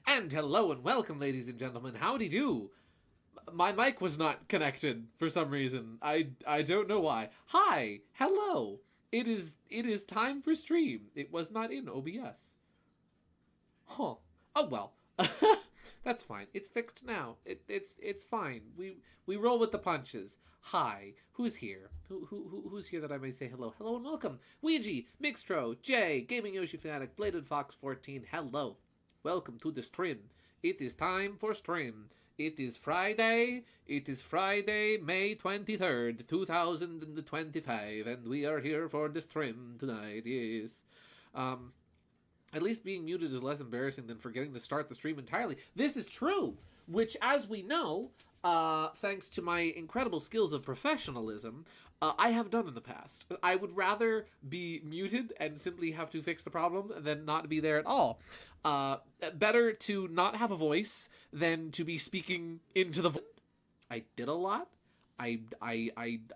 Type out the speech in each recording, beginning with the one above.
And hello and welcome, ladies and gentlemen. Howdy do. My mic was not connected for some reason. I don't know why. Hi, hello. It is time for stream. It was not in OBS. Huh. Oh well. That's fine. It's fixed now. It's fine. We roll with the punches. Hi. Who's here? Who's here that I may say hello? Hello and welcome. Ouija, Mixtro, Jay, Gaming Yoshi Fanatic, Bladed Fox 14. Hello. Welcome to the stream. It is time for stream. It is Friday. It is Friday, May 23rd, 2025, and we are here for the stream tonight. Yes. At least being muted is less embarrassing than forgetting to start the stream entirely. This is true, which, as we know, thanks to my incredible skills of professionalism, I have done in the past. I would rather be muted and simply have to fix the problem than not be there at all. Better to not have a voice than to be speaking into the void. I did a lot. A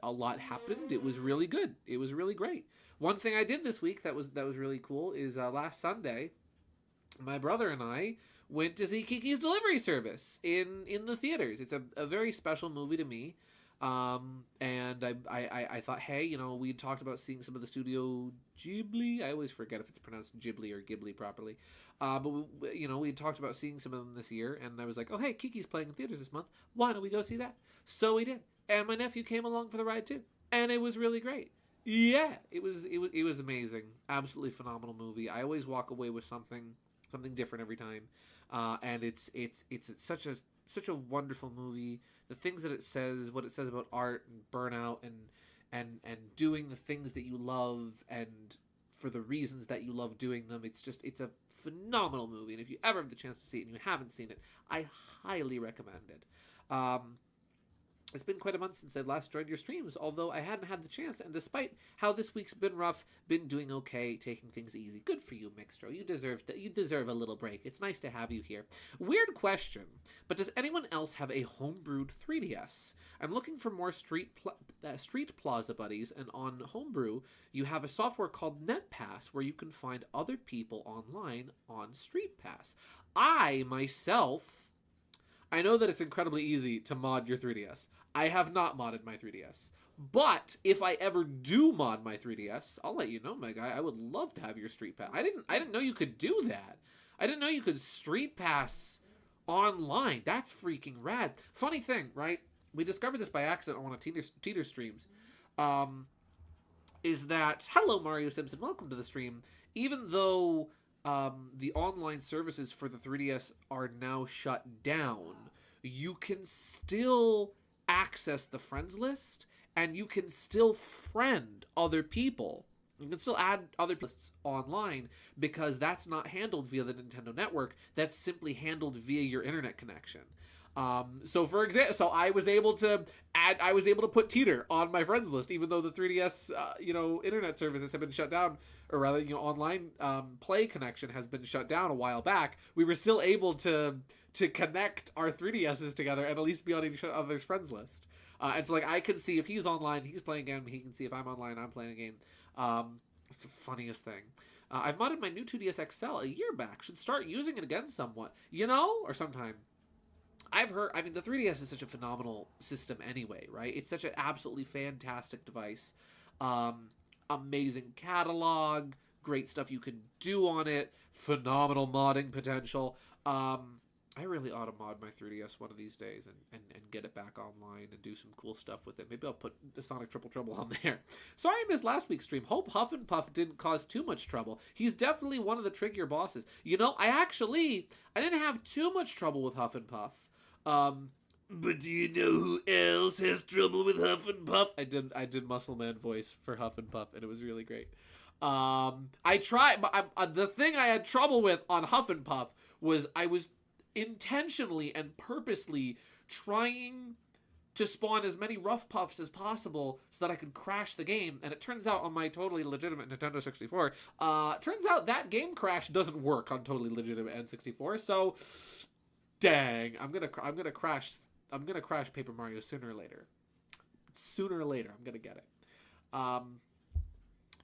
lot happened. It was really good. It was really great. One thing I did this week that was really cool is last Sunday, my brother and I went to see Kiki's Delivery Service in the theaters. It's a very special movie to me. And I thought, hey, you know, we talked about seeing some of the Studio Ghibli. I always forget if it's pronounced Ghibli or Ghibli properly. But we talked about seeing some of them this year, and I was like, oh, hey, Kiki's playing in theaters this month. Why don't we go see that? So we did, and my nephew came along for the ride too, and it was really great. Yeah, it was amazing. Absolutely phenomenal movie. I always walk away with something different every time, and it's such a wonderful movie. The things that it says, what it says about art and burnout and doing the things that you love and for the reasons that you love doing them. It's a phenomenal movie, and if you ever have the chance to see it and you haven't seen it, I highly recommend it. It's been quite a month since I last joined your streams, although I hadn't had the chance, and despite how this week's been rough, been doing okay, taking things easy. Good for you, Mixtro. You deserve a little break. It's nice to have you here. Weird question, but does anyone else have a homebrewed 3DS? I'm looking for more Street Plaza buddies, and on Homebrew, you have a software called NetPass where you can find other people online on Street Pass. I know that it's incredibly easy to mod your 3DS. I have not modded my 3DS. But if I ever do mod my 3DS, I'll let you know, my guy. I would love to have your Street Pass. I didn't know you could do that. I didn't know you could Street Pass online. That's freaking rad. Funny thing, right? We discovered this by accident on one of Teeter streams. Is that, hello Mario Simpson, welcome to the stream. Even though the online services for the 3DS are now shut down, you can still access the friends list, and you can still friend other people. You can still add other lists online because that's not handled via the Nintendo Network. That's simply handled via your internet connection. So for example, I was able to put Teeter on my friends list, even though the 3DS, internet services have been shut down, or rather, online play connection has been shut down a while back. We were still able to connect our 3DSs together and at least be on each other's friends list. And so, like, I can see if he's online, he's playing a game. He can see if I'm online, I'm playing a game. It's the funniest thing. I've modded my new 2DS XL a year back. Should start using it again somewhat, or sometime. I've heard, the 3DS is such a phenomenal system anyway, right? It's such an absolutely fantastic device. Amazing catalog, great stuff you can do on it, phenomenal modding potential. I really ought to mod my 3DS one of these days and get it back online and do some cool stuff with it. Maybe I'll put the Sonic Triple Trouble on there. Sorry I missed last week's stream. Hope Huff and Puff didn't cause too much trouble. He's definitely one of the trickier bosses. I didn't have too much trouble with Huff and Puff. But do you know who else has trouble with Huff and Puff? I did Muscle Man voice for Huff and Puff, and it was really great. I tried, but the thing I had trouble with on Huff and Puff was I was intentionally and purposely trying to spawn as many rough puffs as possible so that I could crash the game, and it turns out on my totally legitimate Nintendo 64, turns out that game crash doesn't work on totally legitimate N64, so dang, I'm gonna crash Paper Mario sooner or later. I'm gonna get it.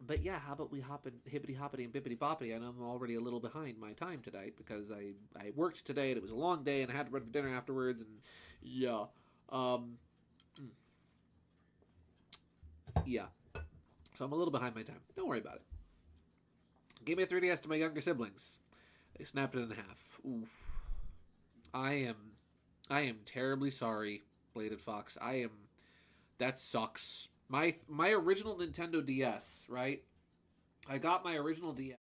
But yeah, how about we hop in hippity hoppity and bippity boppity? I know I'm already a little behind my time tonight because I worked today and it was a long day and I had to run for dinner afterwards and yeah. Um, yeah. So I'm a little behind my time. Don't worry about it. Gave me a 3DS to my younger siblings. They snapped it in half. Ooh. I am I am terribly sorry, Bladed Fox. That sucks. My original Nintendo DS, right? I got my original DS.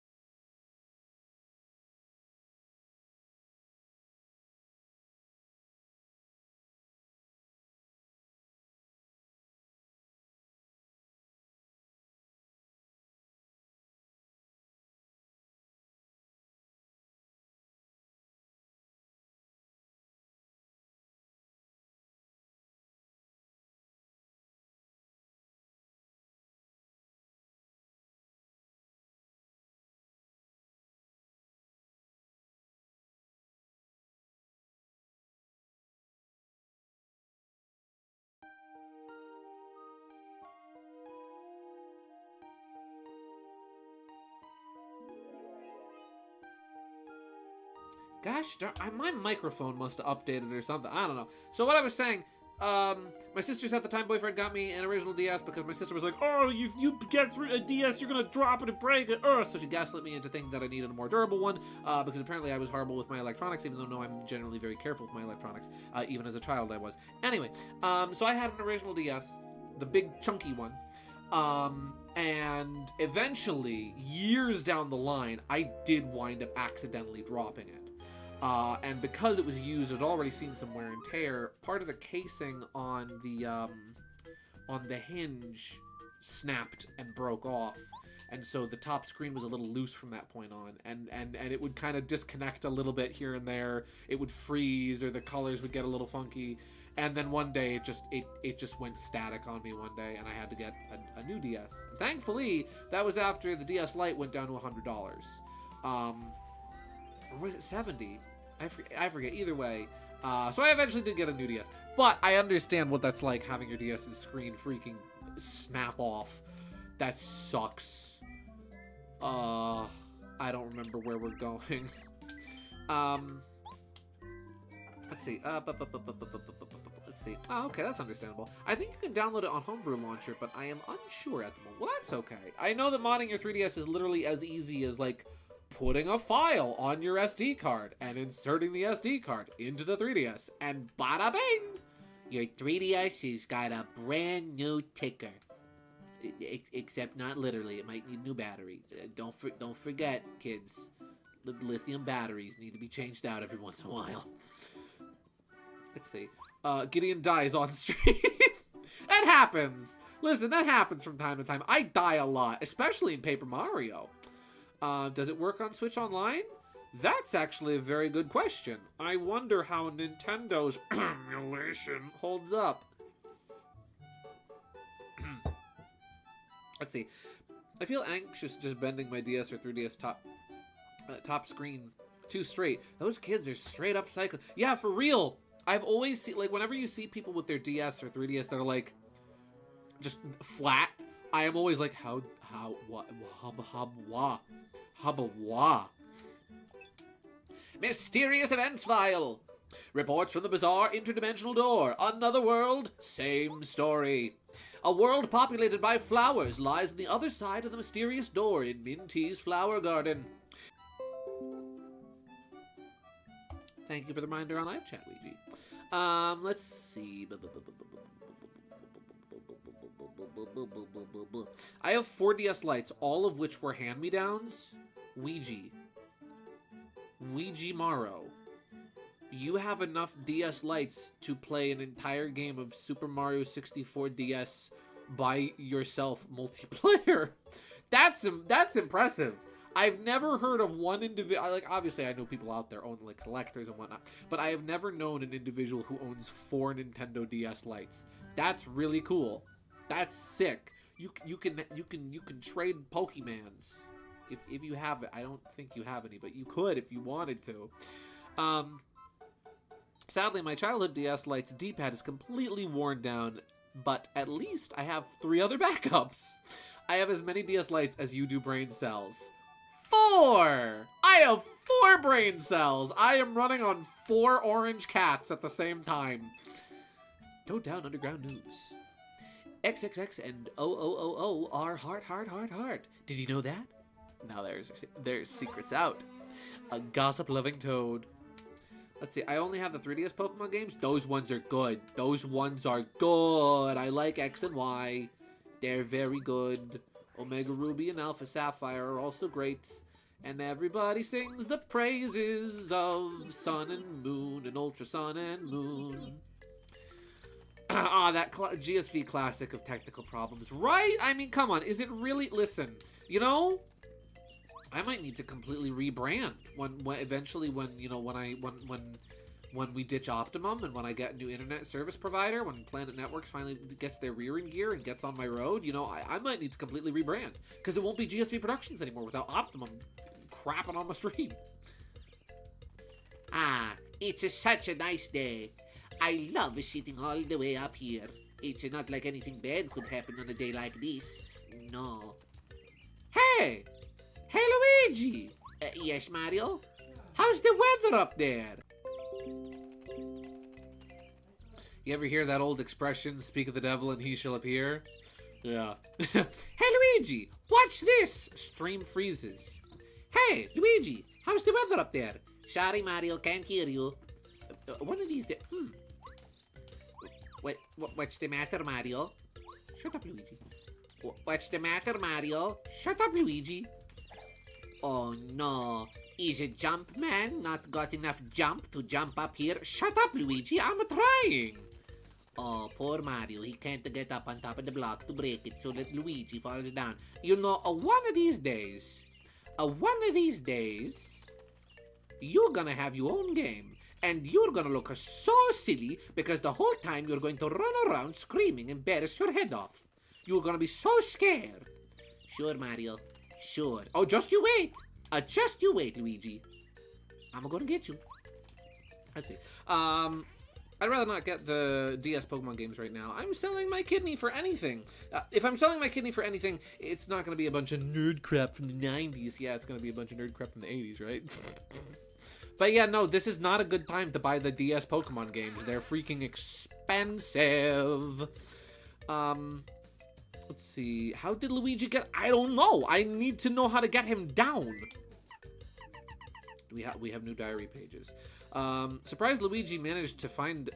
Gosh darn, my microphone must have updated or something. I don't know. So what I was saying, my sister's at the time boyfriend got me an original DS because my sister was like, "Oh, you get through a DS, you're gonna drop it and break it." So she gaslit me into thinking that I needed a more durable one because apparently I was horrible with my electronics, even though no, I'm generally very careful with my electronics. Even as a child, I was. Anyway, so I had an original DS, the big chunky one. And eventually, years down the line, I did wind up accidentally dropping it. And because it was used, it had already seen some wear and tear. Part of the casing on the hinge snapped and broke off, and so the top screen was a little loose from that point on, and it would kind of disconnect a little bit here and there. It would freeze, or the colors would get a little funky, and then one day it just went static on me one day, and I had to get a new DS. Thankfully, that was after the DS Lite went down to $100. Or was it 70? I forget. Either way, so I eventually did get a new DS. But I understand what that's like, having your DS's screen freaking snap off. That sucks. I don't remember where we're going. Let's see. Let's see. Oh, okay, that's understandable. I think you can download it on Homebrew Launcher, but I am unsure at the moment. Well, that's okay. I know that modding your 3DS is literally as easy as, like, putting a file on your SD card and inserting the SD card into the 3DS, and bada bing! Your 3DS has got a brand new ticker. Except not literally. It might need new battery. Don't forget, kids. The lithium batteries need to be changed out every once in a while. Let's see. Gideon dies on stream. That happens. Listen, that happens from time to time. I die a lot, especially in Paper Mario. Does it work on Switch Online? That's actually a very good question. I wonder how Nintendo's emulation holds up. Let's see. I feel anxious just bending my DS or 3DS top screen too straight. Those kids are straight up psycho. Yeah, for real. I've always seen, like, whenever you see people with their DS or 3DS that are, like, just flat, I am always like, what, hubba, wah. Mysterious events file. Reports from the bizarre interdimensional door. Another world, same story. A world populated by flowers lies on the other side of the mysterious door in Minty's flower garden. Thank you for the reminder on live chat, Ouija. Let's see. I have 4 DS Lites, all of which were hand-me-downs. Ouija Morrow. You have enough DS Lites to play an entire game of Super Mario 64 DS by yourself multiplayer. That's impressive. I've never heard of one individual, like, obviously I know people out there own, like, collectors and whatnot, but I have never known an individual who owns 4 Nintendo DS Lites. That's really cool. That's sick. You can trade Pokemans if you have it. I don't think you have any, but you could if you wanted to. Sadly, my childhood DS Lite's D-pad is completely worn down but at least I have 3 other backups. I have as many DS Lites as you do brain cells. 4! I have 4 brain cells! I am running on 4 orange cats at the same time. Go down underground news. XXX and OOOO are heart. Did you know that? Now there's secrets out. A gossip-loving toad. Let's see, I only have the 3DS Pokemon games. Those ones are good. Those ones are good. I like X and Y. They're very good. Omega Ruby and Alpha Sapphire are also great. And everybody sings the praises of Sun and Moon and Ultra Sun and Moon. That GSV classic of technical problems, right? I mean, come on, is it really? Listen, you know, I might need to completely rebrand when eventually when we ditch Optimum and when I get a new internet service provider, when Planet Networks finally gets their rear in gear and gets on my road, you know, I might need to completely rebrand because it won't be GSVProductions anymore without Optimum crapping on my stream. It's such a nice day. I love sitting all the way up here. It's not like anything bad could happen on a day like this. No. Hey! Hey, Luigi! Yes, Mario? How's the weather up there? You ever hear that old expression, speak of the devil and he shall appear? Yeah. Hey, Luigi! Watch this! Stream freezes. Hey, Luigi! How's the weather up there? Sorry, Mario, can't hear you. One of these days... What's the matter, Mario? Shut up, Luigi. What's the matter, Mario? Shut up, Luigi. Oh, no. Is a jump man not got enough jump to jump up here? Shut up, Luigi. I'm trying. Oh, poor Mario. He can't get up on top of the block to break it so that Luigi falls down. You know, one of these days, you're gonna have your own game. And you're gonna look so silly because the whole time you're going to run around screaming, embarrass your head off. You're gonna be so scared. Sure, Mario. Sure. Oh, just you wait. Just you wait, Luigi. I'm gonna get you. Let's see. I'd rather not get the DS Pokemon games right now. I'm selling my kidney for anything. If I'm selling my kidney for anything, it's not gonna be a bunch of nerd crap from the 90s. Yeah, it's gonna be a bunch of nerd crap from the 80s, right? But yeah, no, this is not a good time to buy the DS Pokemon games. They're freaking expensive. Let's see. How did Luigi get... I don't know. I need to know how to get him down. We have new diary pages. Surprised Luigi managed to find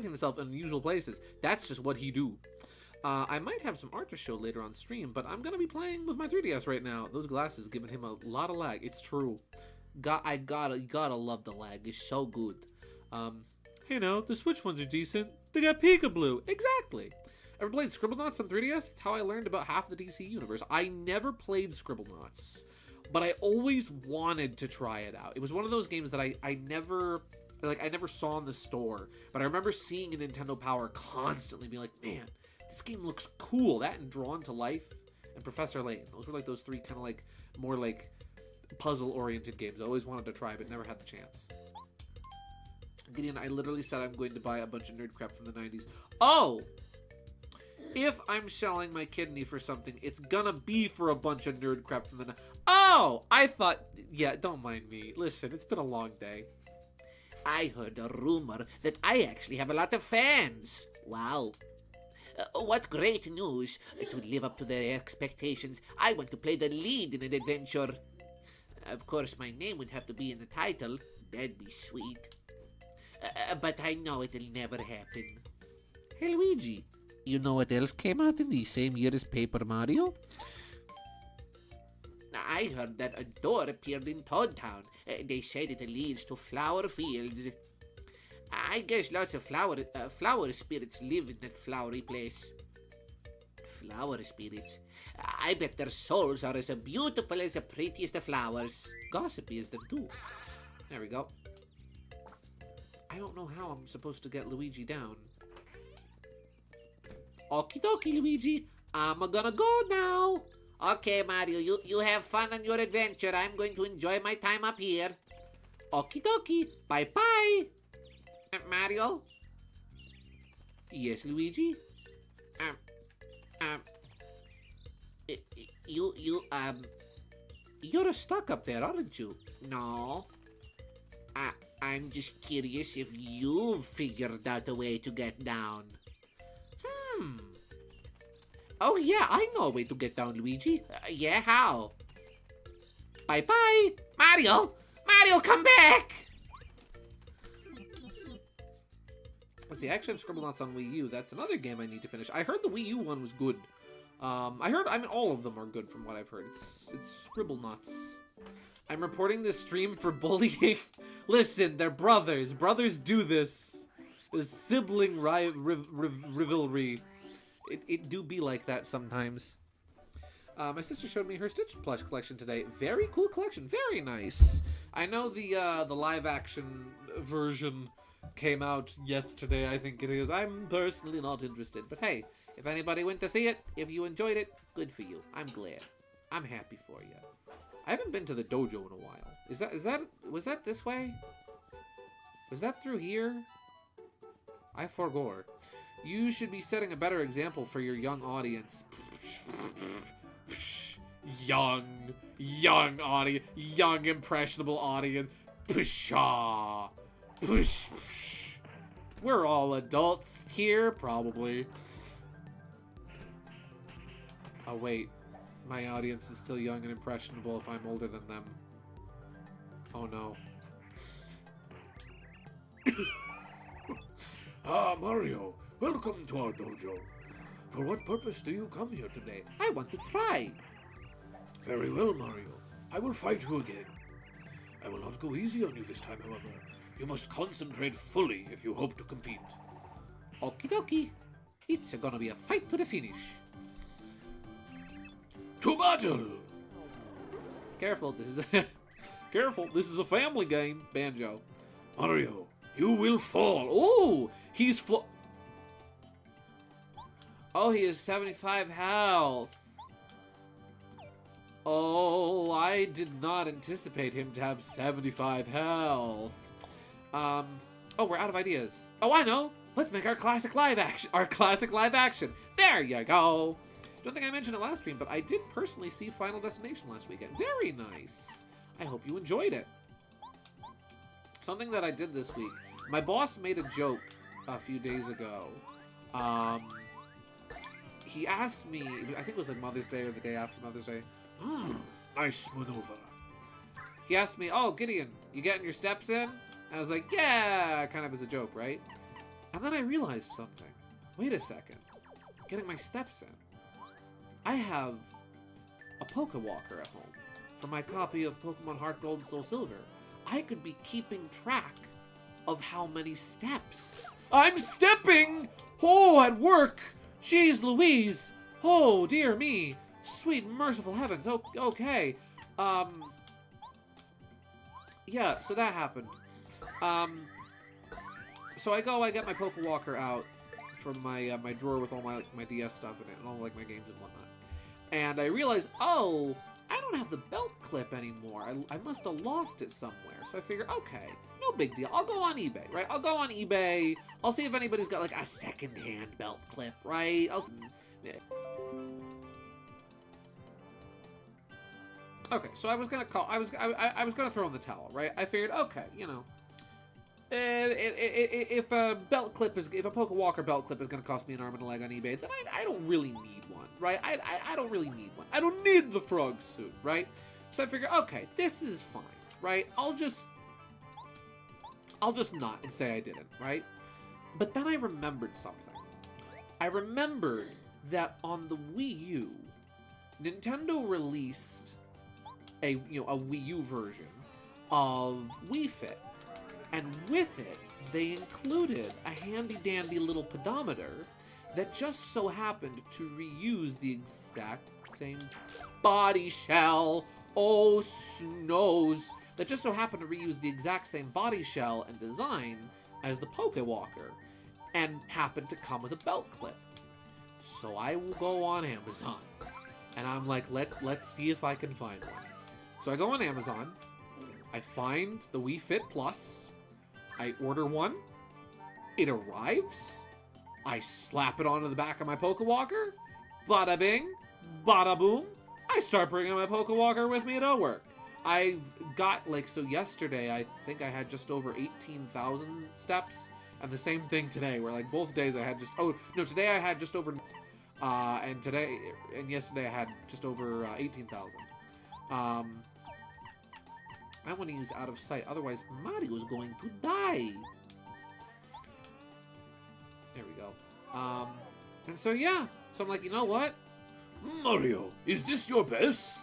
himself in unusual places. That's just what he do. I might have some art to show later on stream, but I'm going to be playing with my 3DS right now. Those glasses giving him a lot of lag. It's true. You gotta love the lag. It's so good. Hey now, the Switch ones are decent. They got Peekaboo. Exactly. Ever played Scribblenauts on 3DS? It's how I learned about half the DC universe. I never played Scribblenauts, but I always wanted to try it out. It was one of those games that I never saw in the store, but I remember seeing in Nintendo Power constantly being like, man, this game looks cool. That and Drawn to Life and Professor Layton. Those were like those 3 kind of like more like puzzle-oriented games. I always wanted to try, but never had the chance. Gideon, I literally said I'm going to buy a bunch of nerd crap from the 90s. Oh! If I'm selling my kidney for something, it's gonna be for a bunch of nerd crap from the... Oh! I thought... Yeah, don't mind me. Listen, it's been a long day. I heard a rumor that I actually have a lot of fans. Wow. What great news. To live up to their expectations, I want to play the lead in an adventure. Of course, my name would have to be in the title. That'd be sweet. But I know it'll never happen. Hey, Luigi, you know what else came out in the same year as Paper Mario? I heard that a door appeared in Toad Town. They said it leads to flower fields. I guess lots of flower spirits live in that flowery place. Flower spirits? I bet their souls are as beautiful as the prettiest of flowers. Gossipy as them too. There we go. I don't know how I'm supposed to get Luigi down. Okie dokie, Luigi. I'm gonna go now. Okay, Mario, you have fun on your adventure. I'm going to enjoy my time up here. Okie dokie. Bye-bye. Mario? Yes, Luigi? Um, um, you're stuck up there, aren't you? No. I'm just curious if you've figured out a way to get down. Oh yeah, I know a way to get down, Luigi. Yeah, how? Bye-bye! Mario! Mario, come back! Let's see, I actually have Scribblenauts on Wii U. That's another game I need to finish. I heard the Wii U one was good. I mean, all of them are good from what I've heard. It's Scribblenauts. I'm reporting this stream for bullying. Listen, they're brothers. Brothers do this. This sibling rivalry. It do be like that sometimes. My sister showed me her Stitch plush collection today. Very cool collection. Very nice. I know the live action version came out yesterday, I think it is. I'm personally not interested. But hey, if anybody went to see it, if you enjoyed it, good for you. I'm glad. I'm happy for you. I haven't been to the dojo in a while. Was that this way? Was that through here? I forgot. You should be setting a better example for your young audience. Young audience, young impressionable audience. Pshaw. Push. We're all adults here, probably. Oh wait, my audience is still young and impressionable if I'm older than them. Oh no. Mario, welcome to our dojo. For what purpose do you come here today? I want to try. Very well, Mario. I will fight you again. I will not go easy on you this time, however. You must concentrate fully if you hope to compete. Okie dokie. It's gonna be a fight to the finish. To battle! Careful, this is a careful. This is a family game. Banjo. Mario, you will fall. Oh, he's Oh, he has 75 health. Oh, I did not anticipate him to have 75 health. Oh, we're out of ideas. Oh, I know. Let's make our classic live action. There you go. Don't think I mentioned it last stream, but I did personally see Final Destination last weekend. Very nice. I hope you enjoyed it. Something that I did this week. My boss made a joke a few days ago. He asked me, I think it was like Mother's Day or the day after Mother's Day. Nice maneuver. He asked me, oh, Gideon, you getting your steps in? And I was like, yeah, kind of as a joke, right? And then I realized something. Wait a second. Getting my steps in. I have a Pokewalker at home for my copy of Pokemon Heart Gold and Soul Silver. I could be keeping track of how many steps I'm stepping! Oh, at work! Jeez Louise! Oh, dear me! Sweet merciful heavens, okay. Yeah, so that happened. So I get my Pokewalker out from my my drawer with all my DS stuff in it and all like my games and whatnot. And I realized, oh, I don't have the belt clip anymore. I must have lost it somewhere. So I figured, okay, no big deal. I'll go on eBay, right? I'll go on eBay. I'll see if anybody's got like a secondhand belt clip, right? Okay, so I was gonna throw in the towel, right? I figured, okay, you know, if a Pokewalker belt clip is gonna cost me an arm and a leg on eBay, then I don't really need one, right? I don't really need one. I don't need the frog suit, right? So I figure, okay, this is fine, right? I'll just not and say I didn't, right? But then I remembered something. I remembered that on the Wii U, Nintendo released a Wii U version of Wii Fit. And with it, they included a handy-dandy little pedometer that just so happened to reuse the exact same body shell. Oh, snows. That just so happened to reuse the exact same body shell and design as the Pokewalker, and happened to come with a belt clip. So I will go on Amazon, and I'm like, let's see if I can find one. So I go on Amazon, I find the Wii Fit Plus, I order one, it arrives, I slap it onto the back of my Pokewalker. Bada bing, bada boom. I start bringing my Pokewalker with me to work. I've got, like, so yesterday, I think I had just over 18,000 steps. And the same thing today, where, like, both days I had just, oh, no, today I had just over, and yesterday I had just over 18,000. I want to use out of sight, otherwise Mario's going to die. There we go. And so, yeah. So I'm like, you know what? Mario, is this your best?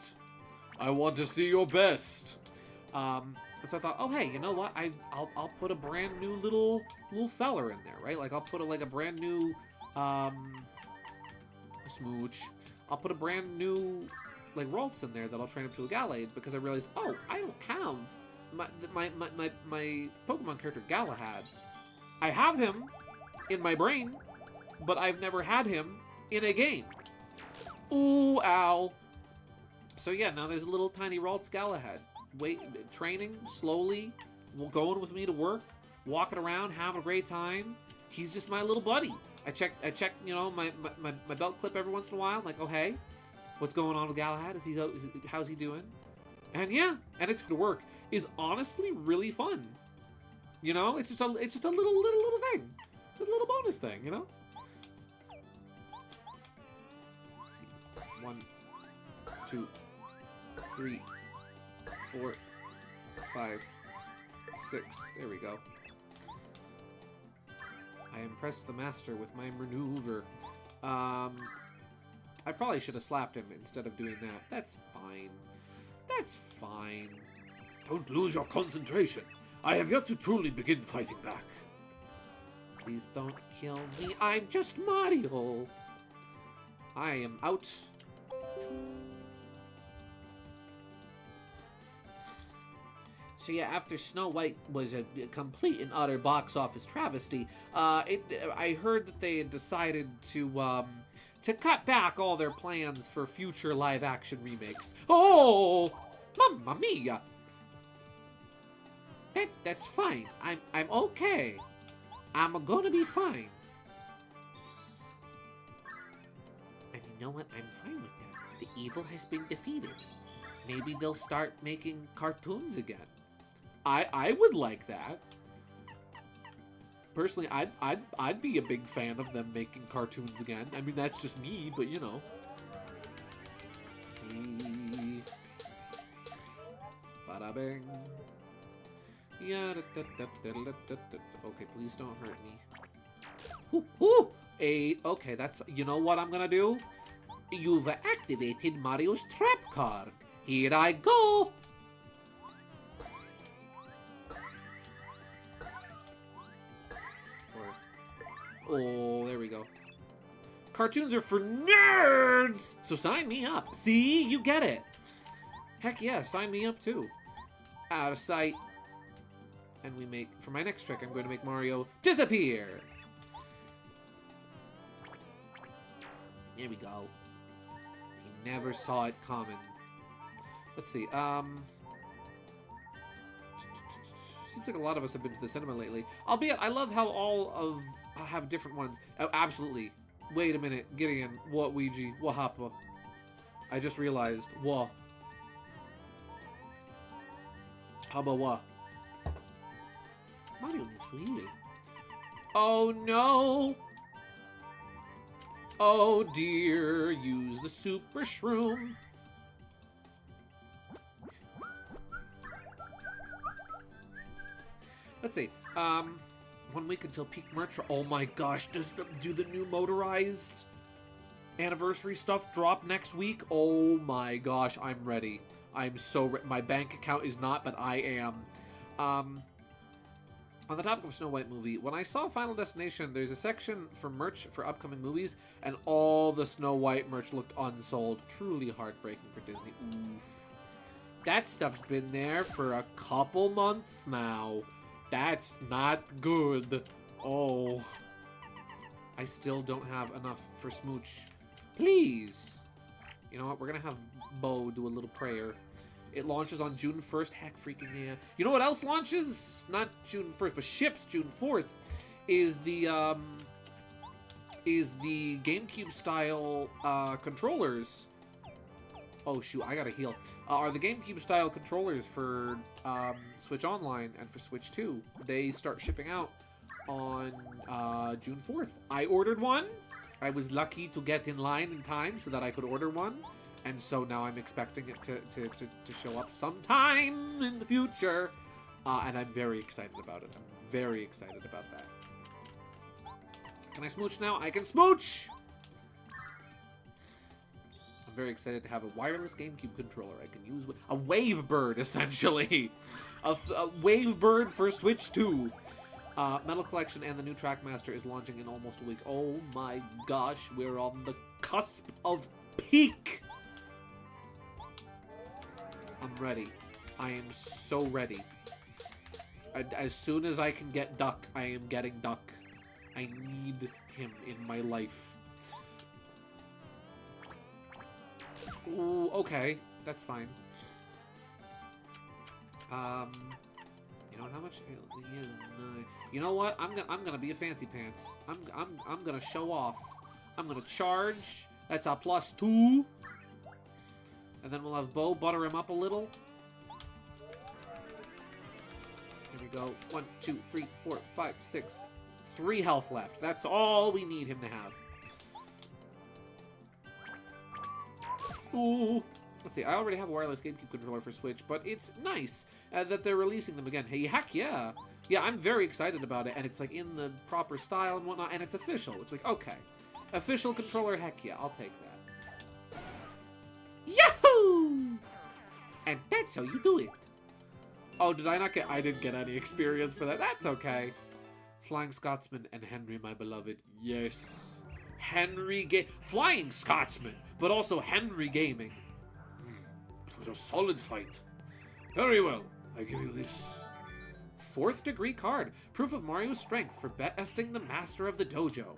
I want to see your best. And so I thought, oh hey, you know what? I'll put a brand new little feller in there, right? Like I'll put a brand new Smooch. I'll put a brand new like Ralts in there that I'll train up to a Gallade because I realized, oh, I don't have my Pokemon character Galahad. I have him in my brain, but I've never had him in a game. Ooh, ow. So yeah, now there's a little tiny Ralts Galahad. Training slowly, going with me to work, walking around, having a great time. He's just my little buddy. I check, you know, my belt clip every once in a while. I'm like, oh hey, what's going on with Galahad? How's he doing? And yeah, and it's gonna work. Is honestly really fun. You know, it's just a little thing. It's a little bonus thing, you know. Let's see, 1, 2, 3, 4, 5, 6. There we go. I impressed the master with my maneuver. I probably should have slapped him instead of doing that. That's fine. That's fine. Don't lose your concentration. I have yet to truly begin fighting back. Please don't kill me. I'm just Mario. I am out. So yeah, after Snow White was a complete and utter box office travesty, I heard that they had decided to cut back all their plans for future live-action remakes. Oh, mamma mia! That's fine. I'm okay. I'm gonna be fine. And you know what? I'm fine with that. The evil has been defeated. Maybe they'll start making cartoons again. I would like that. Personally, I'd be a big fan of them making cartoons again. I mean, that's just me, but you know. Bada bing. Yeah. Okay, please don't hurt me. Ooh, 8. Okay, that's. You know what I'm gonna do? You've activated Mario's trap card. Here I go. Oh, there we go. Cartoons are for nerds! So sign me up. See? You get it. Heck yeah, sign me up too. Out of sight. And we make, for my next trick, I'm going to make Mario disappear. There we go. He never saw it coming. Let's see, seems like a lot of us have been to the cinema lately. Albeit, I love how all of have different ones. Oh, absolutely. Wait a minute, Gideon. What, Ouija? What happened? I just realized. What? How about what? Mario needs to eat it. Oh no! Oh dear, use the super shroom. Let's see. 1 week until peak merch. Oh my gosh, do the new motorized anniversary stuff drop next week? Oh my gosh, I'm ready. I'm so my bank account is not, but I am. On the topic of Snow White movie, when I saw Final Destination, there's a section for merch for upcoming movies, and all the Snow White merch looked unsold. Truly heartbreaking for Disney. Oof. That stuff's been there for a couple months now. That's not good. Oh. I still don't have enough for Smooch. Please. You know what? We're going to have Bo do a little prayer. It launches on June 1st. Heck freaking yeah. You know what else launches? Not June 1st, but ships June 4th. Is the is the GameCube style controllers. Oh shoot, I gotta heal. Are the GameCube style controllers for Switch Online and for Switch 2. They start shipping out on June 4th. I ordered one. I was lucky to get in line in time so that I could order one. And so now I'm expecting it to show up sometime in the future. And I'm very excited about it. I'm very excited about that. Can I smooch now? I can smooch! I'm very excited to have a wireless GameCube controller I can use with a Wavebird, essentially. a Wavebird for Switch 2. Metal Collection and the new Trackmaster is launching in almost a week. Oh my gosh, we're on the cusp of peak. I'm ready. I am so ready. As soon as I can get Duck, I am getting Duck. I need him in my life. Ooh, okay. That's fine. You know how much he is? You know what? I'm gonna be a fancy pants. I'm gonna show off. I'm gonna charge. That's a +2. And then we'll have Bo butter him up a little. Here we go. 1, 2, 3, 4, 5, 6. 3 health left. That's all we need him to have. Ooh. Let's see. I already have a wireless GameCube controller for Switch, but it's nice that they're releasing them again. Hey, heck yeah. Yeah, I'm very excited about it, and it's like in the proper style and whatnot, and it's official. It's like, okay. Official controller, heck yeah. I'll take that. Yahoo! And that's how you do it. Oh, did I not get... I didn't get any experience for that. That's okay. Flying Scotsman and Henry, my beloved. Yes. Flying Scotsman, but also Henry Gaming. It was a solid fight. Very well. I give you this. 4th degree card. Proof of Mario's strength for besting the master of the dojo.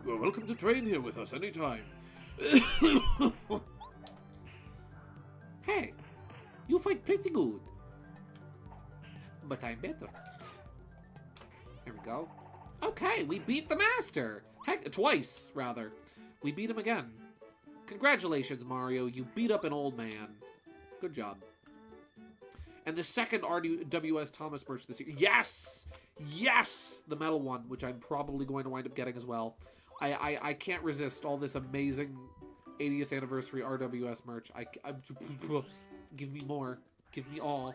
You are welcome to train here with us anytime. Hey, you fight pretty good. But I'm better. Here we go. Okay, we beat the master. Heck, twice, rather. We beat him again. Congratulations, Mario. You beat up an old man. Good job. And the second RWS Thomas merch this year. Yes! Yes! The metal one, which I'm probably going to wind up getting as well. I can't resist all this amazing 80th anniversary RWS merch. Give me more. Give me all.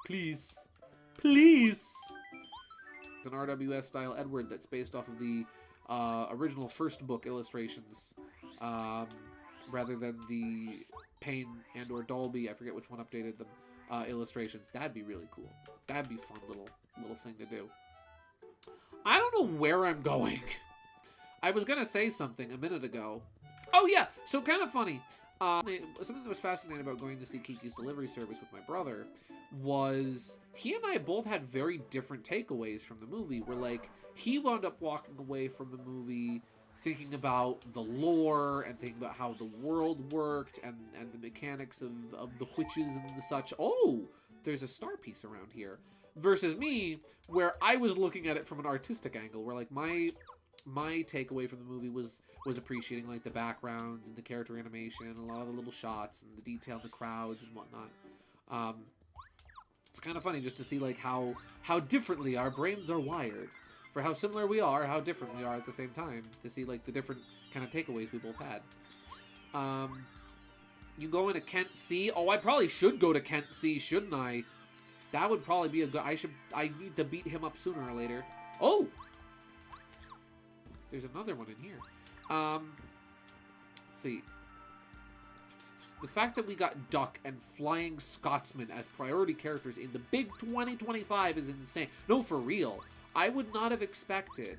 Please. Please! It's an RWS style Edward that's based off of the original first book illustrations, rather than the Payne and or Dolby, I forget which one updated them, illustrations. That'd be really cool. That'd be a fun little thing to do. I don't know where I'm going. I was gonna say something a minute ago. Oh yeah, so kind of funny. Something that was fascinating about going to see Kiki's Delivery Service with my brother was he and I both had very different takeaways from the movie. Where like he wound up walking away from the movie thinking about the lore and thinking about how the world worked and the mechanics of the witches and the such. Oh, there's a star piece around here. Versus me, where I was looking at it from an artistic angle, where like my takeaway from the movie was appreciating like the backgrounds and the character animation, a lot of the little shots and the detail in the crowds and whatnot. It's kind of funny just to see like how differently our brains are wired, for how similar we are, how different we are at the same time, to see like the different kind of takeaways we both had. You going to Kent C? Oh, I probably should go to Kent C, shouldn't I? That would probably be a good... I need to beat him up sooner or later. Oh! There's another one in here. Let's see. The fact that we got Duck and Flying Scotsman as priority characters in the big 2025 is insane. No, for real. I would not have expected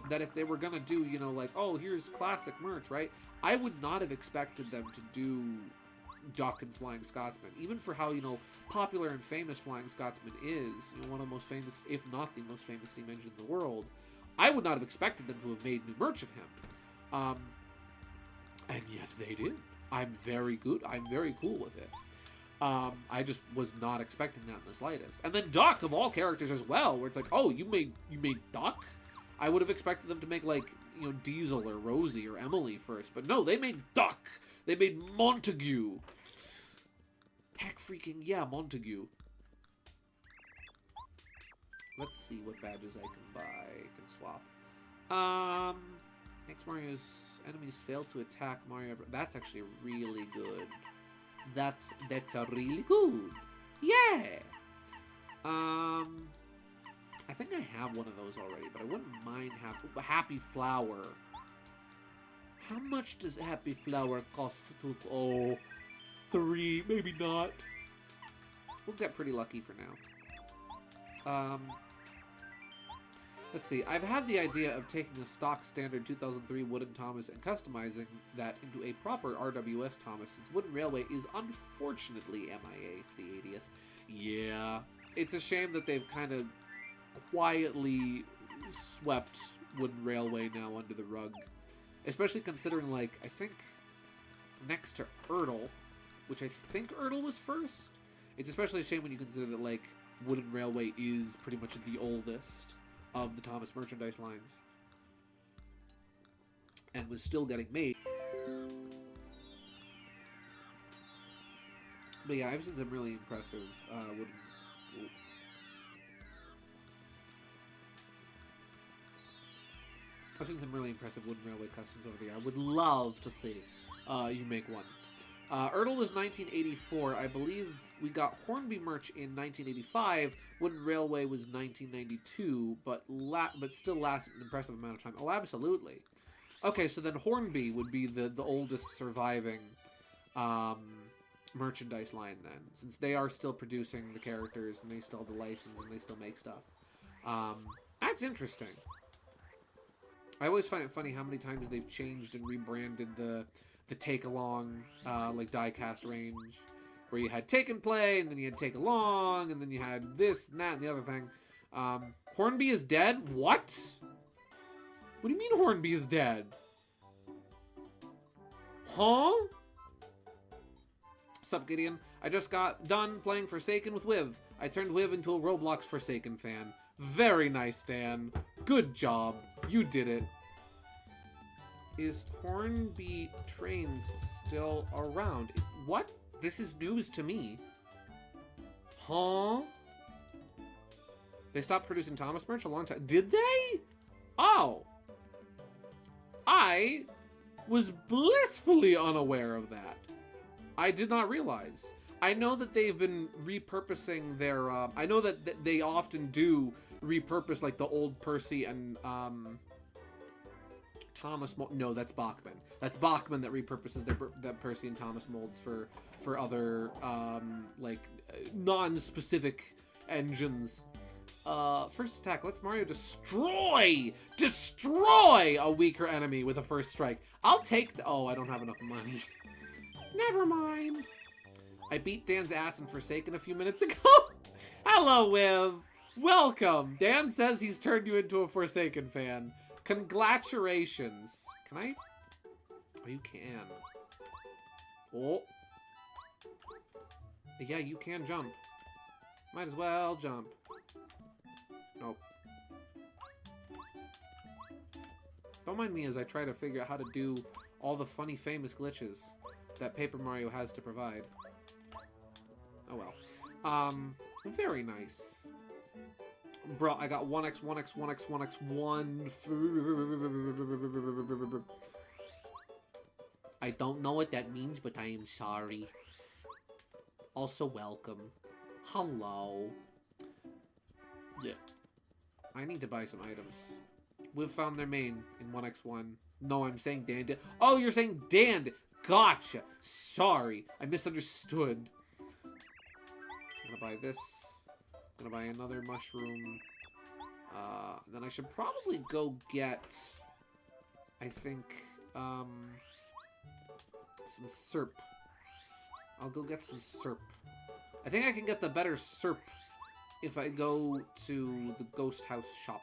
that if they were gonna do, you know, like, oh, here's classic merch, right? I would not have expected them to do Duck and Flying Scotsman. Even for how, you know, popular and famous Flying Scotsman is, you know, one of the most famous, if not the most famous steam engine in the world, I would not have expected them to have made new merch of him. And yet they did. I'm very cool with it. I just was not expecting that in the slightest. And then Duck, of all characters as well, where it's like, oh, you made Duck? I would have expected them to make, like, you know, Diesel or Rosie or Emily first. But no, they made Duck. They made Montague. Heck freaking yeah, Montague. Let's see what badges I can buy. I can swap. Makes Mario's enemies fail to attack Mario. That's actually really good. That's a really good. Yeah. I think I have one of those already, but I wouldn't mind Happy Flower. How much does Happy Flower cost to... Oh, 3, maybe not. We'll get pretty lucky for now. Let's see. I've had the idea of taking a stock standard 2003 Wooden Thomas and customizing that into a proper RWS Thomas, since Wooden Railway is unfortunately MIA for the 80th. Yeah. It's a shame that they've kind of quietly swept Wooden Railway now under the rug. Especially considering, like, I think next to Ertl, which I think Ertl was first. It's especially a shame when you consider that, like, Wooden Railway is pretty much the oldest of the Thomas merchandise lines. And was still getting made. But yeah, I've seen some really impressive wooden... I've seen some really impressive Wooden Railway customs over there. I would love to see you make one. Ertl was 1984. I believe we got Hornby merch in 1985. Wooden Railway was 1992, but still lasted an impressive amount of time. Oh, absolutely. Okay, so then Hornby would be the oldest surviving merchandise line then, since they are still producing the characters and they still have the license and they still make stuff. That's interesting. I always find it funny how many times they've changed and rebranded the take along like die-cast range, where you had Take and Play, and then you had Take Along, and then you had this and that and the other thing. Hornby is dead? What? What do you mean Hornby is dead? Huh? Sup, Gideon? I just got done playing Forsaken with Wiv. I turned Wiv into a Roblox Forsaken fan. Very nice, Dan. Good job. You did it. Is Hornby Trains still around? What? This is news to me. Huh? They stopped producing Thomas merch a long time. Did they? Oh. I was blissfully unaware of that. I did not realize. I know that they've been repurposing their... I know that they often do repurpose, like, the old Percy and... Thomas no, that's Bachman. That's Bachman that repurposes that Percy and Thomas molds for other like non-specific engines. First attack. Let's Mario destroy a weaker enemy with a first strike. I'll take the... Oh, I don't have enough money. Never mind. I beat Dan's ass in Forsaken a few minutes ago. Hello, Wiv. Welcome. Dan says he's turned you into a Forsaken fan. Congratulations. Can I? Oh, you can. Oh. Yeah, you can jump. Might as well jump. Nope. Don't mind me as I try to figure out how to do all the funny, famous glitches that Paper Mario has to provide. Oh well. Very nice. Bro, I got 1x, 1x, 1x, 1x, 1... I don't know what that means, but I am sorry. Also, welcome. Hello. Yeah. I need to buy some items. We've found their main in 1x1. No, I'm saying Dan did. Oh, you're saying Dan did. Gotcha. Sorry. I misunderstood. I'm gonna buy this. Gonna buy another mushroom. Then I should probably go get, I think, some syrup. I'll go get some syrup. I think I can get the better syrup if I go to the Ghost House shop,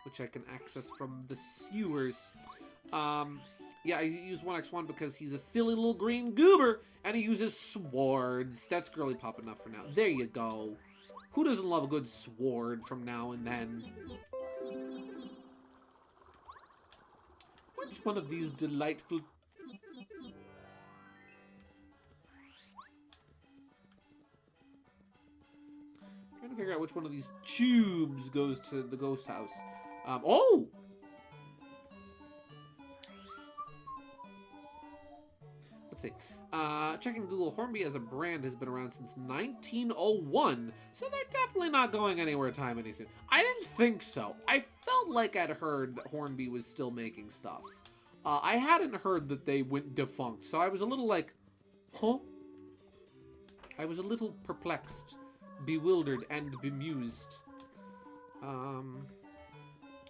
which I can access from the sewers. Yeah, I use 1x1 because he's a silly little green goober, and he uses swords. That's girly pop enough for now. There you go. Who doesn't love a good sword from now and then? which one of these delightful... Trying to figure out which one of these tubes goes to the ghost house. Oh! Let's see. Checking Google, Hornby as a brand has been around since 1901, so they're definitely not going anywhere any soon. I didn't think so. I felt like I'd heard that Hornby was still making stuff. I hadn't heard that they went defunct, so I was a little like, huh? I was a little perplexed, bewildered, and bemused.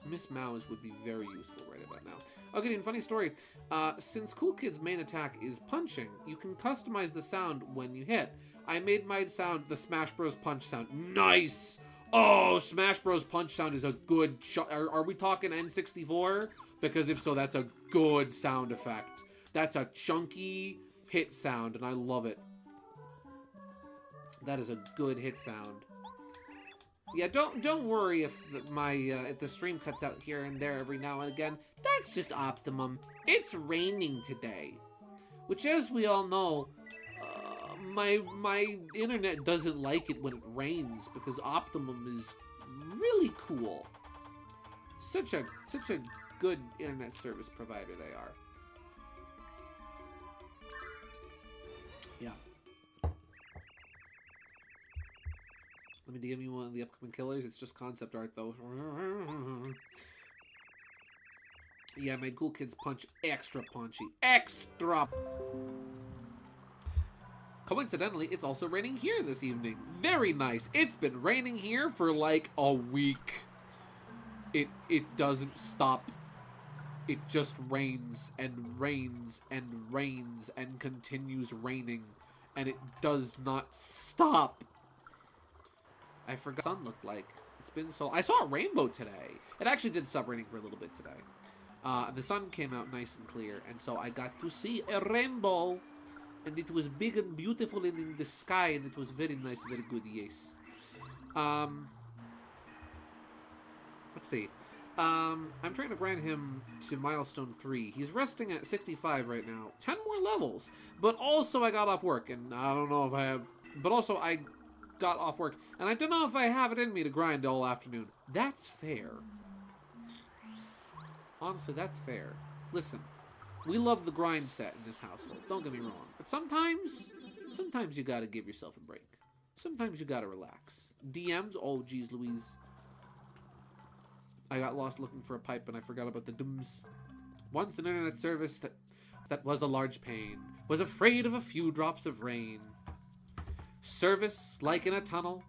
Miss Mouse would be very useful right about now. Okay, and funny story. Since Cool Kid's main attack is punching, you can customize the sound when you hit. I made my sound the Smash Bros. Punch sound. Nice! Oh, Smash Bros. Punch sound is a good shot. Are we talking N64? Because if so, that's a good sound effect. That's a chunky hit sound, and I love it. That is a good hit sound. Yeah, don't worry if the stream cuts out here and there every now and again. That's just Optimum. It's raining today, which, as we all know, my internet doesn't like it when it rains because Optimum is really cool. Such a good internet service provider they are. Yeah. Let me DM you one of the upcoming killers. It's just concept art, though. Yeah, I made Cool Kids Punch extra punchy. Extra! Coincidentally, it's also raining here this evening. Very nice. It's been raining here for like a week. It doesn't stop. It just rains and rains and rains and continues raining. And it does not stop. I forgot what the sun looked like. It's been so... I saw a rainbow today. It actually did stop raining for a little bit today. The sun came out nice and clear, and so I got to see a rainbow. And it was big and beautiful in the sky, and it was very nice, very good, yes. Let's see. I'm trying to grind him to milestone 3. He's resting at 65 right now. 10 more levels. But also I got off work, and I don't know if I have... But also I got off work, and I don't know if I have it in me to grind all afternoon. That's fair. Honestly, that's fair. Listen, we love the grind set in this household. Don't get me wrong. But sometimes you gotta give yourself a break. Sometimes you gotta relax. DMs? Oh, geez Louise. I got lost looking for a pipe and I forgot about the dums. Once an internet service that was a large pain, was afraid of a few drops of rain. Service like in a tunnel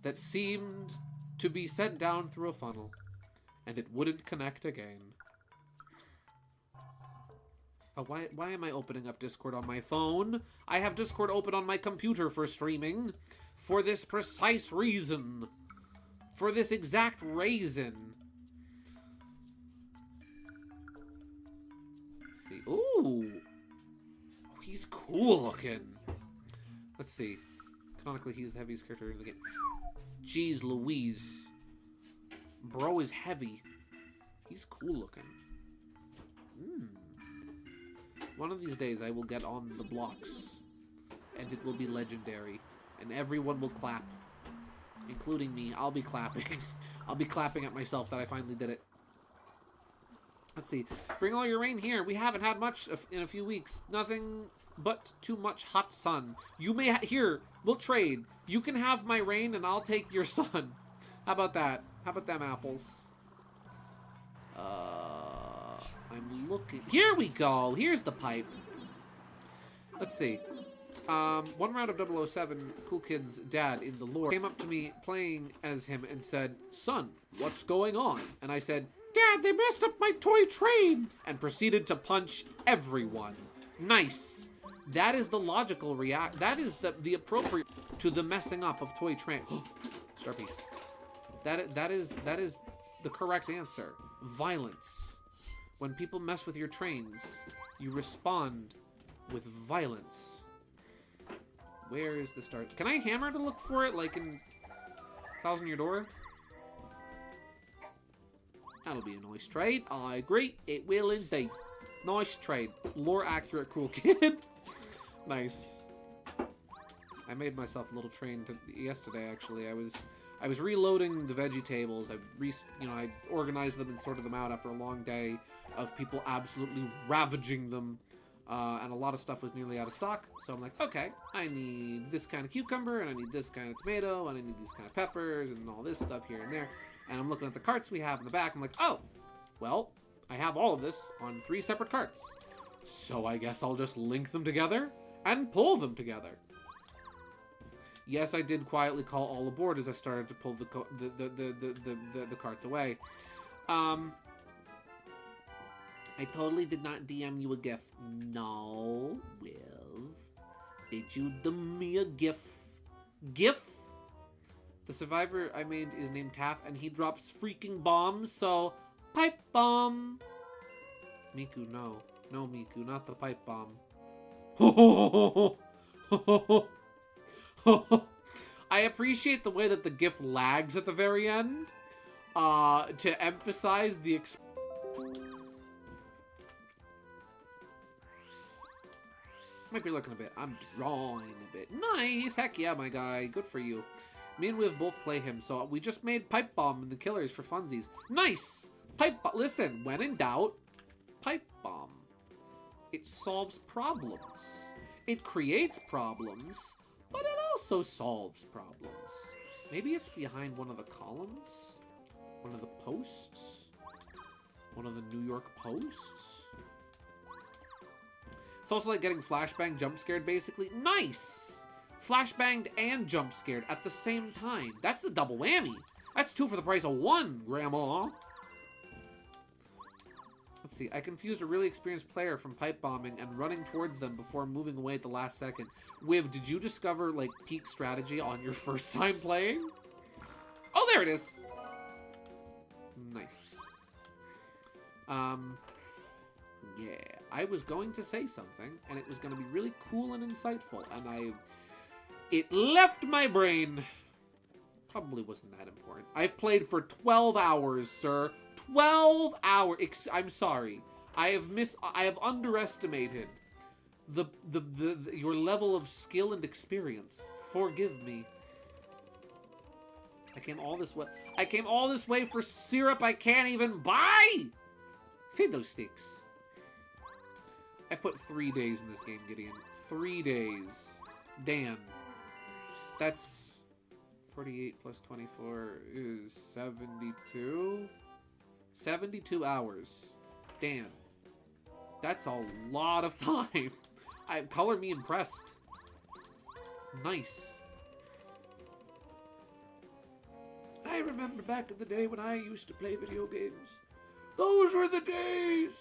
that seemed to be sent down through a funnel, and it wouldn't connect again. Oh, why am I opening up Discord on my phone? I have Discord open on my computer for streaming. For this precise reason. For this exact reason. Let's see. Ooh. He's cool looking. Let's see. Canonically, he's the heaviest character in the game. Jeez Louise. Bro is heavy. He's cool looking. One of these days, I will get on the blocks. And it will be legendary. And everyone will clap. Including me. I'll be clapping. I'll be clapping at myself that I finally did it. Let's see. Bring all your rain here. We haven't had much in a few weeks. Nothing but too much hot sun. You may here, we'll trade. You can have my rain and I'll take your sun. How about that? How about them apples? I'm looking. Here we go. Here's the pipe. Let's see. One round of 007, Cool Kid's dad in the lore came up to me playing as him and said, "Son, what's going on?" And I said, "Dad, they messed up my toy train," and proceeded to punch everyone. Nice. That is the logical that is the appropriate to the messing up of toy train. Star piece. That is the correct answer. Violence. When people mess with your trains, you respond with violence. Where is the start? Can I hammer to look for it, like in Thousand Year Door? That'll be a nice trade. I agree. It will indeed. Nice trade. Lore accurate, cool kid. Nice. I made myself a little train yesterday. Actually, I was reloading the veggie tables. I organized them and sorted them out after a long day of people absolutely ravaging them. And a lot of stuff was nearly out of stock. So I'm like, okay, I need this kind of cucumber, and I need this kind of tomato, and I need these kind of peppers, and all this stuff here and there. And I'm looking at the carts we have in the back. I'm like, oh, well, I have all of this on 3 separate carts. So I guess I'll just link them together and pull them together. Yes, I did quietly call all aboard as I started to pull the carts away. I totally did not DM you a GIF. No, Will. Did you DM me a GIF? GIF? The survivor I made is named Taff, and he drops freaking bombs, so... Pipe bomb! Miku, no. No, Miku, not the pipe bomb. I appreciate the way that the GIF lags at the very end. To emphasize the... Might be looking a bit. I'm drawing a bit. Nice! Heck yeah, my guy. Good for you. Me and Viv both play him, so we just made Pipe Bomb and the Killers for funsies. Nice! Listen, when in doubt, Pipe Bomb. It solves problems. It creates problems, but it also solves problems. Maybe it's behind one of the columns? One of the posts? One of the New York Posts? It's also like getting flashbang jump scared, basically. Nice! Flashbanged and jump scared at the same time. That's the double whammy. That's 2 for the price of 1, Grandma. Let's see. I confused a really experienced player from pipe bombing and running towards them before moving away at the last second. Viv, did you discover, like, peak strategy on your first time playing? Oh, there it is! Nice. Yeah, I was going to say something, and it was going to be really cool and insightful, and it left my brain. Probably wasn't that important. I've played for 12 hours, sir. 12 hours. I'm sorry. I have underestimated your level of skill and experience. Forgive me. I came all this way. I came all this way for syrup I can't even buy. Fiddlesticks. I've put 3 days in this game, Gideon. 3 days. Dan. That's 48 plus 24 is 72. 72 hours. Dan. That's a lot of time. Color me impressed. Nice. I remember back in the day when I used to play video games. Those were the days.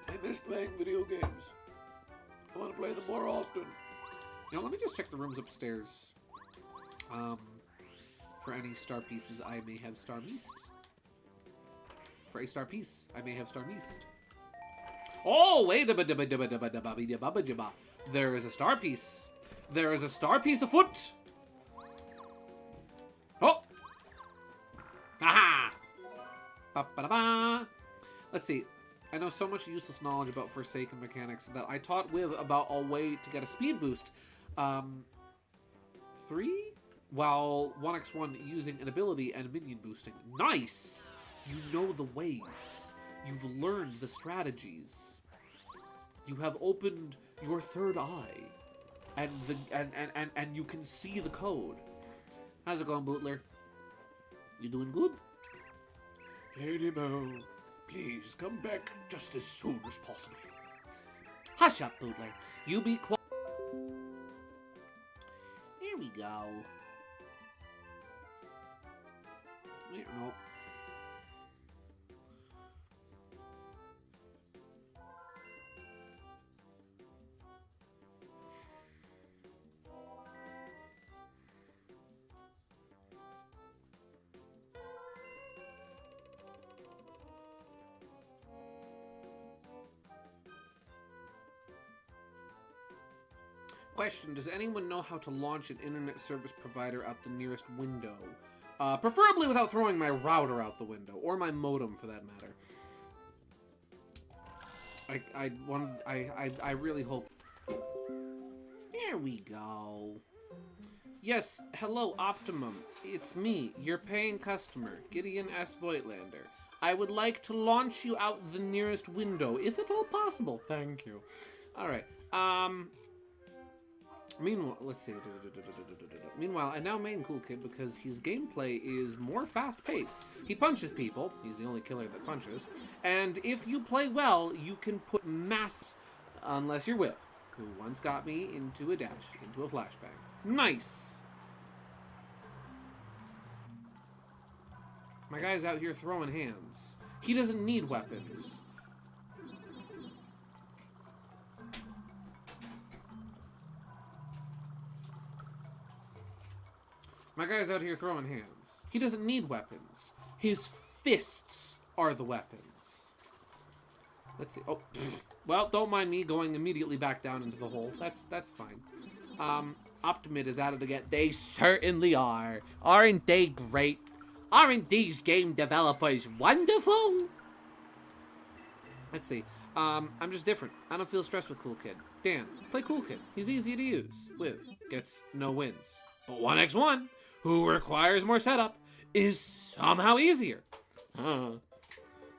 I miss playing video games. I want to play them more often. You know, let me just check the rooms upstairs. For any star pieces I may have star missed. For a star piece, I may have star missed. Oh, wait a bit. There is a star piece. There is a star piece afoot. Oh! Aha! Ba-ba-da-ba. Let's see. I know so much useless knowledge about Forsaken mechanics that I taught Viv about a way to get a speed boost. 3? While 1x1 using an ability and minion boosting. Nice! You know the ways. You've learned the strategies. You have opened your third eye. And you can see the code. How's it going, Bootler? You doing good? Lady Mo, please come back just as soon as possible. Hush up, Bootler. You be quiet. Here we go. No. Question, does anyone know how to launch an internet service provider out the nearest window? Preferably without throwing my router out the window, or my modem for that matter. I really hope. There we go. Yes, hello Optimum. It's me, your paying customer, Gideon S. Voigtlander. I would like to launch you out the nearest window, if at all possible. Thank you. Alright, meanwhile, let's see. Meanwhile, I now main Cool Kid because his gameplay is more fast-paced. He punches people. He's the only killer that punches. And if you play well, you can put masks, unless you're Whiff, who once got me into a dash, into a flashbang. Nice! My guy's out here throwing hands. He doesn't need weapons. My guy's out here throwing hands. He doesn't need weapons. His fists are the weapons. Let's see. Oh, well, don't mind me going immediately back down into the hole. That's fine. Optimid is at it again. They certainly are. Aren't they great? Aren't these game developers wonderful? Let's see. I'm just different. I don't feel stressed with Cool Kid. Dan, play Cool Kid. He's easy to use. With gets no wins. But 1x1, who requires more setup, is somehow easier.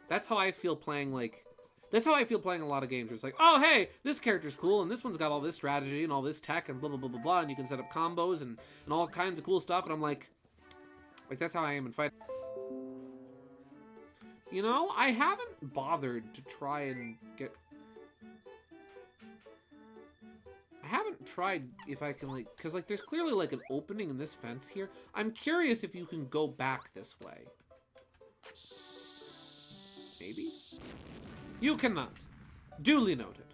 That's how I feel playing, like... That's how I feel playing a lot of games. Where it's like, oh, hey, this character's cool, and this one's got all this strategy and all this tech and blah, blah, blah, blah, blah, and you can set up combos and all kinds of cool stuff, and I'm like, that's how I am in fight. You know, I haven't bothered to try and get... I haven't tried if I can, like... Because, like, there's clearly, like, an opening in this fence here. I'm curious if you can go back this way. Maybe? You cannot. Duly noted.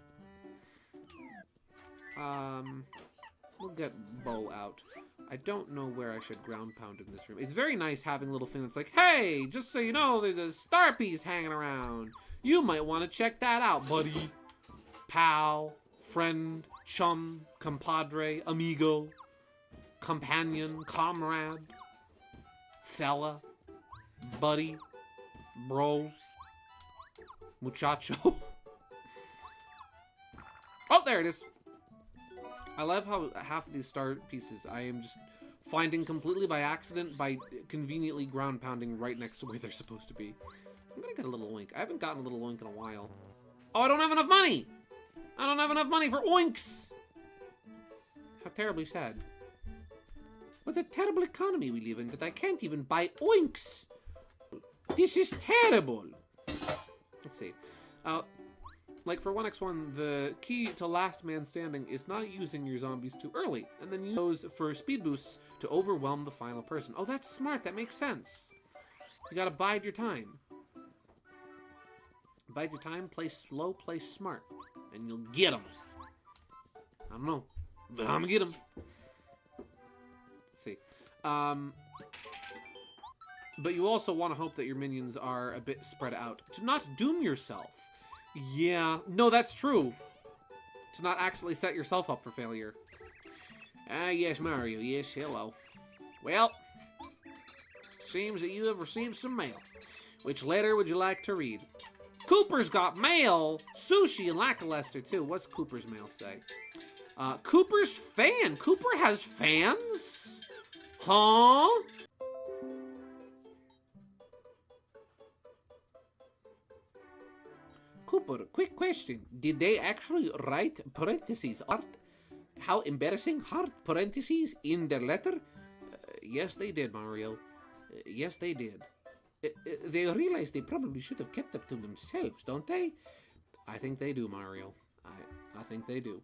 We'll get Bo out. I don't know where I should ground pound in this room. It's very nice having a little thing that's like, hey, just so you know, there's a star piece hanging around. You might want to check that out, buddy. Pal, friend, chum, compadre, amigo, companion, comrade, fella, buddy, bro, muchacho. Oh, there it is. I love how half of these star pieces I am just finding completely by accident by conveniently ground pounding right next to where they're supposed to be. I'm gonna get a little oink. I haven't gotten a little oink in a while. Oh, I don't have enough money! I don't have enough money for oinks! How terribly sad. What a terrible economy we live in that I can't even buy oinks! This is terrible! Let's see. Like for 1x1, the key to last man standing is not using your zombies too early, and then use those for speed boosts to overwhelm the final person. Oh, that's smart. That makes sense. You gotta bide your time. Bide your time, play slow, play smart, and you'll get them. I don't know, but I'm gonna get them. Let's see. But you also want to hope that your minions are a bit spread out. To not doom yourself. Yeah, no, that's true. To not accidentally set yourself up for failure. Ah, yes, Mario, yes, hello. Well, seems that you have received some mail. Which letter would you like to read? Cooper's got mail! Sushi and lackluster, too. What's Cooper's mail say? Cooper's fan! Cooper has fans? Huh? Cooper, quick question. Did they actually write parentheses art? How embarrassing, heart parentheses in their letter? Yes, they did, Mario. Yes, they did. They realize they probably should have kept that to themselves, don't they? I think they do, Mario. I think they do.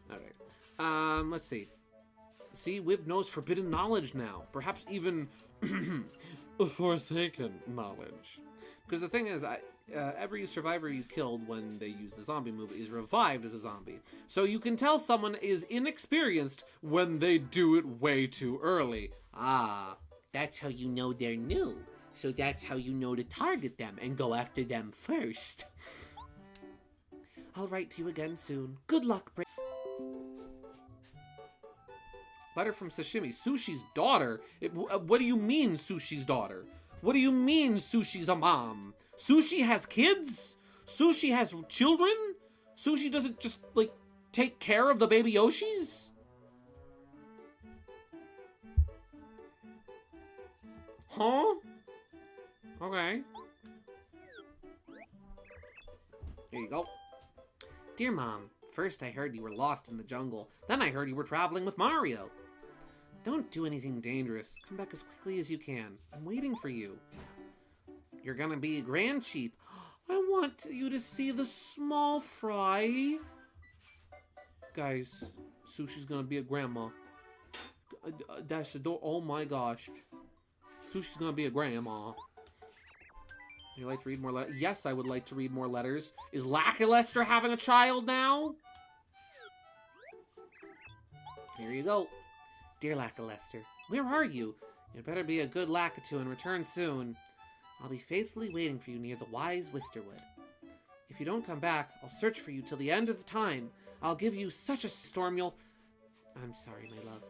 Alright. Let's see. See, Wib knows forbidden knowledge now. Perhaps even forsaken knowledge. Because the thing is, every survivor you killed when they use the zombie move is revived as a zombie. So you can tell someone is inexperienced when they do it way too early. Ah, that's how you know they're new. So that's how you know to target them and go after them first. I'll write to you again soon. Good luck, Letter from Sashimi. Sushi's daughter? What do you mean, Sushi's daughter? What do you mean, Sushi's a mom? Sushi has kids? Sushi has children? Sushi doesn't just, like, take care of the baby Yoshis? Huh? Okay. Here you go. Dear Mom, first I heard you were lost in the jungle. Then I heard you were traveling with Mario. Don't do anything dangerous. Come back as quickly as you can. I'm waiting for you. You're gonna be a grand sheep. I want you to see the small fry. Guys, Sushi's gonna be a grandma. That's the door. Oh my gosh. Sushi's gonna be a grandma. Would you like to read more letters? Yes, I would like to read more letters. Is Lackluster having a child now? Here you go. Dear Lackluster, where are you? You better be a good Lakitu and return soon. I'll be faithfully waiting for you near the wise Wisterwood. If you don't come back, I'll search for you till the end of the time. I'll give you such a storm you'll... I'm sorry, my love.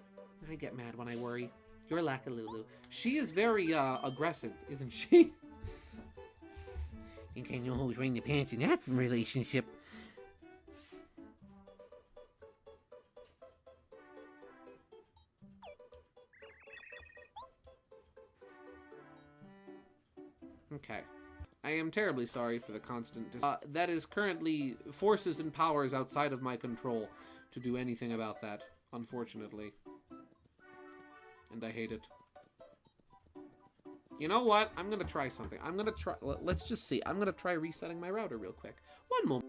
I get mad when I worry. You're Lackalulu. She is very, aggressive, isn't she? Think I know who's wearing the pants in that relationship. Okay. I am terribly sorry for the constant that is currently forces and powers outside of my control to do anything about that, unfortunately. And I hate it. You know what? I'm gonna try something. I'm gonna try... Let's just see. I'm gonna try resetting my router real quick. One moment.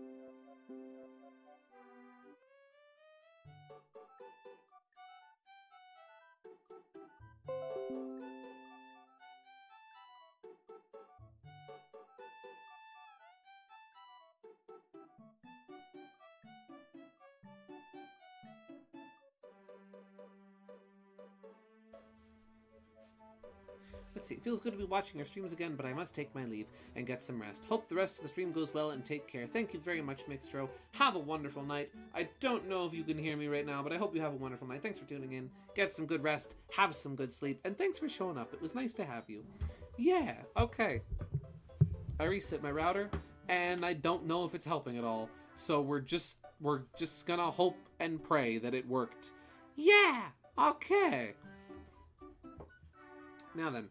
Let's see, it feels good to be watching your streams again, but I must take my leave and get some rest. Hope the rest of the stream goes well and take care. Thank you very much, Mixtro. Have a wonderful night. I don't know if you can hear me right now, but I hope you have a wonderful night. Thanks for tuning in. Get some good rest. Have some good sleep. And thanks for showing up. It was nice to have you. Yeah, okay. I reset my router, and I don't know if it's helping at all. So we're just gonna hope and pray that it worked. Yeah, okay. Now then.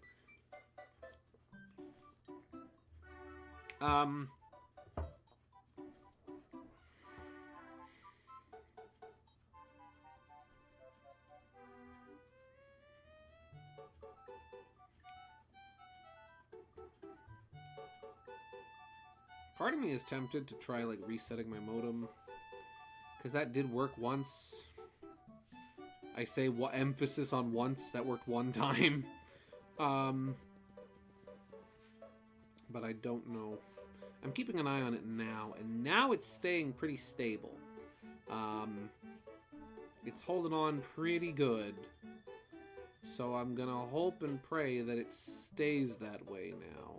Part of me is tempted to try, like, resetting my modem, because that did work once. I say emphasis on once, that worked one time. But I don't know. I'm keeping an eye on it now, and now it's staying pretty stable. It's holding on pretty good. So I'm gonna hope and pray that it stays that way now.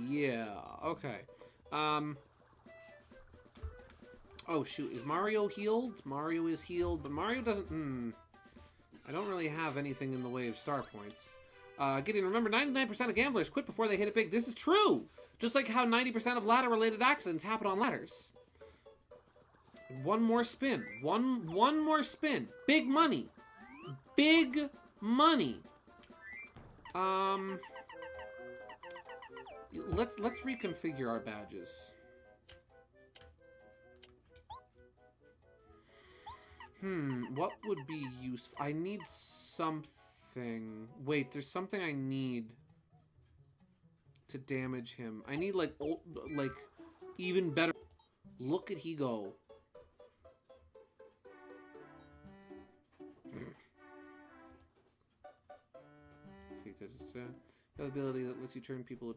Yeah, okay. Oh shoot, is Mario healed? Mario is healed, but Mario doesn't, I don't really have anything in the way of star points. Gideon, remember 99% of gamblers quit before they hit it big. This is true! Just like how 90% of ladder-related accidents happen on ladders. One more spin. One more spin. Big money. Big money. Let's reconfigure our badges. What would be useful? I need something. Wait, there's something I need to damage him. I need, like, even better. Look at he go. Let's see. The ability that lets you turn people.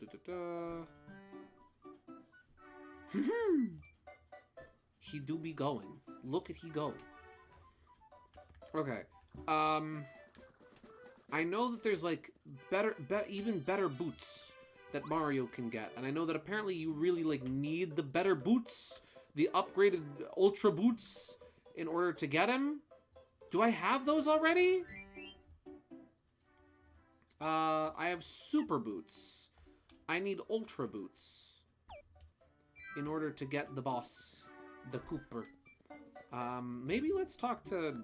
He do be going. Look at he go. Okay. I know that there's like even better boots that Mario can get, and I know that apparently you really like need the better boots, the upgraded ultra boots, in order to get him. Do I have those already? I have super boots. I need ultra boots in order to get the boss, the Cooper. Maybe let's talk to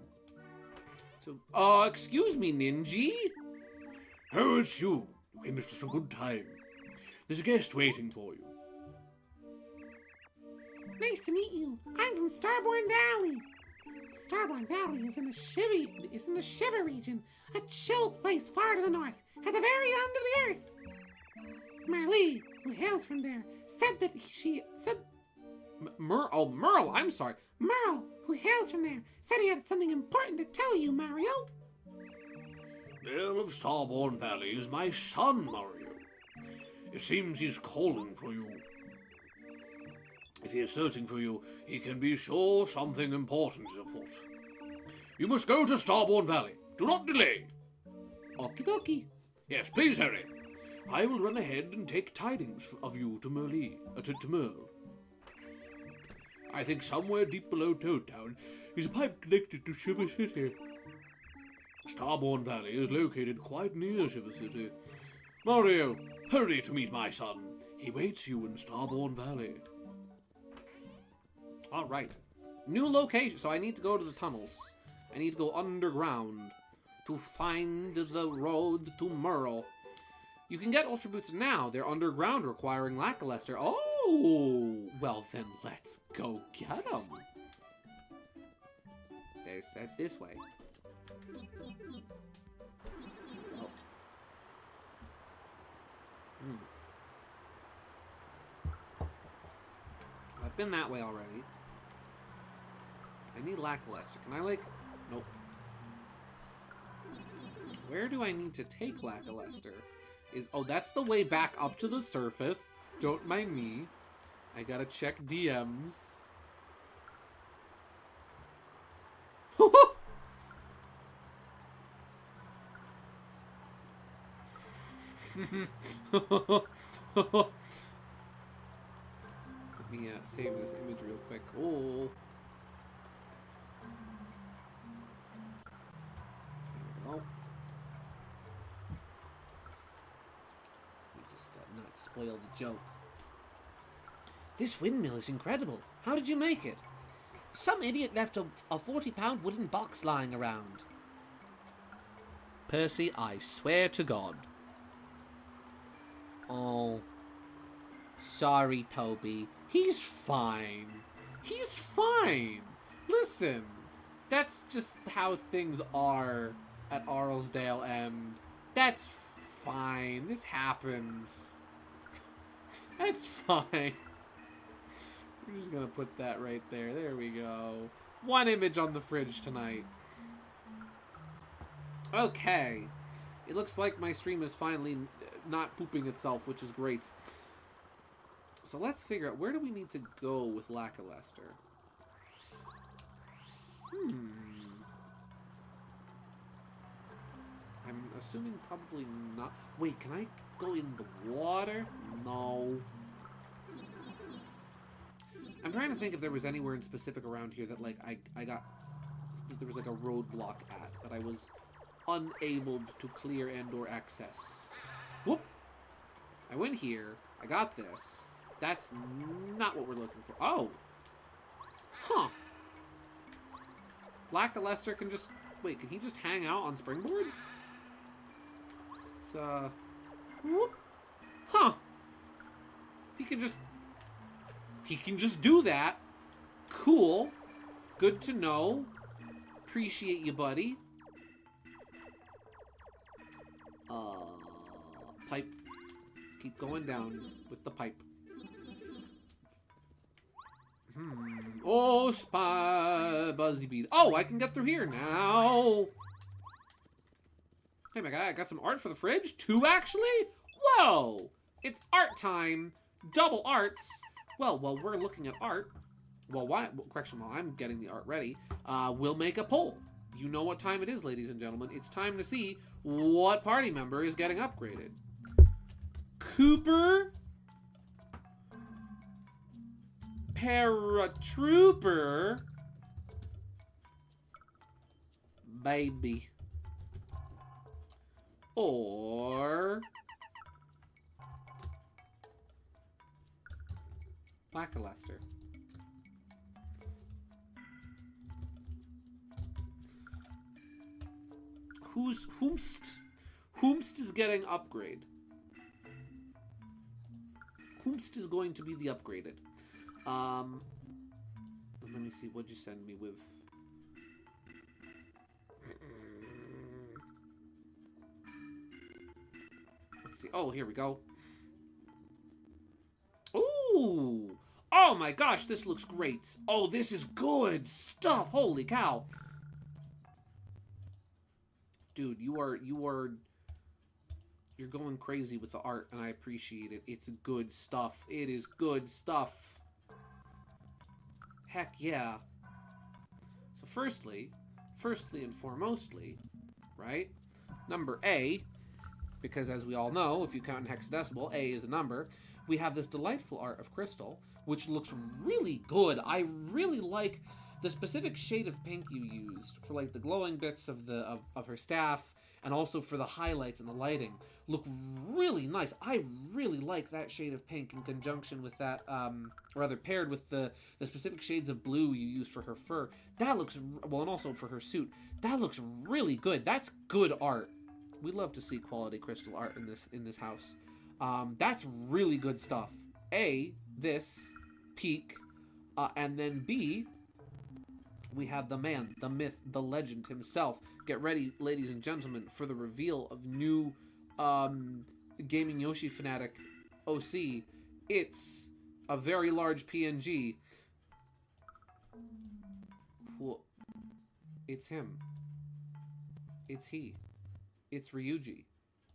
excuse me, Ninji? Oh, it's you. You came at such a good time. There's a guest waiting for you. Nice to meet you. I'm from Starborn Valley. Starborn Valley is in the Shiver region, a chill place far to the north, at the very end of the earth. Merle, who hails from there, said that Merle, I'm sorry. Merle, who hails from there, said he had something important to tell you, Mario. Earl of Starborn Valley is my son, Mario. It seems he's calling for you. If he is searching for you, he can be sure something important is afoot. You must go to Starborn Valley. Do not delay. Okie dokie. Yes, please hurry. I will run ahead and take tidings of you to Merle. I think somewhere deep below Toad Town is a pipe connected to Shiver City. Starborn Valley is located quite near Shiver City. Mario, hurry to meet my son. He waits you in Starborn Valley. Alright. New location. So I need to go to the tunnels. I need to go underground to find the road to Merle. You can get Ultra Boots now. They're underground, requiring Lackluster. Oh! Well, then let's go get them. That's this way. Oh. I've been that way already. I need Lackluster. Can I, like... Nope. Where do I need to take Lackluster? Oh, that's the way back up to the surface. Don't mind me. I gotta check DMs. Let me save this image real quick. Oh. There we go. Just not spoil the joke. This windmill is incredible. How did you make it? Some idiot left a 40-pound wooden box lying around. Percy, I swear to God. Oh. Sorry, Toby. He's fine. He's fine. Listen, that's just how things are at Arlesdale End. That's fine. This happens. That's fine. We're just gonna put that right there. There we go. One image on the fridge tonight. Okay. It looks like my stream is finally not pooping itself, which is great. So let's figure out, where do we need to go with Lackluster? I'm assuming probably not. Wait, can I go in the water? No. I'm trying to think if there was anywhere in specific around here that, like, I got... that there was, like, a roadblock at that I was unable to clear and or access. Whoop! I went here. I got this. That's not what we're looking for. Oh! Huh. Lackluster can just... Wait, can he just hang out on springboards? It's, whoop. Huh. He can just do that. Cool. Good to know. Appreciate you, buddy. Pipe. Keep going down with the pipe. Oh, Buzzy Bead. Oh, I can get through here now. Hey, my guy, I got some art for the fridge. 2, actually? Whoa! It's art time. Double arts. Well, while we're looking at art, while I'm getting the art ready, we'll make a poll. You know what time it is, ladies and gentlemen. It's time to see what party member is getting upgraded. Cooper, Paratrooper, Baby, or Lackluster. Whomst is getting upgrade. Whomst is going to be the upgraded. Let me see, what'd you send me with? Let's see. Oh, here we go. Ooh! Oh my gosh, this looks great. Oh, this is good stuff. Holy cow. Dude, you're going crazy with the art, and I appreciate it. It's good stuff. It is good stuff. Heck yeah. So firstly and foremostly, right? Number A, because as we all know, if you count in hexadecimal, A is a number. We have this delightful art of Crystal, which looks really good. I really like the specific shade of pink you used for like the glowing bits of her staff, and also for the highlights and the lighting. Look really nice. I really like that shade of pink in conjunction with that, rather paired with the specific shades of blue you used for her fur. That looks, well, and also for her suit. That looks really good. That's good art. We love to see quality Crystal art in this house. That's really good stuff. A, this, peak, and then B, we have the man, the myth, the legend himself. Get ready, ladies and gentlemen, for the reveal of new Gaming Yoshi Fanatic OC. It's a very large PNG. Well, it's him. It's he. It's Ryuji.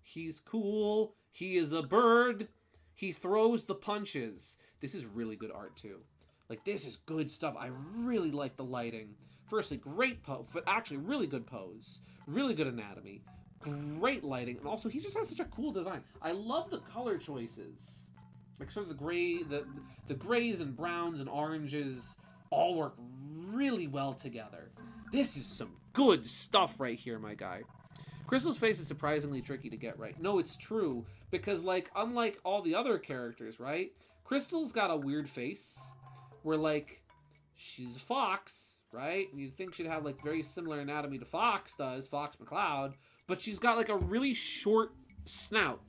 He's cool. He is a bird. He throws the punches. This is really good art, too. Like, this is good stuff. I really like the lighting. Firstly, great pose. Actually, really good pose. Really good anatomy. Great lighting. And also, he just has such a cool design. I love the color choices. Like, sort of the grays and browns and oranges all work really well together. This is some good stuff right here, my guy. Crystal's face is surprisingly tricky to get right. No, it's true. Because, like, unlike all the other characters, right? Crystal's got a weird face. Where, like, she's a fox, right? And you'd think she'd have, like, very similar anatomy to Fox does, Fox McCloud. But she's got, like, a really short snout.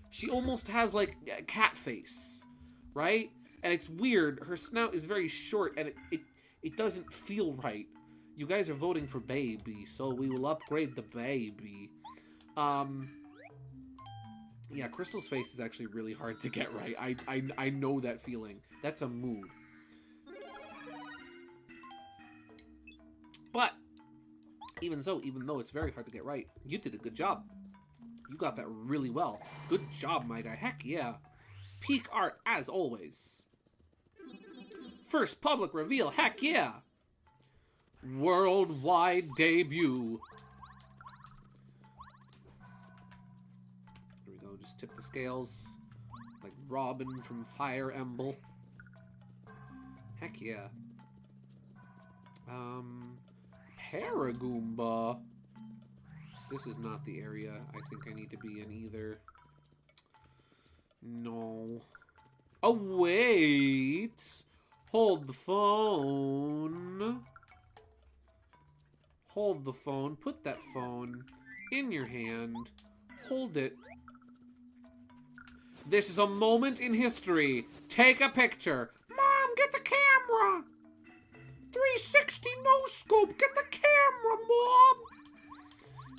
She almost has, like, a cat face, right? And it's weird. Her snout is very short, and it doesn't feel right. You guys are voting for Baby, so we will upgrade the Baby. Yeah, Crystal's face is actually really hard to get right. I know that feeling. That's a mood. But, even though it's very hard to get right, you did a good job. You got that really well. Good job, my guy. Heck yeah. Peak art, as always. First public reveal. Heck yeah. Worldwide debut. Here we go. Just tip the scales. Like Robin from Fire Emblem. Heck yeah. Paragoomba. This is not the area I think I need to be in either. No. Oh, wait. Hold the phone. Hold the phone. Put that phone in your hand. Hold it. This is a moment in history. Take a picture. Mom, get the camera. 360 no scope. Get the camera, Mom.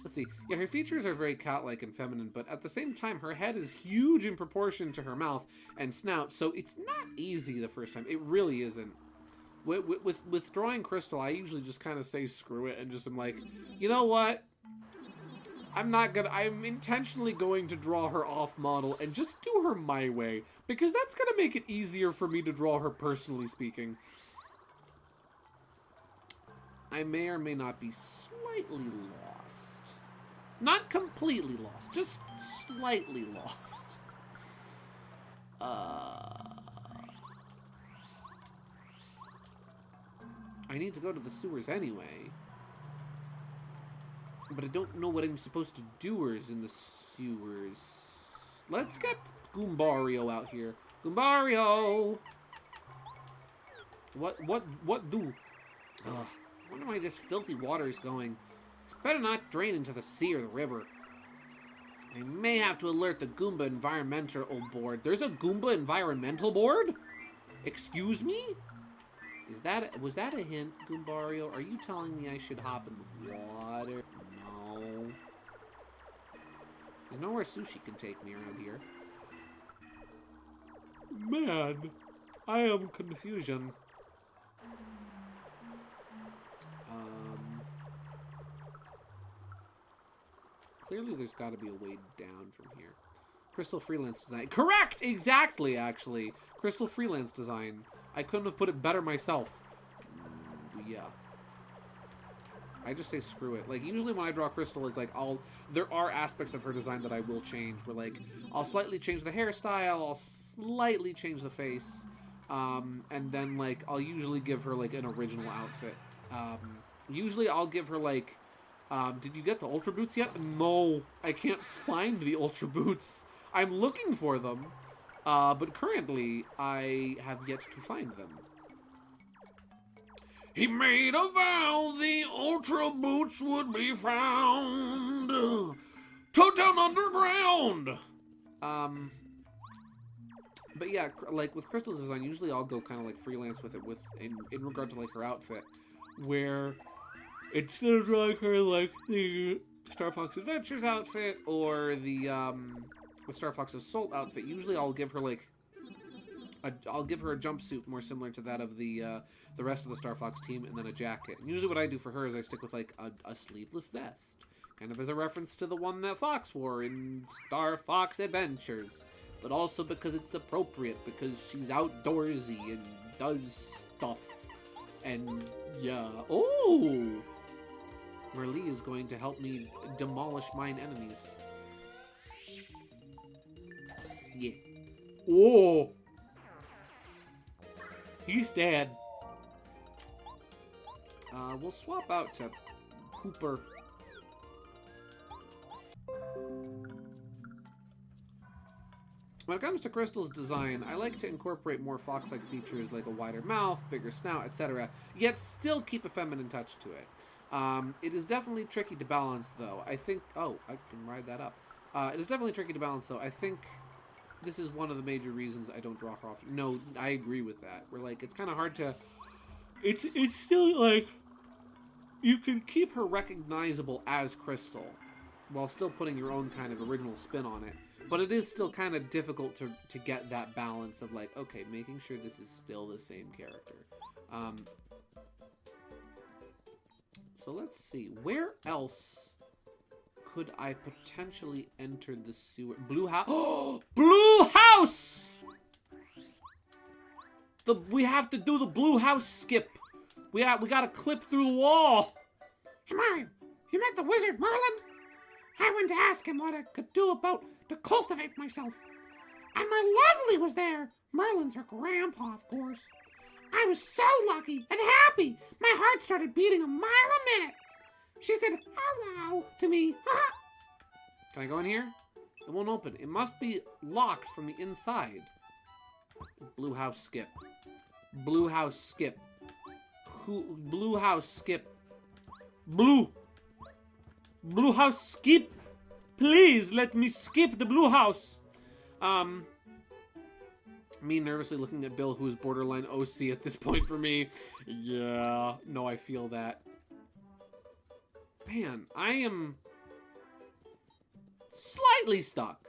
Let's see. Yeah, her features are very cat-like and feminine, but at the same time, her head is huge in proportion to her mouth and snout, so it's not easy the first time. It really isn't. With drawing Crystal, I usually just kind of say screw it and just am like, you know what? I'm intentionally going to draw her off model and just do her my way, because that's gonna make it easier for me to draw her personally speaking. I may or may not be slightly lost. Not completely lost, just slightly lost. I need to go to the sewers anyway. But I don't know what I'm supposed to do in the sewers. Let's get Goombario out here. Goombario! What do? Ugh. I wonder where this filthy water is going. It's better not drain into the sea or the river. I may have to alert the Goomba Environmental Board. There's a Goomba Environmental Board? Excuse me? Was that a hint, Goombario? Are you telling me I should hop in the water? No. There's nowhere sushi can take me around here. Man, I am confusion. Clearly there's got to be a way down from here. Crystal Freelance Design. Correct! Exactly, actually. Crystal Freelance Design. I couldn't have put it better myself. Yeah. I just say screw it. Like, usually when I draw Crystal, it's like, there are aspects of her design that I will change. Where, like, I'll slightly change the hairstyle, I'll slightly change the face, and then, like, I'll usually give her, like, an original outfit. Usually I'll give her, like, did you get the Ultra Boots yet? No, I can't find the Ultra Boots. I'm looking for them, but currently I have yet to find them. He made a vow the Ultra Boots would be found. Towed down underground. But yeah, like with Crystal's design, usually I'll go kind of like freelance with it in regard to like her outfit, where instead of drawing her like the Star Fox Adventures outfit or the Star Fox Assault outfit, usually I'll give her like I'll give her a jumpsuit more similar to that of the rest of the Star Fox team, and then a jacket. And usually what I do for her is I stick with like a sleeveless vest, kind of as a reference to the one that Fox wore in Star Fox Adventures, but also because it's appropriate because she's outdoorsy and does stuff. And yeah, oh, Merlee is going to help me demolish mine enemies. Yeah. Oh. He's dead. We'll swap out to Cooper. When it comes to Crystal's design, I like to incorporate more fox-like features like a wider mouth, bigger snout, etc., yet still keep a feminine touch to it. It is definitely tricky to balance, though. I think... Oh, I can ride that up. It is definitely tricky to balance, though. I think this is one of the major reasons I don't draw her often. No, I agree with that. We're like, it's kind of hard to... It's still, like... You can keep her recognizable as Crystal, while still putting your own kind of original spin on it. But it is still kind of difficult to get that balance of, like, okay, making sure this is still the same character. So let's see. Where else could I potentially enter the sewer? Blue house. Oh, Blue house! We have to do the blue house skip. We gotta clip through the wall. Hey Mario, you met the wizard Merlin? I went to ask him what I could do to cultivate myself. And Merlovely was there. Merlin's her grandpa, of course. I was so lucky and happy. My heart started beating a mile a minute. She said hello to me. Can I go in here? It won't open. It must be locked from the inside. Blue house skip. Blue house skip. Blue house skip. Blue house skip. Please let me skip the blue house. Me nervously looking at Bill, who is borderline OC at this point for me. Yeah, no, I feel that. Man, I am slightly stuck.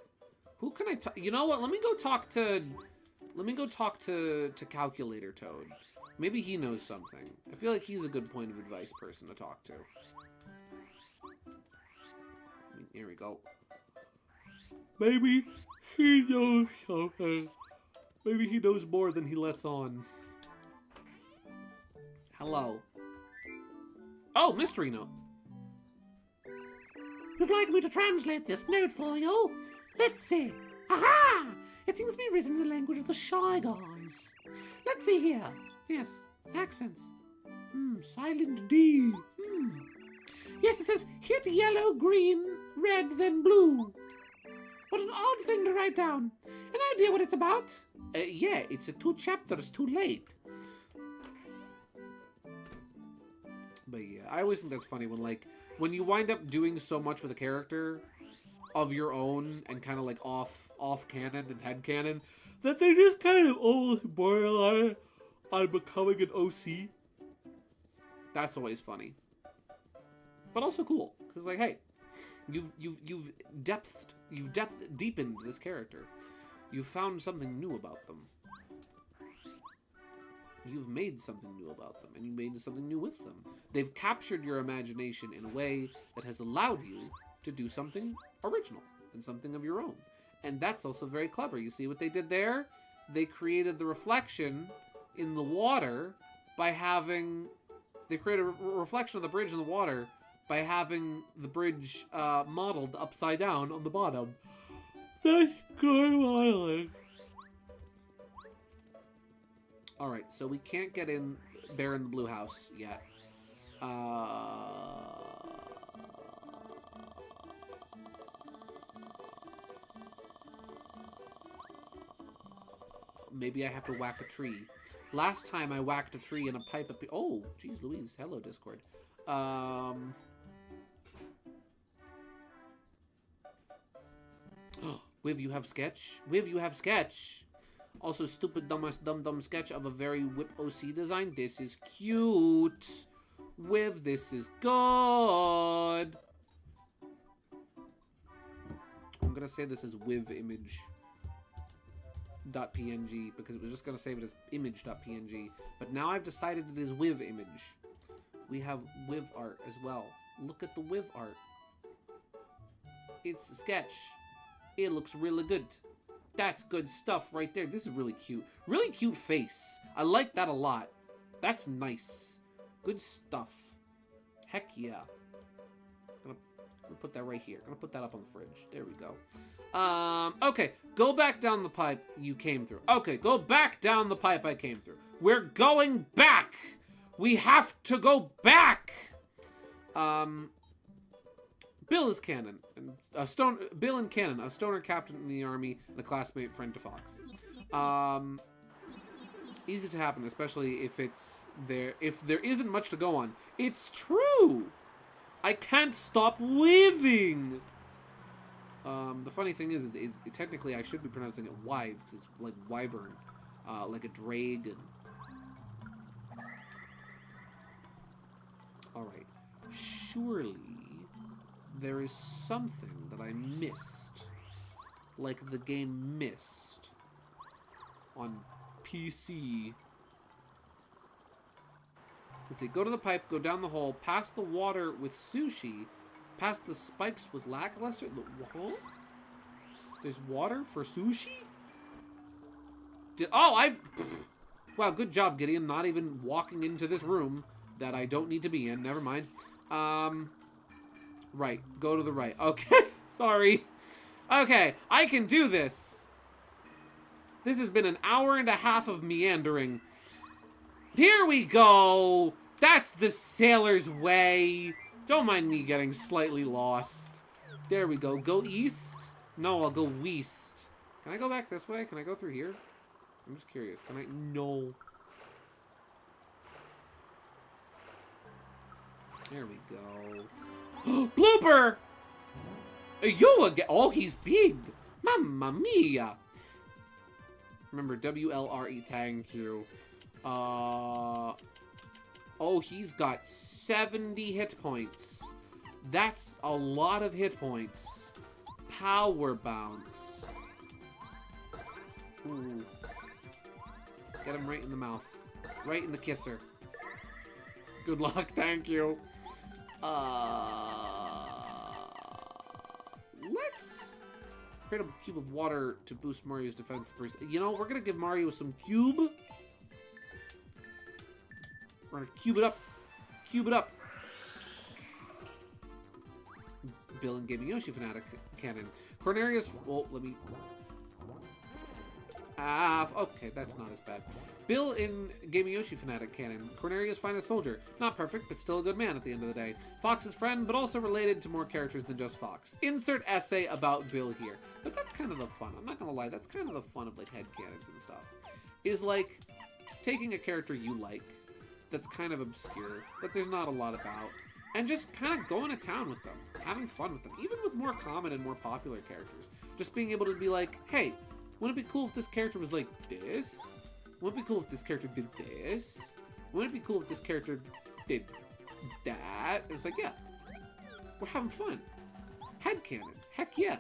Who can I talk? You know what? Let me go talk to Calculator Toad. Maybe he knows something. I feel like he's a good point of advice person to talk to. Here we go. Maybe he knows something. Maybe he knows more than he lets on. Hello. Oh, mystery note. You'd like me to translate this note for you? Let's see. Aha! It seems to be written in the language of the Shy Guys. Let's see here. Yes, accents. Silent D. Yes, it says, hit yellow, green, red, then blue. What an odd thing to write down. An idea what it's about? Yeah, it's 2 chapters too late. But yeah, I always think that's funny when, like, when you wind up doing so much with a character of your own and kind of like off canon and head canon that they just kind of almost borderline on becoming an OC. That's always funny, but also cool because, like, hey, you've deepened this character. You've found something new about them. You've made something new about them, and you made something new with them. They've captured your imagination in a way that has allowed you to do something original and something of your own. And that's also very clever. You see what they did there? They created the reflection in the water by having... They created a reflection of the bridge in the water by having the bridge modeled upside down on the bottom. That's good modeling. Alright, so we can't get in Bear in the Blue House yet. Maybe I have to whack a tree. Last time I whacked a tree in a pipe up... Oh, geez Louise. Hello, Discord. Wiv, you have sketch? Wiv, you have sketch! Also, stupid, dumb sketch of a very whip OC design. This is cute. Wiv, this is good. I'm gonna say this is Wiv image.png because it was just gonna save it as image.png. But now I've decided it is Wiv image. We have Wiv art as well. Look at the Wiv art. It's a sketch. It looks really good. That's good stuff right there. This is really cute. Really cute face. I like that a lot. That's nice. Good stuff. Heck yeah. I'm gonna put that right here. I'm gonna put that up on the fridge. There we go. Okay. Go back down the pipe you came through. Okay, go back down the pipe I came through. We're going back! We have to go back! Bill is canon. Bill and Cannon, a stoner captain in the army and a classmate friend to Fox. Easy to happen, especially if there isn't much to go on. It's true! I can't stop living! The funny thing is technically I should be pronouncing it wive, because it's like wyvern, like a dragon. Alright. Surely there is something that I missed, like the game Mist on PC. Let's see, go to the pipe, go down the hole, past the water with sushi, past the spikes with lackluster. What? There's water for sushi? Wow, good job, Gideon, not even walking into this room that I don't need to be in. Never mind. Right, go to the right. Okay, sorry. Okay, I can do this. This has been an hour and a half of meandering. Here we go. That's the sailor's way. Don't mind me getting slightly lost. There we go. Go east? No, I'll go west. Can I go back this way? Can I go through here? I'm just curious. Can I? No. There we go. Blooper! You again? Oh, he's big. Mamma mia. Remember, WLRE, thank you. Oh, he's got 70 hit points. That's a lot of hit points. Power bounce. Ooh. Get him right in the mouth. Right in the kisser. Good luck, thank you. create a cube of water to boost Mario's defense. You know, we're gonna give Mario some cube. We're gonna cube it up. Cube it up. Bill and Gaming Yoshi Fanatic Cannon. Cornerius... Well, let me... okay, that's not as bad. Bill in Gaming Yoshi Fanatic Canon. Cornerius' finest soldier. Not perfect, but still a good man at the end of the day. Fox's friend, but also related to more characters than just Fox. Insert essay about Bill here. But that's kind of the fun. I'm not gonna lie, that's kind of the fun of, like, headcanons and stuff. Is, like, taking a character you like, that's kind of obscure, that there's not a lot about, and just kind of going to town with them. Having fun with them. Even with more common and more popular characters. Just being able to be like, hey, wouldn't it be cool if this character was like this? Wouldn't it be cool if this character did this? Wouldn't it be cool if this character did that? And it's like, yeah, we're having fun. Headcanons, heck yeah.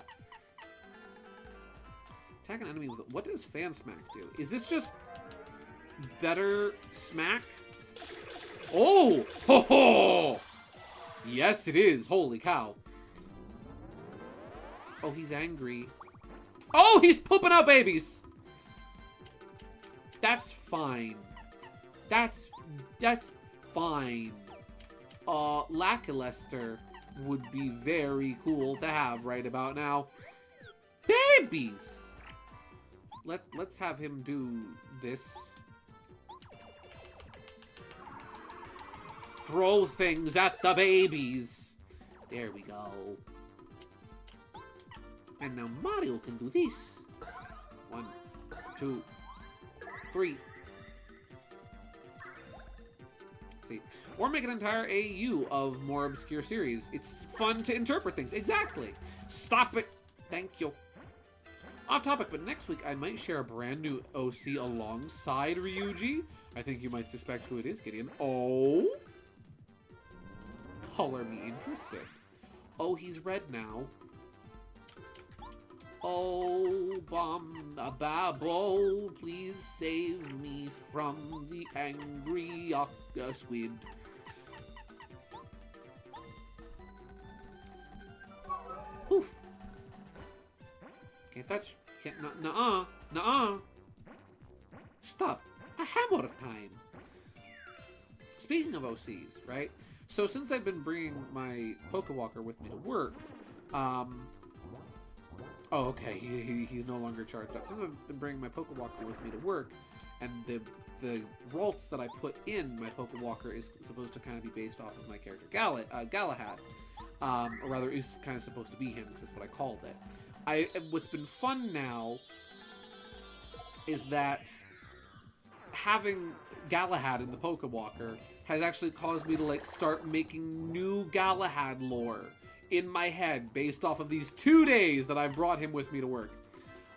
Attack an enemy with... What does Fan Smack do? Is this just better smack? Oh! Ho ho! Yes, it is. Holy cow. Oh, he's angry. Oh, he's pooping out babies! That's fine. That's fine. Lackluster would be very cool to have right about now. Babies! Let's have him do this. Throw things at the babies. There we go. And now Mario can do this. 1, 2, 3. Let's see. Or make an entire AU of more obscure series. It's fun to interpret things. Exactly. Stop it. Thank you. Off topic, but next week I might share a brand new OC alongside Ryuji. I think you might suspect who it is, Gideon. Oh? Color me interested. Oh, he's red now. Oh, Babo, please save me from the angry squid. Oof. Can't touch. Can't. Nuh-uh. Nuh-uh. Stop. A hammer time. Speaking of OCs, right? So since I've been bringing my Pokewalker with me to work, oh, okay, he's no longer charged up. Since I've been bringing my Pokewalker with me to work, and the rolts that I put in my Pokewalker is supposed to kind of be based off of my character Galahad, or rather, is kind of supposed to be him because that's what I called it. What's been fun now is that having Galahad in the Pokewalker has actually caused me to like start making new Galahad lore in my head based off of these 2 days that I brought him with me to work.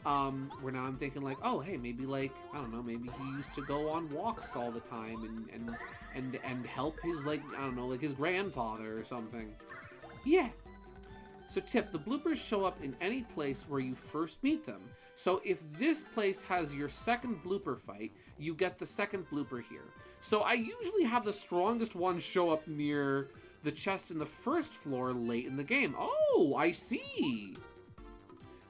Where now I'm thinking like, oh hey, maybe like, I don't know, maybe he used to go on walks all the time and help his like, I don't know, like his grandfather or something. Yeah. So tip, the bloopers show up in any place where you first meet them. So if this place has your second blooper fight, you get the second blooper here. So I usually have the strongest one show up near the chest in the first floor late in the game. Oh, I see.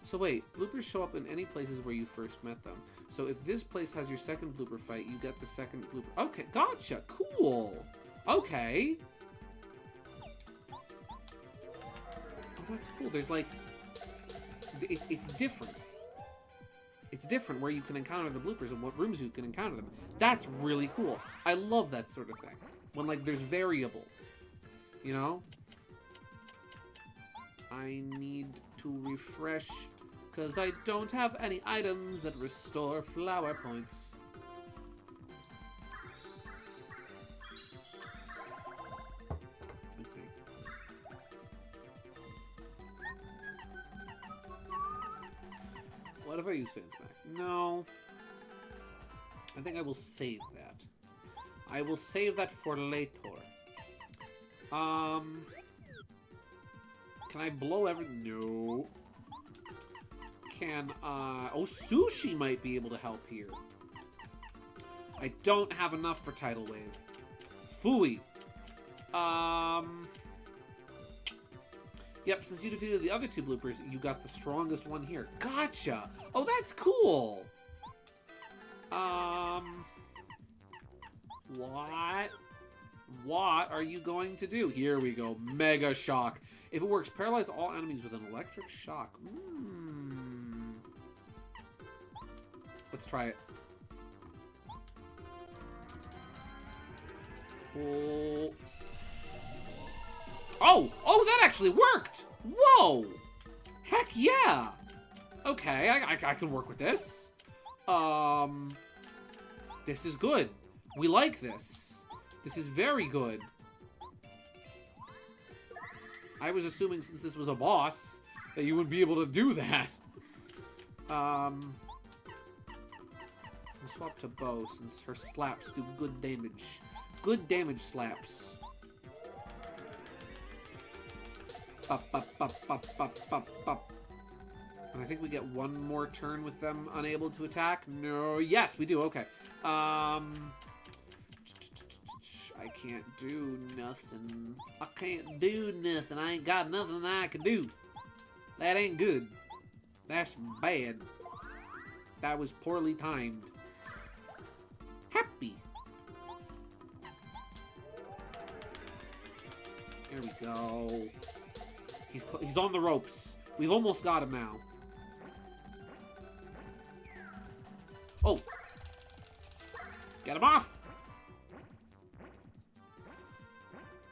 So wait, bloopers show up in any places where you first met them. So if this place has your second blooper fight, you get the second blooper. Okay, gotcha. Cool. Okay. Oh, that's cool. There's like... It's different. It's different where you can encounter the bloopers and what rooms you can encounter them. That's really cool. I love that sort of thing. When, like, there's variables. You know? I need to refresh, because I don't have any items that restore flower points. Let's see. What if I use Fan Smack? No. I think I will save that. I will save that for later. Can I blow No. Can, oh, Sushi might be able to help here. I don't have enough for Tidal Wave. Phooey. Yep, since you defeated the other two bloopers, you got the strongest one here. Gotcha! Oh, that's cool! What? What are you going to do? Here we go. Mega Shock. If it works, paralyze all enemies with an electric shock. Let's try it. Oh. Oh, that actually worked! Whoa! Heck yeah! Okay, I can work with this. This is good. We like this. This is very good. I was assuming since this was a boss that you would be able to do that. We'll swap to Bow since her slaps do good damage. Good damage slaps. Up, up, up, up, up, up, up. And I think we get one more turn with them unable to attack. No, yes, we do. Okay. I can't do nothing. I can't do nothing. I ain't got nothing I can do. That ain't good. That's bad. That was poorly timed. Happy. There we go. He's on the ropes. We've almost got him now. Oh. Get him off.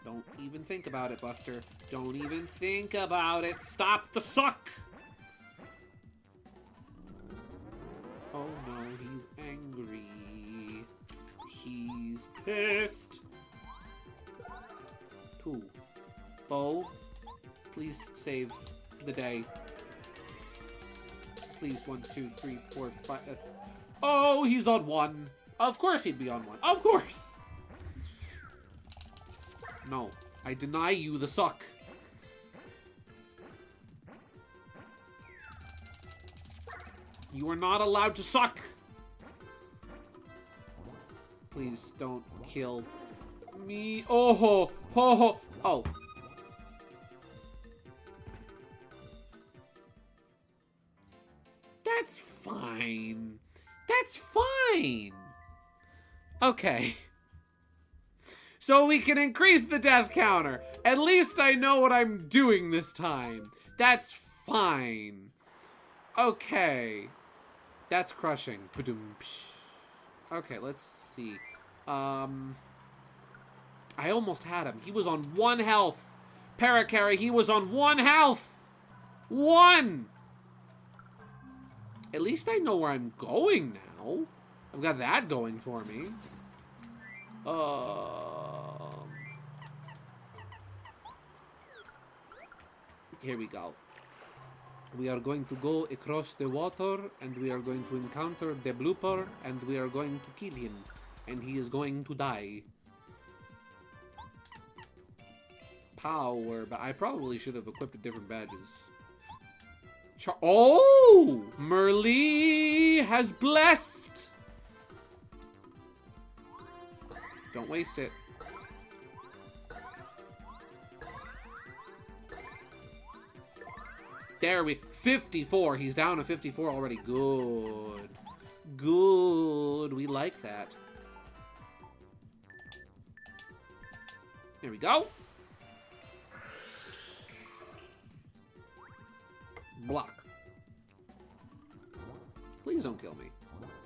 Don't even think about it, Buster. Don't even think about it. Stop the suck! Oh no, he's angry. He's pissed. Two. Bo, please save the day. Please, 1, 2, 3, 4, 5. That's... Oh, he's on 1. Of course he'd be on 1. Of course! No, I deny you the suck. You are not allowed to suck. Please don't kill me. Oh ho ho ho. Oh. That's fine. That's fine. Okay. So we can increase the death counter. At least I know what I'm doing this time. That's fine. Okay. That's crushing. Okay, let's see. I almost had him. He was on 1 health. Paracarry, he was on 1 health. 1! At least I know where I'm going now. I've got that going for me. Here we go. We are going to go across the water, and we are going to encounter the blooper, and we are going to kill him, and he is going to die. Power, but I probably should have equipped different badges. Oh! Merlee has blessed! Don't waste it. There we... 54. He's down to 54 already. Good. Good. We like that. There we go. Block. Please don't kill me.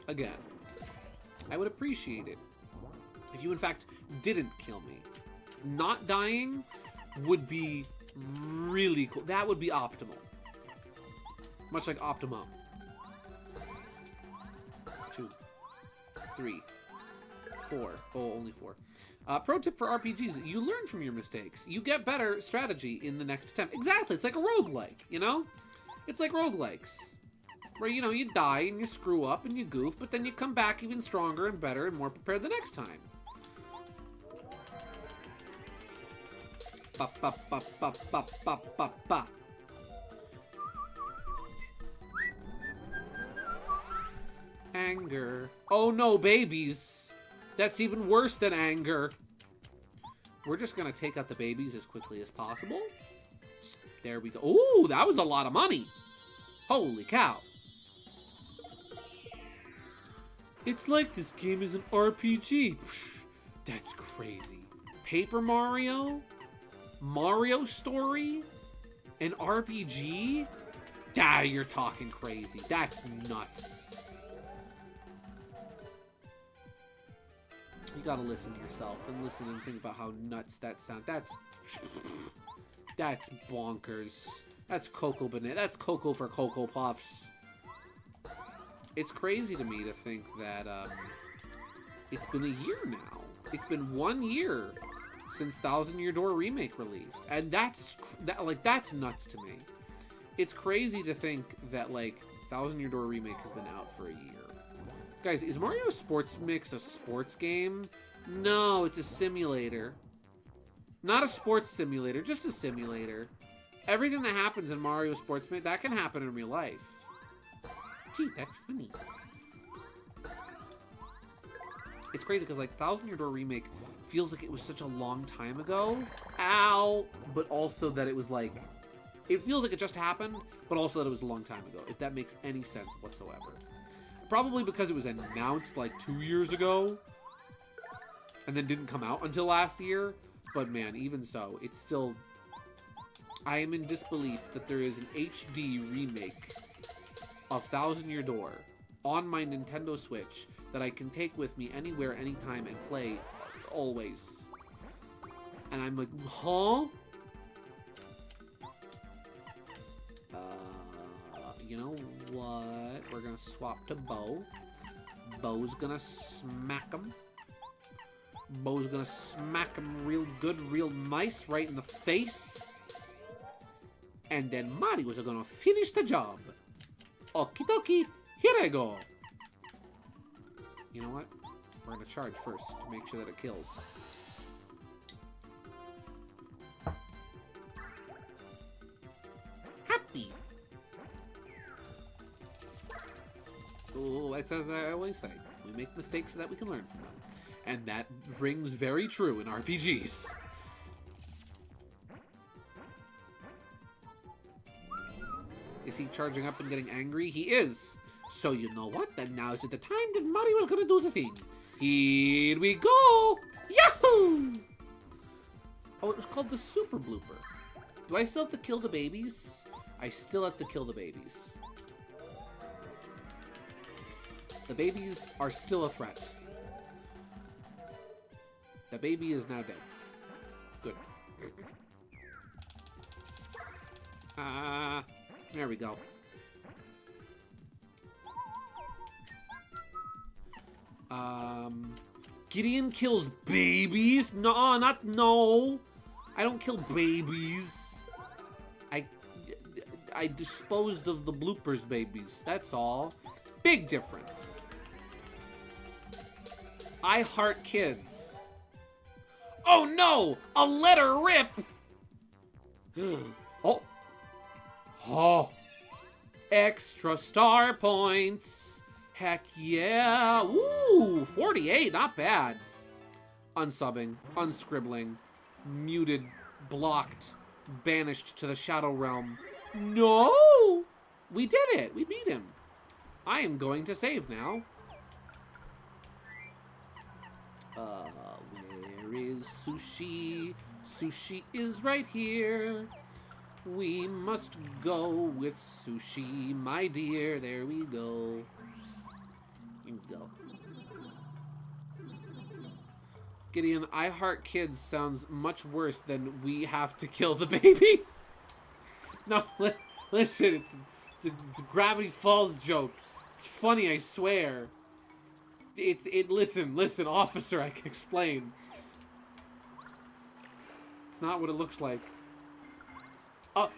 Again. I would appreciate it if you, in fact, didn't kill me. Not dying would be really cool. That would be optimal. Much like Optimum. 2, 3, 4. Oh, only 4. Pro tip for RPGs. You learn from your mistakes. You get better strategy in the next attempt. Exactly. It's like a roguelike, you know? It's like roguelikes. Where, you know, you die and you screw up and you goof, but then you come back even stronger and better and more prepared the next time. Ba, ba, ba, ba, ba, ba, ba, ba. Anger. Oh no, babies. That's even worse than anger. We're just gonna take out the babies as quickly as possible. There we go. Ooh, that was a lot of money. Holy cow. It's like this game is an RPG. Psh, that's crazy. Paper Mario? Mario Story? An RPG? Ah, you're talking crazy. That's nuts. You gotta listen to yourself and listen and think about how nuts that sounds. That's bonkers. That's Cocoa Banana. That's Cocoa for Cocoa Puffs. It's crazy to me to think that it's been a year now. It's been 1 year since Thousand Year Door Remake released, and that's nuts to me. It's crazy to think that like Thousand Year Door Remake has been out for a year. Guys, is Mario Sports Mix a sports game? No, it's a simulator. Not a sports simulator, just a simulator. Everything that happens in Mario Sports Mix, that can happen in real life. Gee, that's funny. It's crazy because like Thousand Year Door Remake feels like it was such a long time ago. Ow! But also that it was like, it feels like it just happened, but also that it was a long time ago, if that makes any sense whatsoever. Probably because it was announced like 2 years ago and then didn't come out until last year. But man, even so, it's still... I am in disbelief that there is an HD remake of Thousand Year Door on my Nintendo Switch that I can take with me anywhere, anytime, and play always. And I'm like, huh? You know what? We're gonna swap to Bo. Bo's gonna smack him. Bo's gonna smack him real good, real nice, right in the face. And then Mario's gonna finish the job. Okie dokie, here I go. You know what? We're gonna charge first to make sure that it kills. Happy. Oh, that's as I always say. We make mistakes so that we can learn from them. And that rings very true in RPGs. Is he charging up and getting angry? He is. So you know what? Then now is the time that Mario's gonna do the thing. Here we go! Yahoo! Oh, it was called the Super Blooper. Do I still have to kill the babies? I still have to kill the babies. The babies are still a threat. The baby is now dead. Good. There we go. Gideon kills babies? No, not no. I don't kill babies. I disposed of the bloopers babies. That's all. Big difference. I heart kids. Oh no! A letter rip! Oh. Oh. Extra star points. Heck yeah. Woo! 48, not bad. Unsubbing, unscribbling, muted, blocked, banished to the Shadow Realm. No! We did it. We beat him. I am going to save now. Where is Sushi? Sushi is right here. We must go with Sushi, my dear. There we go. Here we go. Gideon, I heart kids sounds much worse than we have to kill the babies. No, listen, it's a Gravity Falls joke. It's funny, I swear. Listen, officer, I can explain. It's not what it looks like.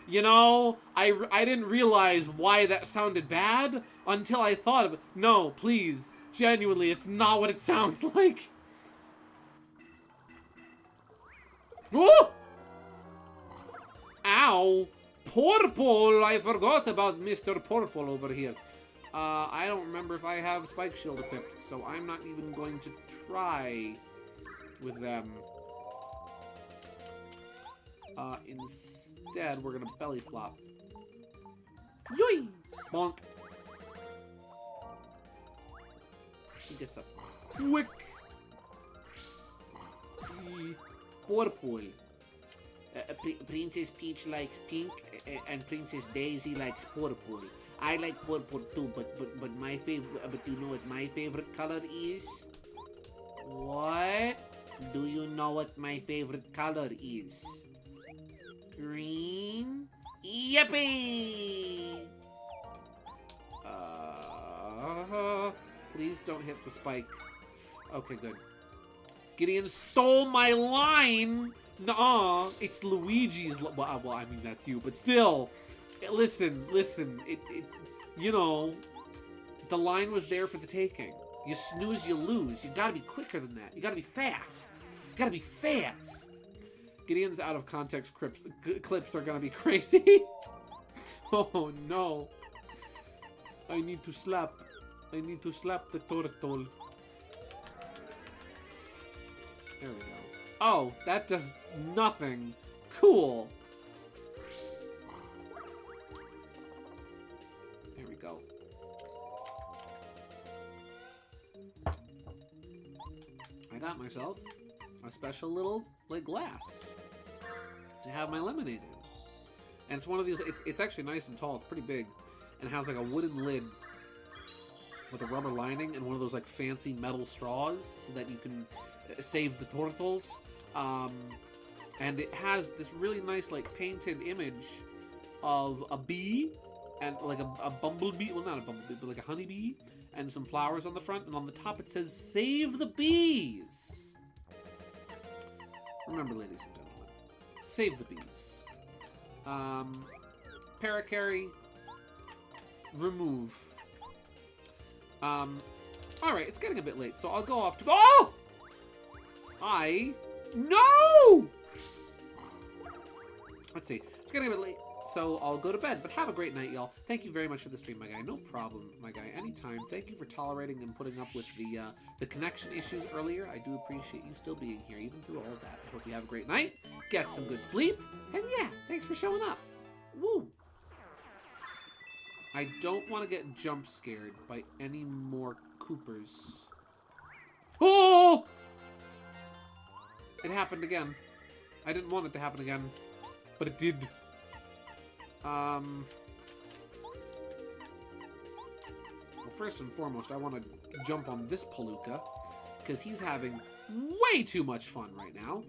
You know, I didn't realize why that sounded bad until I thought of it. No, please, genuinely, it's not what it sounds like. Oh! Ow! Purple! I forgot about Mr. Purple over here. I don't remember if I have Spike Shield equipped, so I'm not even going to try with them. Instead, dead, we're gonna belly flop. Yoy! Bonk. He gets up quick. Purple. Princess Peach likes pink, and Princess Daisy likes purple. I like purple too, but my favorite. But you know what my favorite color is? What? Do you know what my favorite color is? Green? Yippee! Please don't hit the spike. Okay, good. Gideon stole my line! Nuh-uh. It's Luigi's well, I mean, that's you, but still. Listen. You know, the line was there for the taking. You snooze, you lose. You gotta be quicker than that. You gotta be fast. You gotta be fast. Gideon's out of context clips are gonna be crazy. Oh no. I need to slap the turtle. There we go. Oh, that does nothing. Cool. There we go. I got myself a special little, like, glass to have my lemonade in. And it's one of these, it's actually nice and tall. It's pretty big. And it has, like, a wooden lid with a rubber lining and one of those, like, fancy metal straws so that you can save the turtles. And it has this really nice, like, painted image of a bee and, like, a bumblebee. Well, not a bumblebee, but, like, a honeybee and some flowers on the front. And on the top it says, "Save the bees." Remember, ladies and gentlemen, save the bees. Paracarry, remove. Alright, it's getting a bit late, so I'll go off to... Oh! No! Let's see. It's getting a bit late, so I'll go to bed. But have a great night, y'all. Thank you very much for the stream, my guy. No problem, my guy. Anytime. Thank you for tolerating and putting up with the connection issues earlier. I do appreciate you still being here, even through all of that. I hope you have a great night. Get some good sleep. And yeah, thanks for showing up. Woo! I don't want to get jump scared by any more Coopers. Oh! It happened again. I didn't want it to happen again, but it did. Well, first and foremost, I want to jump on this Palooka, because he's having way too much fun right now.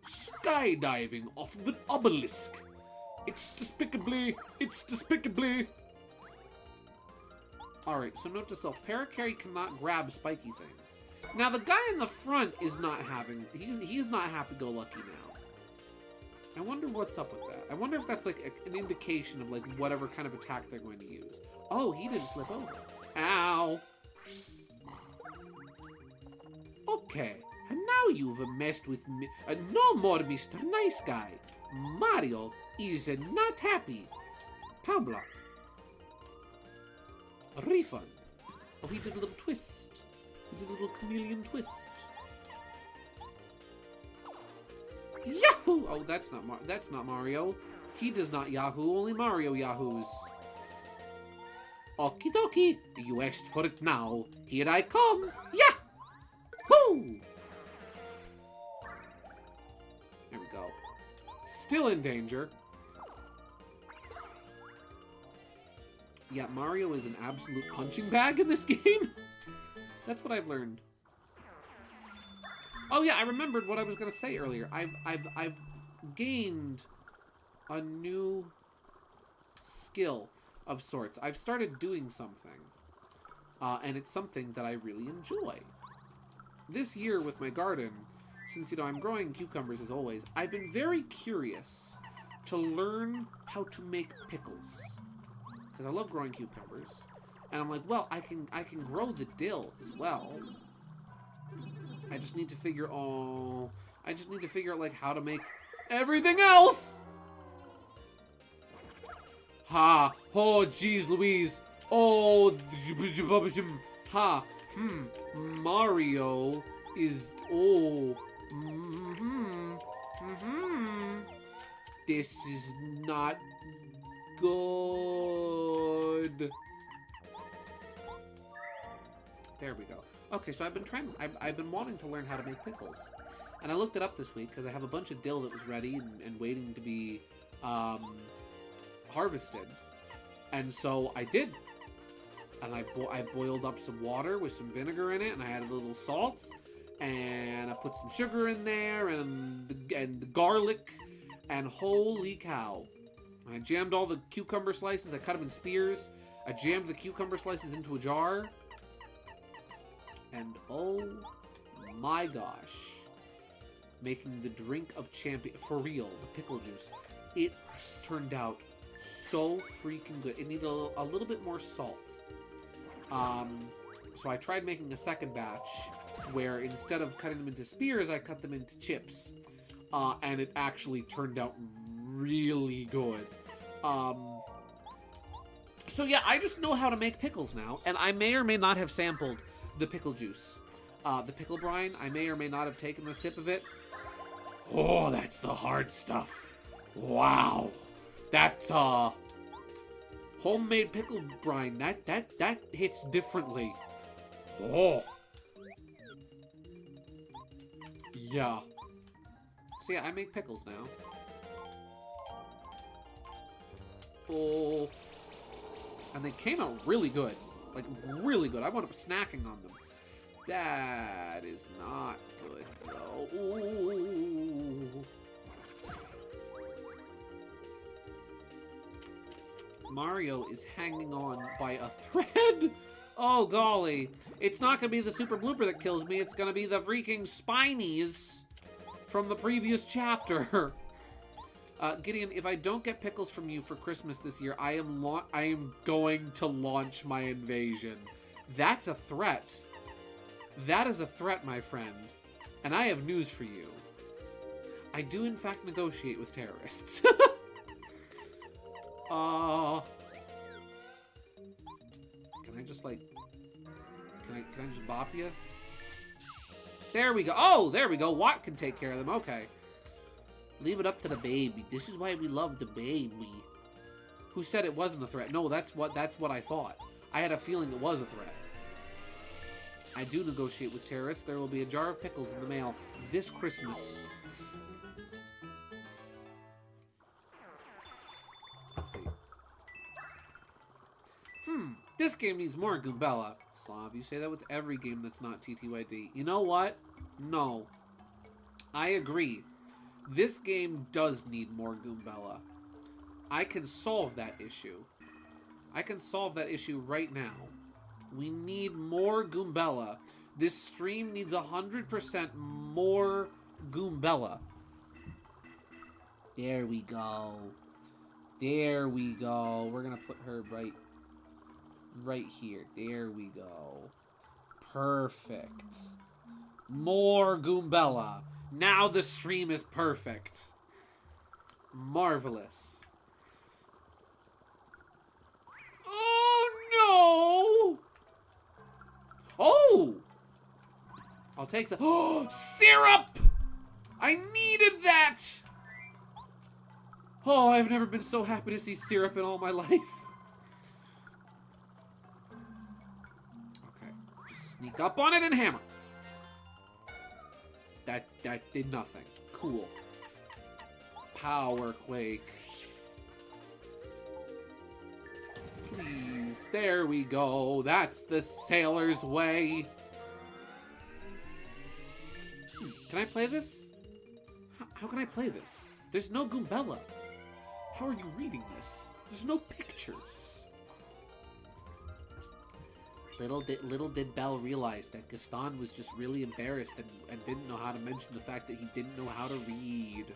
Skydiving off the obelisk. It's despicably. Alright, so note to self, Paracarry cannot grab spiky things. Now, the guy in the front is not having... He's not happy-go-lucky now. I wonder what's up with that. I wonder if that's, like, an indication of, like, whatever kind of attack they're going to use. Oh, he didn't flip over. Ow! Okay, and now you've messed with me. No more, Mr. Nice Guy. Mario is not happy. Pablo. A refund. Oh, he did a little twist. He did a little chameleon twist. Yahoo! Oh, that's not Mario. He does not Yahoo. Only Mario Yahoos. Okie dokie. You asked for it now. Here I come. Yahoo! There we go. Still in danger. Yeah, Mario is an absolute punching bag in this game. That's what I've learned. Oh yeah, I remembered what I was gonna say earlier. I've gained a new skill of sorts. I've started doing something, and it's something that I really enjoy. This year with my garden, since I'm growing cucumbers as always, I've been very curious to learn how to make pickles. Because I love growing cucumbers. And I'm like, well, I can grow the dill as well. I just need to figure out like how to make everything else. Ha! Oh, jeez, Louise. Oh, ha! Mario is This is not good. There we go. Okay, so I've been wanting to learn how to make pickles. And I looked it up this week because I have a bunch of dill that was ready and waiting to be harvested. And so I did. And I boiled up some water with some vinegar in it, and I added a little salt. And I put some sugar in there, and the garlic, and holy cow. And I jammed all the cucumber slices, I cut them in spears. I jammed the cucumber slices into a jar. And oh my gosh. Making the drink of champion, for real, the pickle juice. It turned out so freaking good. It needed a little bit more salt. So I tried making a second batch where instead of cutting them into spears, I cut them into chips. And it actually turned out really good. So yeah, I just know how to make pickles now. And I may or may not have sampled the pickle juice. The pickle brine, I may or may not have taken a sip of it. Oh, that's the hard stuff. Wow. That's, homemade pickle brine. That hits differently. Oh. Yeah. So yeah, I make pickles now. Oh. And they came out really good. Like, really good. I wound up snacking on them. That is not good, though. Ooh. Mario is hanging on by a thread. Oh, golly. It's not going to be the super blooper that kills me. It's going to be the freaking spinies from the previous chapter. Gideon, if I don't get pickles from you for Christmas this year, I am going to launch my invasion. That's a threat. That is a threat, my friend. And I have news for you. I do, in fact, negotiate with terrorists. Can I just, like... Can I just bop you? There we go. Oh, there we go. Watt can take care of them. Okay. Leave it up to the baby. This is why we love the baby. Who said it wasn't a threat? No, that's what I thought. I had a feeling it was a threat. I do negotiate with terrorists. There will be a jar of pickles in the mail this Christmas. Let's see. This game needs more Goombella. Slav, you say that with every game that's not TTYD. You know what? No. I agree. This game does need more Goombella. I can solve that issue. I can solve that issue right now. We need more Goombella. This stream needs 100% more Goombella. There we go. There we go. We're gonna put her right here. There we go. Perfect. More Goombella. Now the stream is perfect. Marvelous. Oh, no! Oh! I'll take the... Oh, syrup! I needed that! Oh, I've never been so happy to see syrup in all my life. Okay. Just sneak up on it and hammer. That did nothing. Cool. Power Quake. Please. There we go. That's the sailor's way. Can I play this? How can I play this? There's no Goombella. How are you reading this? There's no pictures. Little did Belle realize that Gaston was just really embarrassed and didn't know how to mention the fact that he didn't know how to read.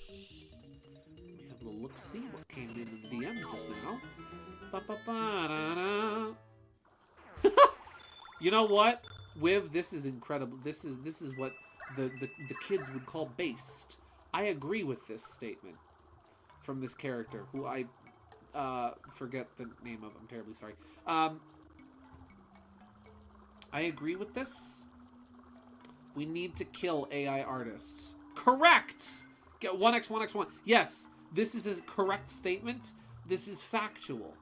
We have a little look-see what came in the DMs just now. Ba-ba-ba-da-da. You know what? Wiv, this is incredible. This is what the kids would call based. I agree with this statement from this character, who I forget the name of. I'm terribly sorry. I agree with this. We need to kill AI artists. Correct! Get 1x, 1x, 1. Yes, this is a correct statement. This is factual.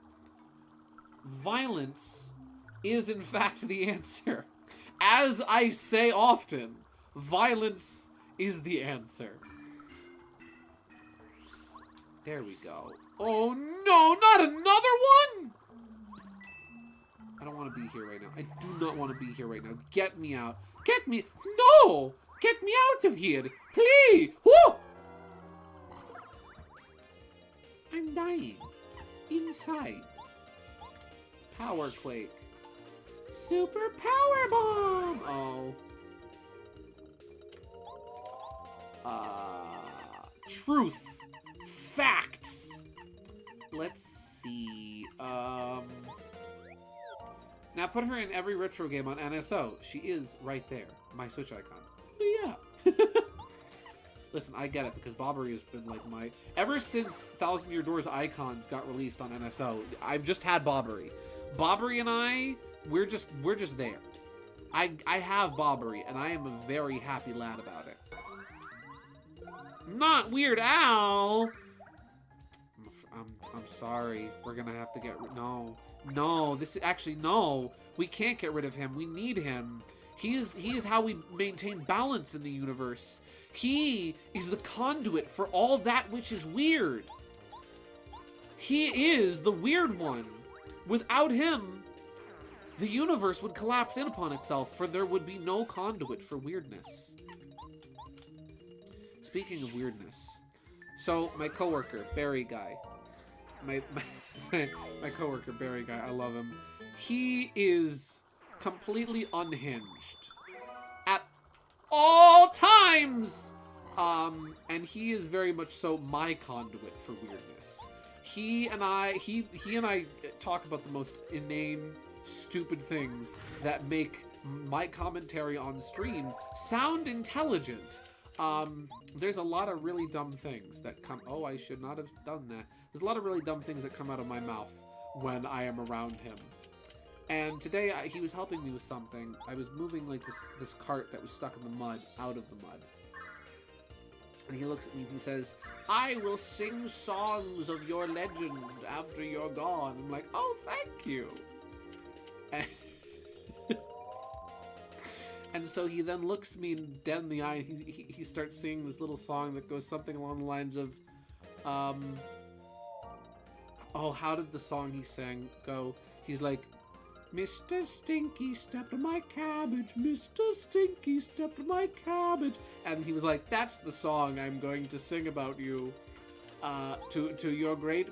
Violence is, in fact, the answer. As I say often, violence is the answer. There we go. Oh no, not another one! I don't want to be here right now. I do not want to be here right now. Get me out. Get me... No! Get me out of here! Please! Woo! I'm dying. Inside. Power quake. Super power bomb! Oh. Truth. Facts. Let's see. Now put her in every retro game on NSO. She is right there. My Switch icon. Yeah. Listen, I get it because Bobbery has been like my... Ever since Thousand Year Doors Icons got released on NSO, I've just had Bobbery. Bobbery and I, we're just there. I have Bobbery and I am a very happy lad about it. Not Weird Al! I'm sorry. We're gonna have to get... No, this is actually, no. We can't get rid of him. We need him. He is how we maintain balance in the universe. He is the conduit for all that which is weird. He is the weird one. Without him, the universe would collapse in upon itself, for there would be no conduit for weirdness. Speaking of weirdness, so my coworker, Barry Guy, my coworker Barry Guy, I love him. He is completely unhinged at all times, and he is very much so my conduit for weirdness. He and I talk about the most inane, stupid things that make my commentary on stream sound intelligent. There's a lot of really dumb things that come... Oh, I should not have done that. There's a lot of really dumb things that come out of my mouth when I am around him. And today, he was helping me with something. I was moving, like, this cart that was stuck in the mud, out of the mud. And he looks at me and he says, "I will sing songs of your legend after you're gone." I'm like, "Oh, thank you." And so he then looks me dead in the eye and he starts singing this little song that goes something along the lines of, oh, how did the song he sang go? He's like, "Mr. Stinky stepped on my cabbage, Mr. Stinky stepped on my cabbage." And he was like, "That's the song I'm going to sing about you, to your great...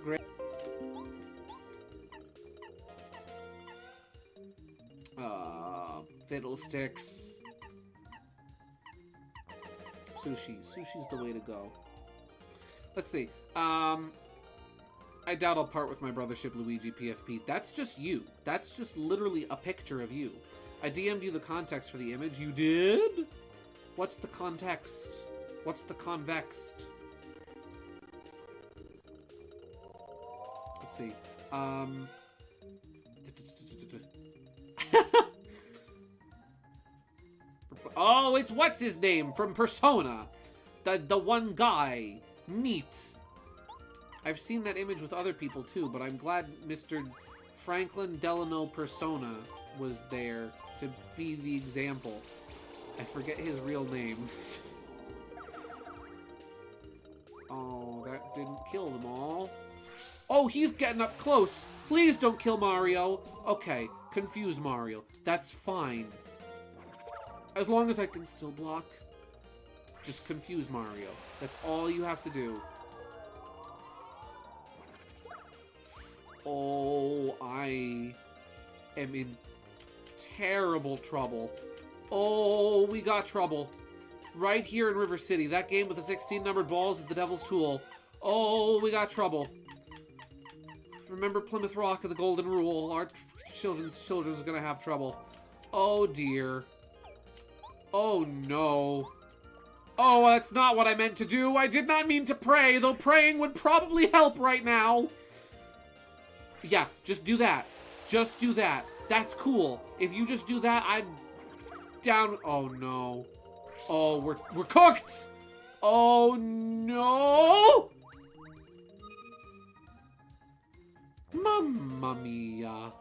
Fiddlesticks. Sushi. Sushi's the way to go. Let's see. I doubt I'll part with my brothership, Luigi PFP. That's just you. That's just literally a picture of you. I DM'd you the context for the image. You did? What's the context? What's the convext? Let's see. Oh, it's what's his name from Persona. The one guy. Neat. I've seen that image with other people too, but I'm glad Mr. Franklin Delano Persona was there to be the example. I forget his real name. Oh, that didn't kill them all. Oh, he's getting up close. Please don't kill Mario. Okay, confuse Mario. That's fine. As long as I can still block. Just confuse Mario. That's all you have to do. Oh, I am in terrible trouble. Oh, we got trouble. Right here in River City. That game with the 16 numbered balls is the devil's tool. Oh, we got trouble. Remember Plymouth Rock and the Golden Rule. Our children's gonna have trouble. Oh, dear. Oh, no. Oh, that's not what I meant to do. I did not mean to pray, though praying would probably help right now. Yeah, just do that. Just do that. That's cool. If you just do that, I'd down. Oh no. Oh, we're cooked. Oh no. Mamma mia.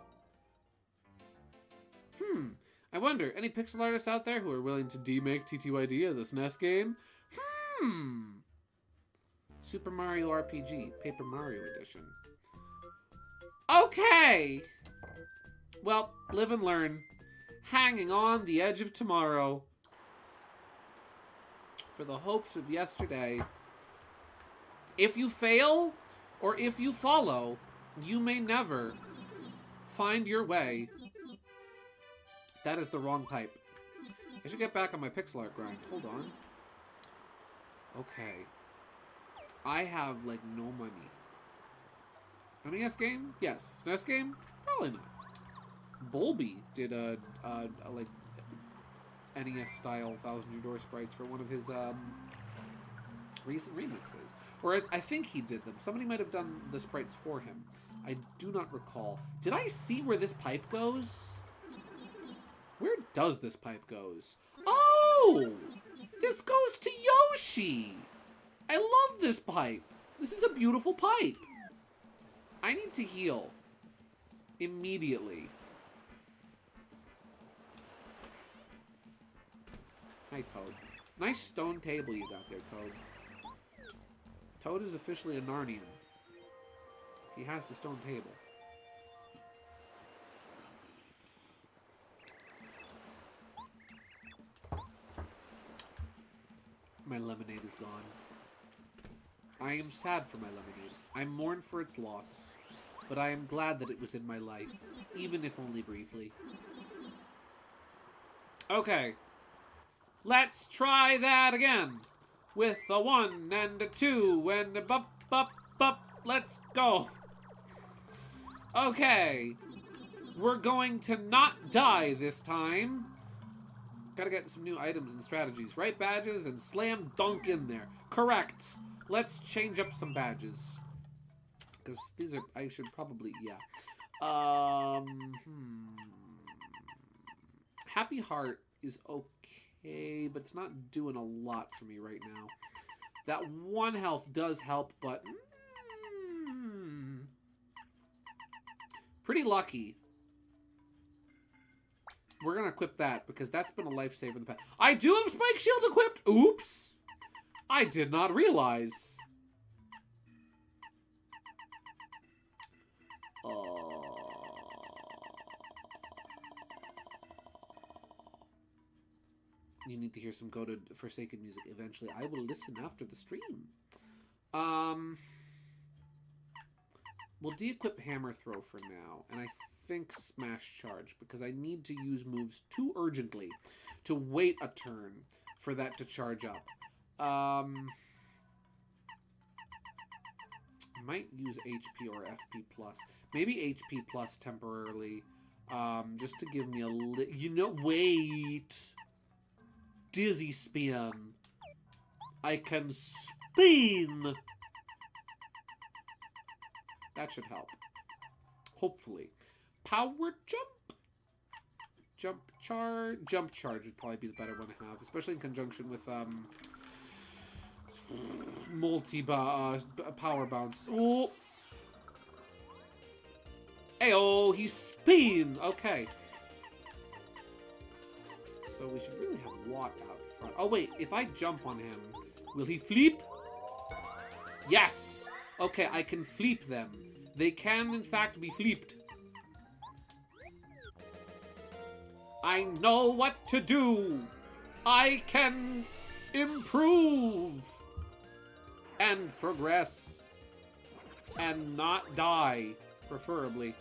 I wonder, any pixel artists out there who are willing to demake TTYD as a SNES game? Super Mario RPG, Paper Mario Edition. Okay. Well, live and learn. Hanging on the edge of tomorrow. For the hopes of yesterday. If you fail, or if you follow, you may never find your way. That is the wrong pipe. I should get back on my pixel art grind. Hold on. Okay. I have, like, no money. NES game? Yes. SNES game? Probably not. Bolby did a like, NES-style Thousand Year Door sprites for one of his, recent remixes. Or I think he did them. Somebody might have done the sprites for him. I do not recall. Did I see where this pipe goes? Where does this pipe goes? Oh! This goes to Yoshi! I love this pipe. This is a beautiful pipe. I need to heal. Immediately. Hi, Toad. Nice stone table you got there, Toad. Toad is officially a Narnian. He has the stone table. My lemonade is gone. I am sad for my lemonade. I mourn for its loss. But I am glad that it was in my life. Even if only briefly. Okay. Let's try that again. With a 1 and a 2 and a bup, bup, bup. Let's go. Okay. We're going to not die this time. Gotta get some new items and strategies. Right badges and slam dunk in there. Correct. Let's change up some badges. Because these are... I should probably... Yeah. Happy Heart is okay, but it's not doing a lot for me right now. That 1 health does help, but... pretty lucky. We're going to equip that, because that's been a lifesaver in the past. I do have Spike Shield equipped! Oops! I did not realize. You need to hear some goated Forsaken music eventually. I will listen after the stream. We'll de-equip Hammer Throw for now, and I think Smash Charge, because I need to use moves too urgently to wait a turn for that to charge up. I might use HP or FP plus. Maybe HP plus temporarily, just to give me a you know, wait. Dizzy Spin. I can spin. That should help. Hopefully. Power Jump. Jump Charge would probably be the better one to have, especially in conjunction with Power Bounce. Oh. Ayo, he's spin. Okay. So we should really have Watt out front. Oh wait, if I jump on him, will he fleep? Yes! Okay, I can fleep them. They can, in fact, be fleeped. I know what to do! I can improve! And progress. And not die, preferably.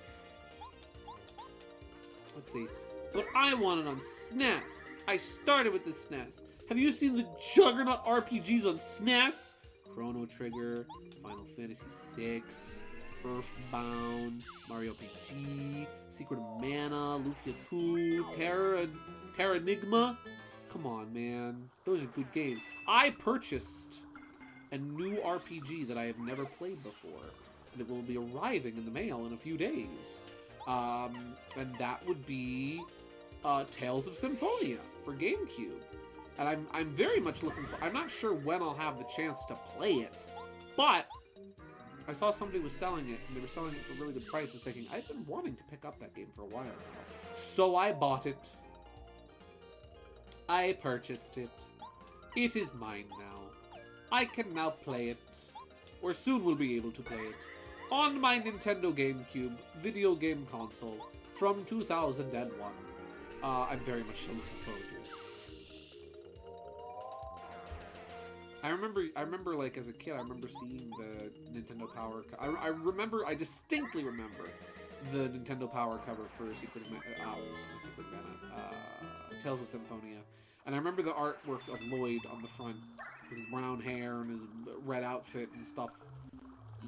Let's see. But I want it on SNES. I started with the SNES. Have you seen the Juggernaut RPGs on SNES? Chrono Trigger, Final Fantasy VI, Earthbound, Mario RPG, Secret of Mana, Lufia 2, Terranigma. Come on, man. Those are good games. I purchased a new RPG that I have never played before, and it will be arriving in the mail in a few days. And that would be Tales of Symphonia for GameCube. And I'm very much looking for... I'm not sure when I'll have the chance to play it, but I saw somebody was selling it, and they were selling it for a really good price. I was thinking, I've been wanting to pick up that game for a while now. So I bought it. I purchased it. It is mine now. I can now play it, or soon will be able to play it, on my Nintendo GameCube video game console from 2001. I'm very much looking forward to it. I remember, like, as a kid, I remember seeing the Nintendo Power... I distinctly remember the Nintendo Power cover for Tales of Symphonia. And I remember the artwork of Lloyd on the front, with his brown hair and his red outfit and stuff.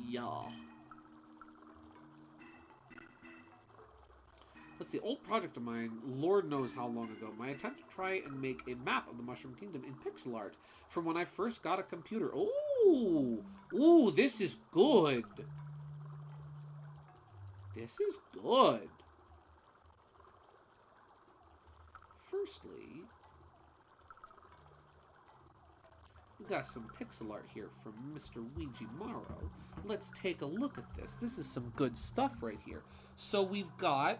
Yeah. Let's see, old project of mine, Lord knows how long ago, my attempt to try and make a map of the Mushroom Kingdom in pixel art from when I first got a computer. Ooh! Ooh, this is good! This is good! Firstly, we got some pixel art here from Mr. Ouija Morrow. Let's take a look at this. This is some good stuff right here. So we've got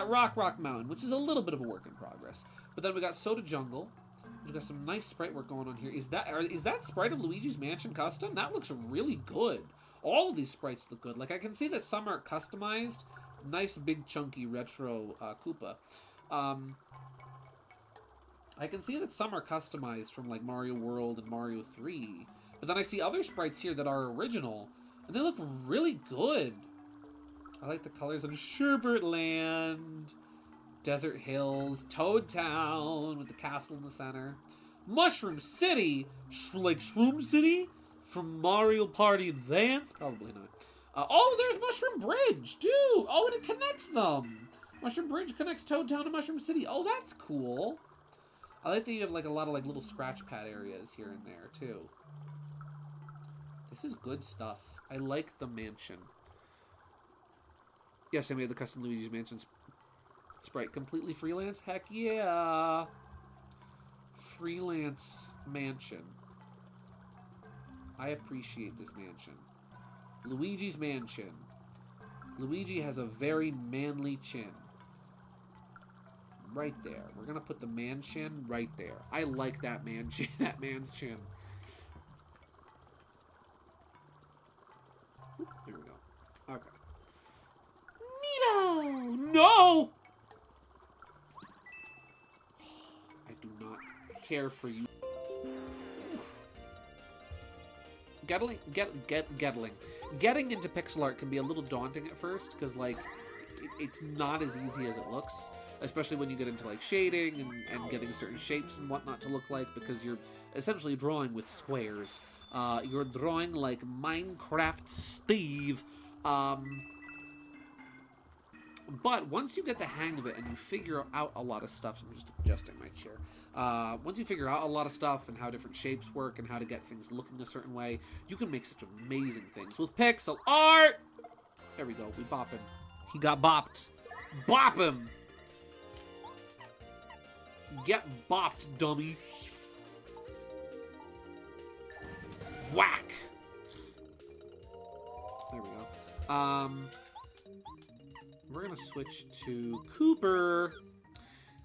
Rock Mountain, which is a little bit of a work in progress. But then we got Soda Jungle. We've got some nice sprite work going on here. Is that sprite of Luigi's Mansion custom? That looks really good. All of these sprites look good. Like, I can see that some are customized. Nice, big, chunky, retro Koopa. I can see that some are customized from, like, Mario World and Mario 3. But then I see other sprites here that are original, and they look really good. I like the colors of Sherbert Land, Desert Hills, Toad Town with the castle in the center, Mushroom City, like Shroom City from Mario Party Advance, probably not. Oh, there's Mushroom Bridge, dude. Oh, and it connects them. Mushroom Bridge connects Toad Town to Mushroom City. Oh, that's cool. I like that you have like a lot of like little scratch pad areas here and there too. This is good stuff. I like the mansion. Yes, I made the custom Luigi's Mansion sprite completely freelance. Heck yeah! Freelance mansion. I appreciate this mansion. Luigi's Mansion. Luigi has a very manly chin. Right there. We're gonna put the man chin right there. I like that man chin. That man's chin. Oop, there we go. Okay. Neato! No! I do not care for you. Getting into pixel art can be a little daunting at first, because, like, it's not as easy as it looks. Especially when you get into, like, shading and getting certain shapes and whatnot to look like, because you're essentially drawing with squares. You're drawing like Minecraft Steve. But once you get the hang of it and you figure out a lot of stuff, I'm just adjusting my chair. Once you figure out a lot of stuff and how different shapes work and how to get things looking a certain way, you can make such amazing things with pixel art. There we go. We bop him. He got bopped. Bop him. Get bopped, dummy. Whack. There we go. We're gonna switch to Cooper.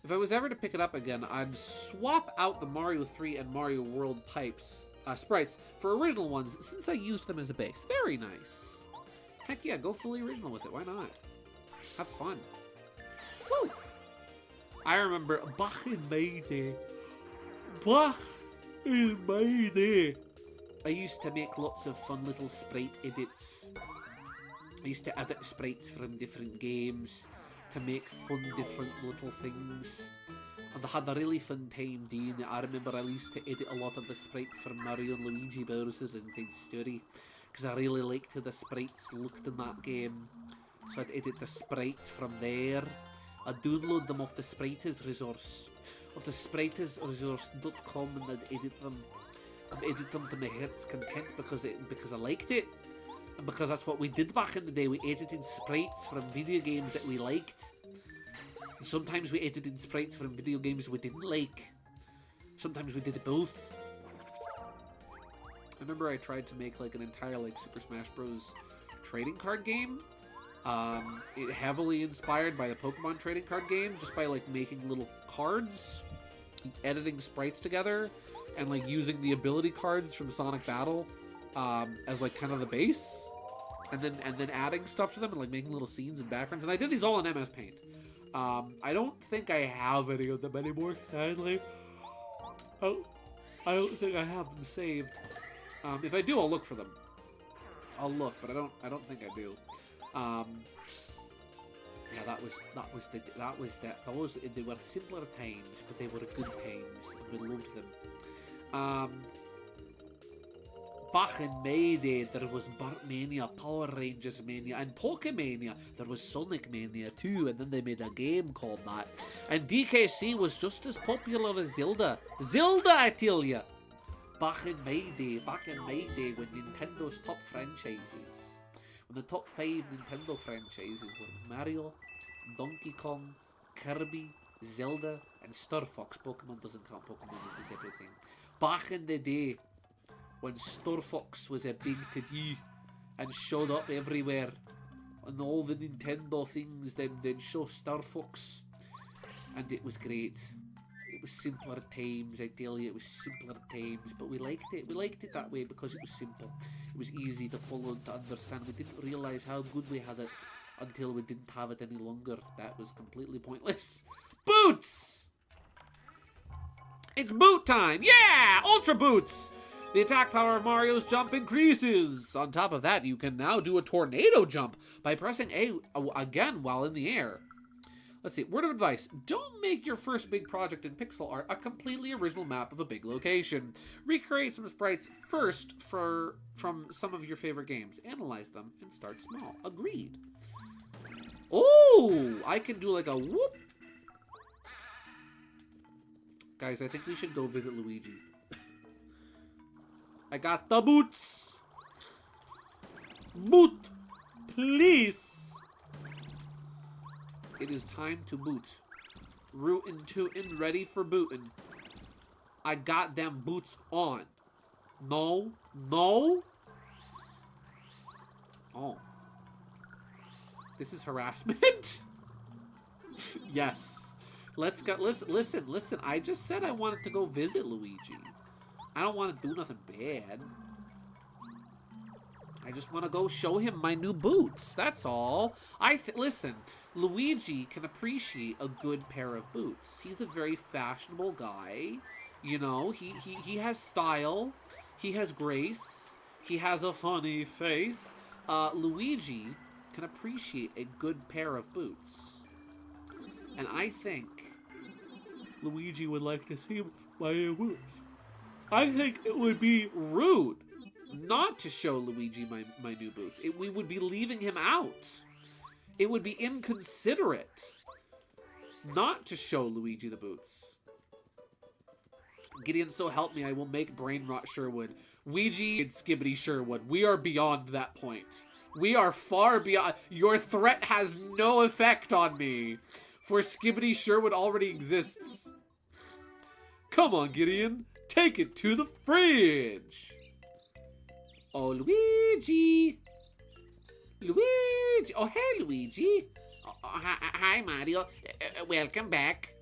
If I was ever to pick it up again, I'd swap out the Mario 3 and Mario World pipes, sprites, for original ones, since I used them as a base. Very nice. Heck yeah, go fully original with it. Why not? Have fun. Woo! I remember back in my day. Back in my day. I used to make lots of fun little sprite edits. I used to edit sprites from different games to make fun different little things. And I had a really fun time doing it. I remember I used to edit a lot of the sprites from Mario and Luigi Bowser's Inside Story, because I really liked how the sprites looked in that game. So I'd edit the sprites from there. I'd download them off the Sprites resource. Off the spritesresource.com, and I'd edit them. I'd edit them to my heart's content because I liked it. Because that's what we did back in the day. We edited sprites from video games that we liked. Sometimes we edited sprites from video games we didn't like. Sometimes we did both. I remember I tried to make like an entire like Super Smash Bros. Trading card game. It heavily inspired by the Pokemon trading card game, just by like making little cards, editing sprites together, and like using the ability cards from Sonic Battle as like kind of the base, and then adding stuff to them and like making little scenes and backgrounds. And I did these all in MS Paint. I don't think I have any of them anymore, sadly. I don't think I have them saved. If I do, I'll look for them. I'll look, but I don't think I do. Yeah, they were simpler times, but they were good times, and we loved them. Back in my day, there was Bart Mania, Power Rangers Mania, and Pokemania. There was Sonic Mania too, and then they made a game called that. And DKC was just as popular as Zelda. Zelda, I tell ya! Back in my day, when Nintendo's top franchises, when the top 5 Nintendo franchises were Mario, Donkey Kong, Kirby, Zelda, and Star Fox. Pokemon doesn't count, Pokemon is a separate thing. Back in the day, when Star Fox was a big to-do and showed up everywhere, and all the Nintendo things then show Star Fox, and it was great. It was simpler times, I tell you, it was simpler times, but we liked it. We liked it that way because it was simple. It was easy to follow and to understand. We didn't realise how good we had it until we didn't have it any longer. That was completely pointless. Boots! It's boot time! Yeah! Ultra Boots! The attack power of Mario's jump increases. On top of that, you can now do a tornado jump by pressing A again while in the air. Let's see, word of advice. Don't make your first big project in pixel art a completely original map of a big location. Recreate some sprites first from some of your favorite games. Analyze them and start small. Agreed. Oh, I can do like a whoop. Guys, I think we should go visit Luigi. I got the boots. Boot, please. It is time to boot. Rootin' tootin', ready for bootin'. I got them boots on. No, no. Oh. This is harassment? Yes. Let's go. Listen. I just said I wanted to go visit Luigi. I don't want to do nothing bad. I just want to go show him my new boots. That's all. Listen, Luigi can appreciate a good pair of boots. He's a very fashionable guy. You know, he has style. He has grace. He has a funny face. Luigi can appreciate a good pair of boots. And I think Luigi would like to see my new boots. I think it would be rude not to show Luigi my new boots. We would be leaving him out. It would be inconsiderate not to show Luigi the boots. Gideon, so help me, I will make Brain Rot Sherwood. Ouija and Skibbity Sherwood. We are beyond that point. We are far beyond. Your threat has no effect on me, for Skibbity Sherwood already exists. Come on, Gideon. Take it to the fridge. Oh, Luigi. Luigi. Oh, hey, Luigi. Hi, Mario. Welcome back.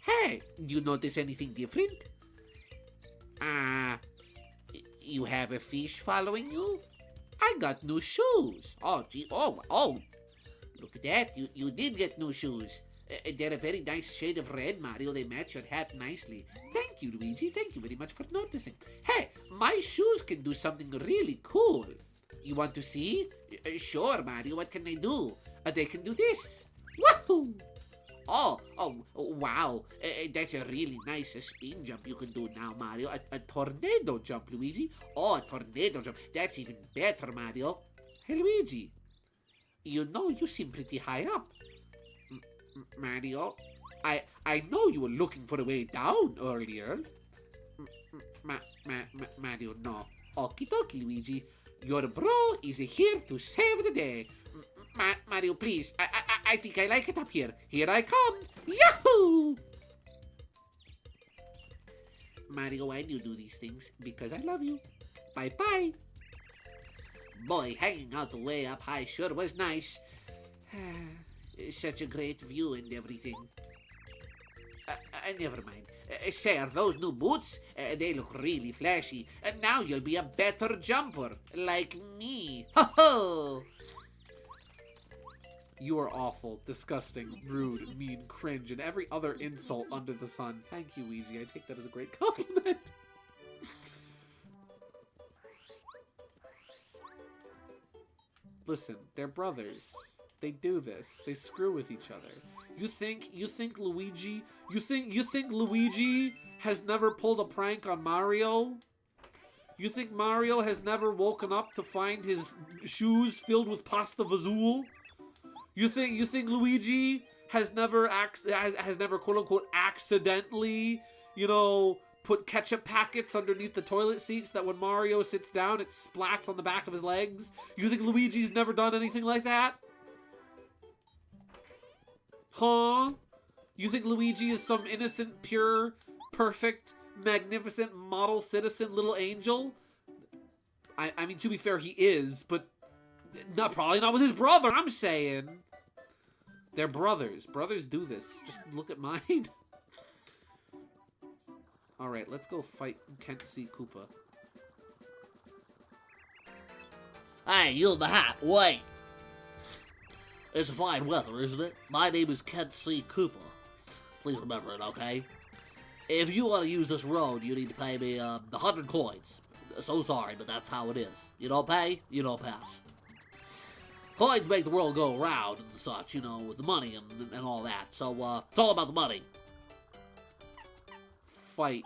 Hey, do you notice anything different? You have a fish following you? I got new shoes. Oh, gee. Oh. Look at that. You did get new shoes. They're a very nice shade of red, Mario. They match your hat nicely. Thank you, Luigi. Thank you very much for noticing. Hey, my shoes can do something really cool. You want to see? Sure, Mario. What can they do? They can do this. Woohoo! Oh, wow. That's a really nice spin jump you can do now, Mario. A tornado jump, Luigi. Oh, a tornado jump. That's even better, Mario. Hey, Luigi. You know you seem pretty high up. Mario, I know you were looking for a way down earlier. Mario, no. Okie dokie, Luigi. Your bro is here to save the day. Mario, please. I think I like it up here. Here I come. Yahoo! Mario, why do you do these things? Because I love you. Bye-bye. Boy, hanging out way up high sure was nice. Such a great view and everything. Never mind. Say, are those new boots? They look really flashy. And now you'll be a better jumper. Like me. Ho-ho! You are awful, disgusting, rude, mean, cringe, and every other insult under the sun. Thank you, Ouija. I take that as a great compliment. Listen, they're brothers. They do this. They screw with each other. You think Luigi has never pulled a prank on Mario? You think Mario has never woken up to find his shoes filled with pasta vazzool? You think Luigi has never quote unquote accidentally, put ketchup packets underneath the toilet seats that when Mario sits down it splats on the back of his legs? You think Luigi's never done anything like that? Huh? You think Luigi is some innocent, pure, perfect, magnificent model citizen little angel? I mean, to be fair, he is, but probably not with his brother. I'm saying they're brothers. Brothers do this. Just look at mine. All right, let's go fight Kent C. Koopa. Hey, you in the hat. Wait. It's fine weather, isn't it? My name is Kent C. Cooper. Please remember it, okay? If you want to use this road, you need to pay me 100 coins. So sorry, but that's how it is. You don't pay, you don't pass. Coins make the world go round and such, with the money and all that. So, it's all about the money. Fight.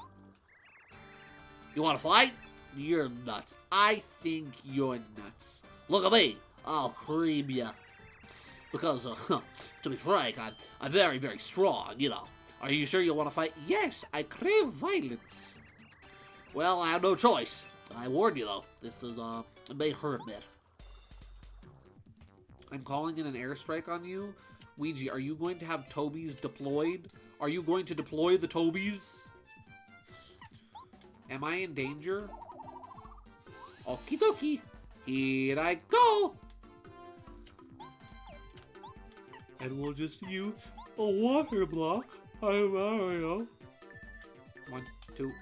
You want to fight? You're nuts. I think you're nuts. Look at me. I'll cream ya. Because, to be frank, I'm very, very strong, Are you sure you want to fight? Yes, I crave violence. Well, I have no choice. I warned you, though. This is, it may hurt a bit. I'm calling in an airstrike on you. Ouija, are you going to have Tobies deployed? Are you going to deploy the Tobies? Am I in danger? Okie dokie. Here I go. And we'll just use a water block. I'm Mario. 1, 2,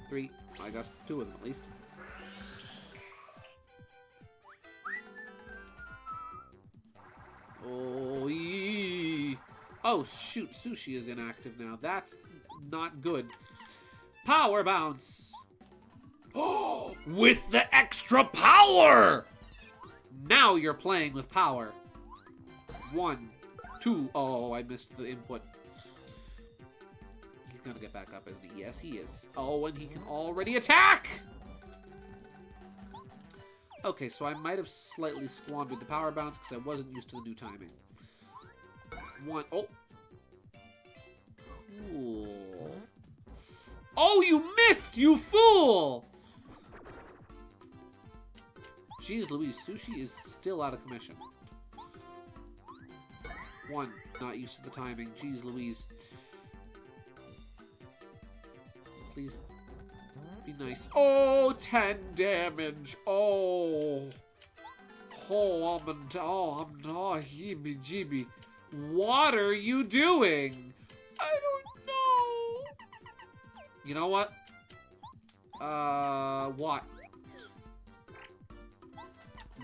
3. I got 2 of them at least. Oh, yee. Oh, shoot. Sushi is inactive now. That's not good. Power bounce. Oh, with the extra power! Now you're playing with power. 1, 2. Oh, I missed the input. He's gonna get back up, isn't he? Yes, he is. Oh, and he can already attack! Okay, so I might have slightly squandered the power bounce because I wasn't used to the new timing. 1. Oh. Ooh. Oh, you missed, you fool! Jeez Louise, Sushi is still out of commission. 1. Not used to the timing. Jeez Louise. Please be nice. Oh, 10 damage. Oh. Oh, I'm not heebie-jeebie. What are you doing? I don't know. You know what? What?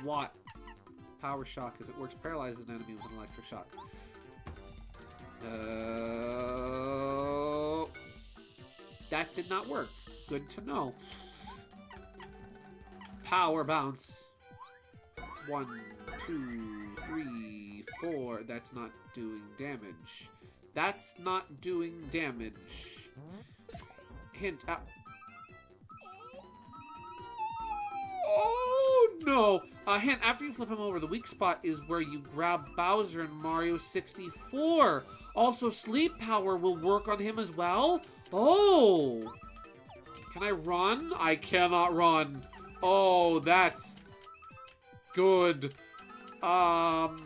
What? Power shock. If it works, paralyze an enemy with an electric shock. That did not work. Good to know. Power bounce. 1, 2, 3, 4. That's not doing damage. That's not doing damage. Hint. Oh no! Hint, after you flip him over, the weak spot is where you grab Bowser in Mario 64. Also, sleep power will work on him as well. Oh! Can I run? I cannot run. Oh, that's good. Bow.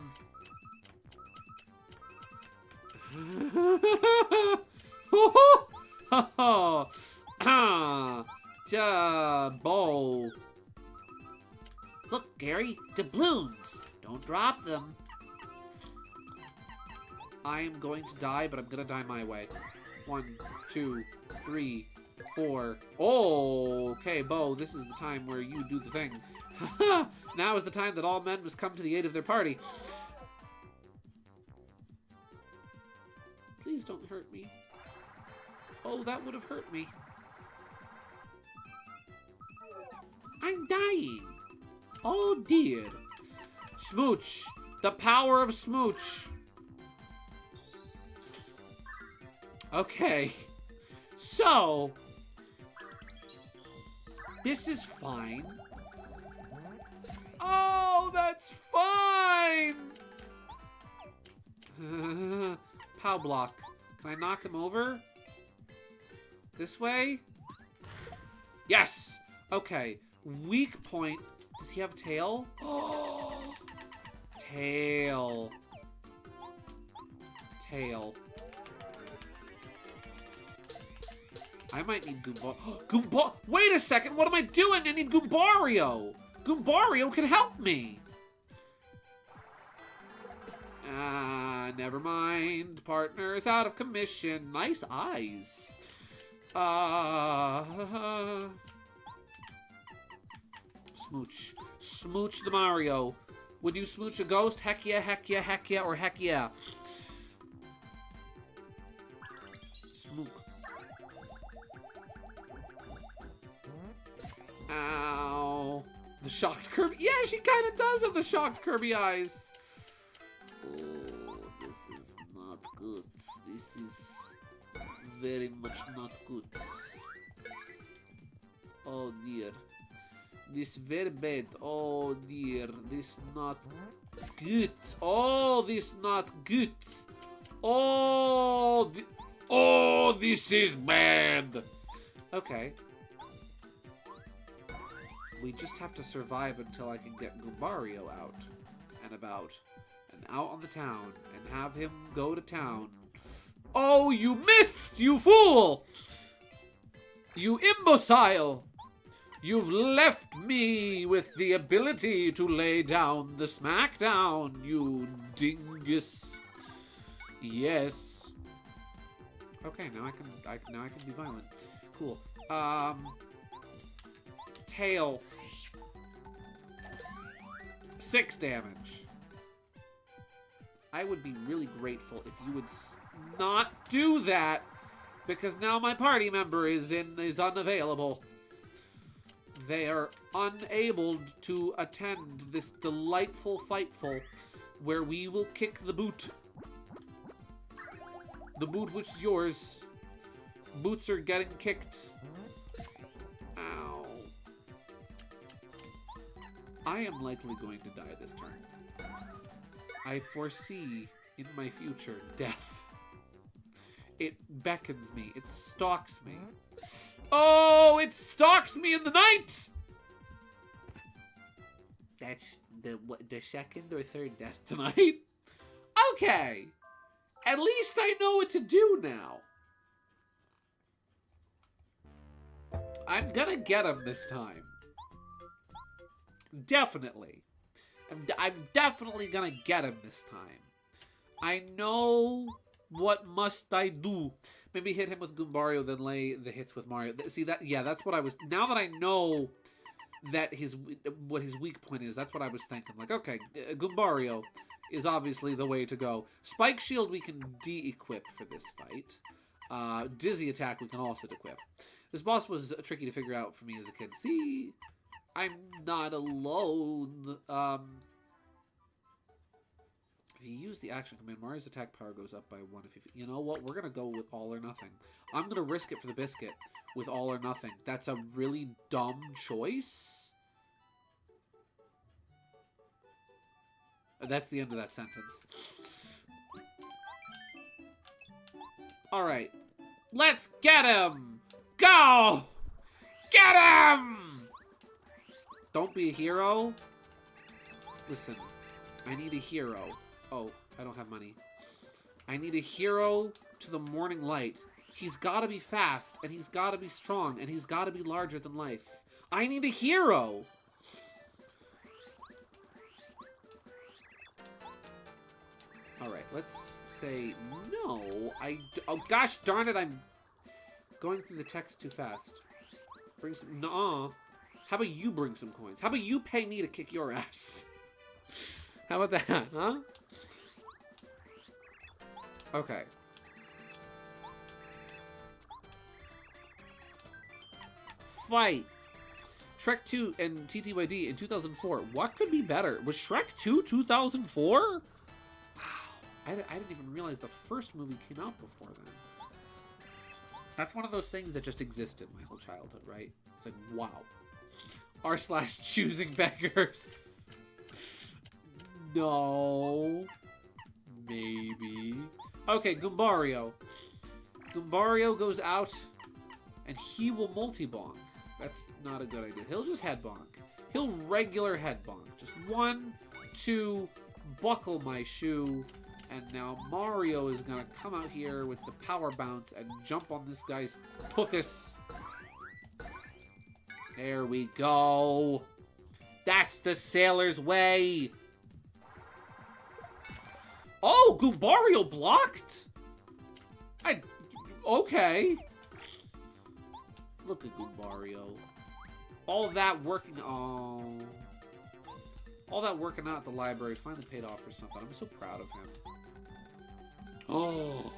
Look, Gary, doubloons. Don't drop them. I am going to die, but I'm gonna die my way. 1, 2, 3, 4. Oh, okay, Bo, this is the time where you do the thing. Now is the time that all men must come to the aid of their party. Please don't hurt me. Oh, that would have hurt me. I'm dying. Oh, dear. Smooch. The power of Smooch. Okay. So, this is fine. Oh, that's fine. Pow block. Can I knock him over? This way? Yes! Okay. Weak point. Does he have tail? Oh! Tail. Tail. I might need Goomba. Wait a second. What am I doing? I need Goombario. Goombario can help me. Never mind. Partner is out of commission. Nice eyes. Smooch. Smooch the Mario. Would you smooch a ghost? Heck yeah, heck yeah, heck yeah, or heck yeah. Smook. Ow. The shocked Kirby. Yeah, she kind of does have the shocked Kirby eyes. Oh, this is not good. This is very much not good. Oh dear. This very bad. Oh dear. This not good. Oh, this not good. Oh, oh, this is bad. Okay. We just have to survive until I can get Goombario out and about and out on the town and have him go to town. Oh, you missed, you fool! You imbecile! You've left me with the ability to lay down the smackdown, you dingus. Yes. Okay, now I can be violent. Cool. Tail. 6 damage. I would be really grateful if you would not do that, because now my party member is unavailable. They are unable to attend this delightful fightful where we will kick the boot. The boot which is yours. Boots are getting kicked. Ow. I am likely going to die this turn. I foresee in my future death. It beckons me. It stalks me. Oh, it stalks me in the night! That's the second or third death tonight. Okay. At least I know what to do now. I'm gonna get him this time. Definitely. I'm definitely gonna get him this time. I know what must I do. Maybe hit him with Goombario, then lay the hits with Mario. See that? Yeah, that's what I was. Now that I know that what his weak point is, that's what I was thinking. Like, okay, Goombario is obviously the way to go. Spike Shield we can de-equip for this fight. Dizzy Attack we can also equip. This boss was tricky to figure out for me as a kid. See, I'm not alone. If you use the action command, Mario's attack power goes up by 1. If you know what, we're gonna go with all or nothing. I'm gonna risk it for the biscuit with all or nothing. That's a really dumb choice. That's the end of that sentence. All right, let's get him. Go, get him. Don't be a hero. Listen, I need a hero. Oh, I don't have money. I need a hero to the morning light. He's gotta be fast, and he's gotta be strong, and he's gotta be larger than life. I need a hero! Alright, let's say no. Oh, gosh darn it, I'm going through the text too fast. Bring some... Nuh-uh. How about you bring some coins? How about you pay me to kick your ass? How about that, huh? Okay. Fight! Shrek 2 and TTYD in 2004. What could be better? Was Shrek 2 2004? Wow. I didn't even realize the first movie came out before then. That's one of those things that just existed my whole childhood, right? It's like, wow. r/choosing beggars. No. Maybe. Okay, Goombario. Goombario goes out, and he will multi-bonk. That's not a good idea. He'll just head bonk. He'll regular head bonk. Just 1, 2, buckle my shoe. And now Mario is gonna come out here with the power bounce and jump on this guy's tuchus. There we go. That's the sailor's way. Oh, Goombario blocked? Okay. Look at Goombario. All that working... Oh. All that working out at the library finally paid off for something. I'm so proud of him. Oh.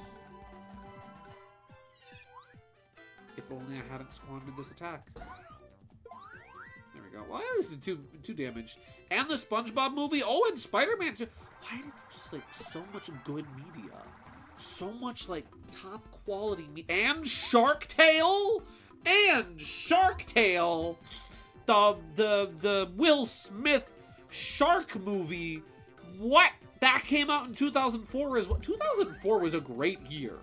If only I hadn't squandered this attack. There we go. Well, at least did two damage. And the SpongeBob movie. Oh, and Spider-Man too. Why did it just, like, so much good media? So much, like, top quality and Shark Tale? And Shark Tale! The Will Smith shark movie. What? That came out in 2004 as well. 2004 was a great year.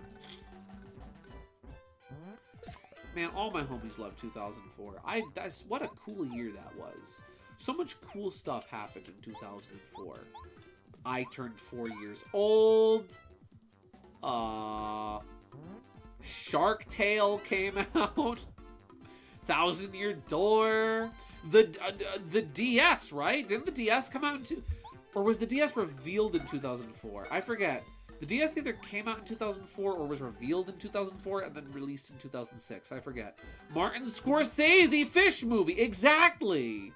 Man, all my homies love 2004. That's what a cool year that was. So much cool stuff happened in 2004. I turned 4 years old. Shark Tale came out. Thousand Year Door. The DS, right? Didn't the DS come out in or was the DS revealed in 2004? I forget. The DS either came out in 2004 or was revealed in 2004 and then released in 2006. I forget. Martin Scorsese fish movie. Exactly.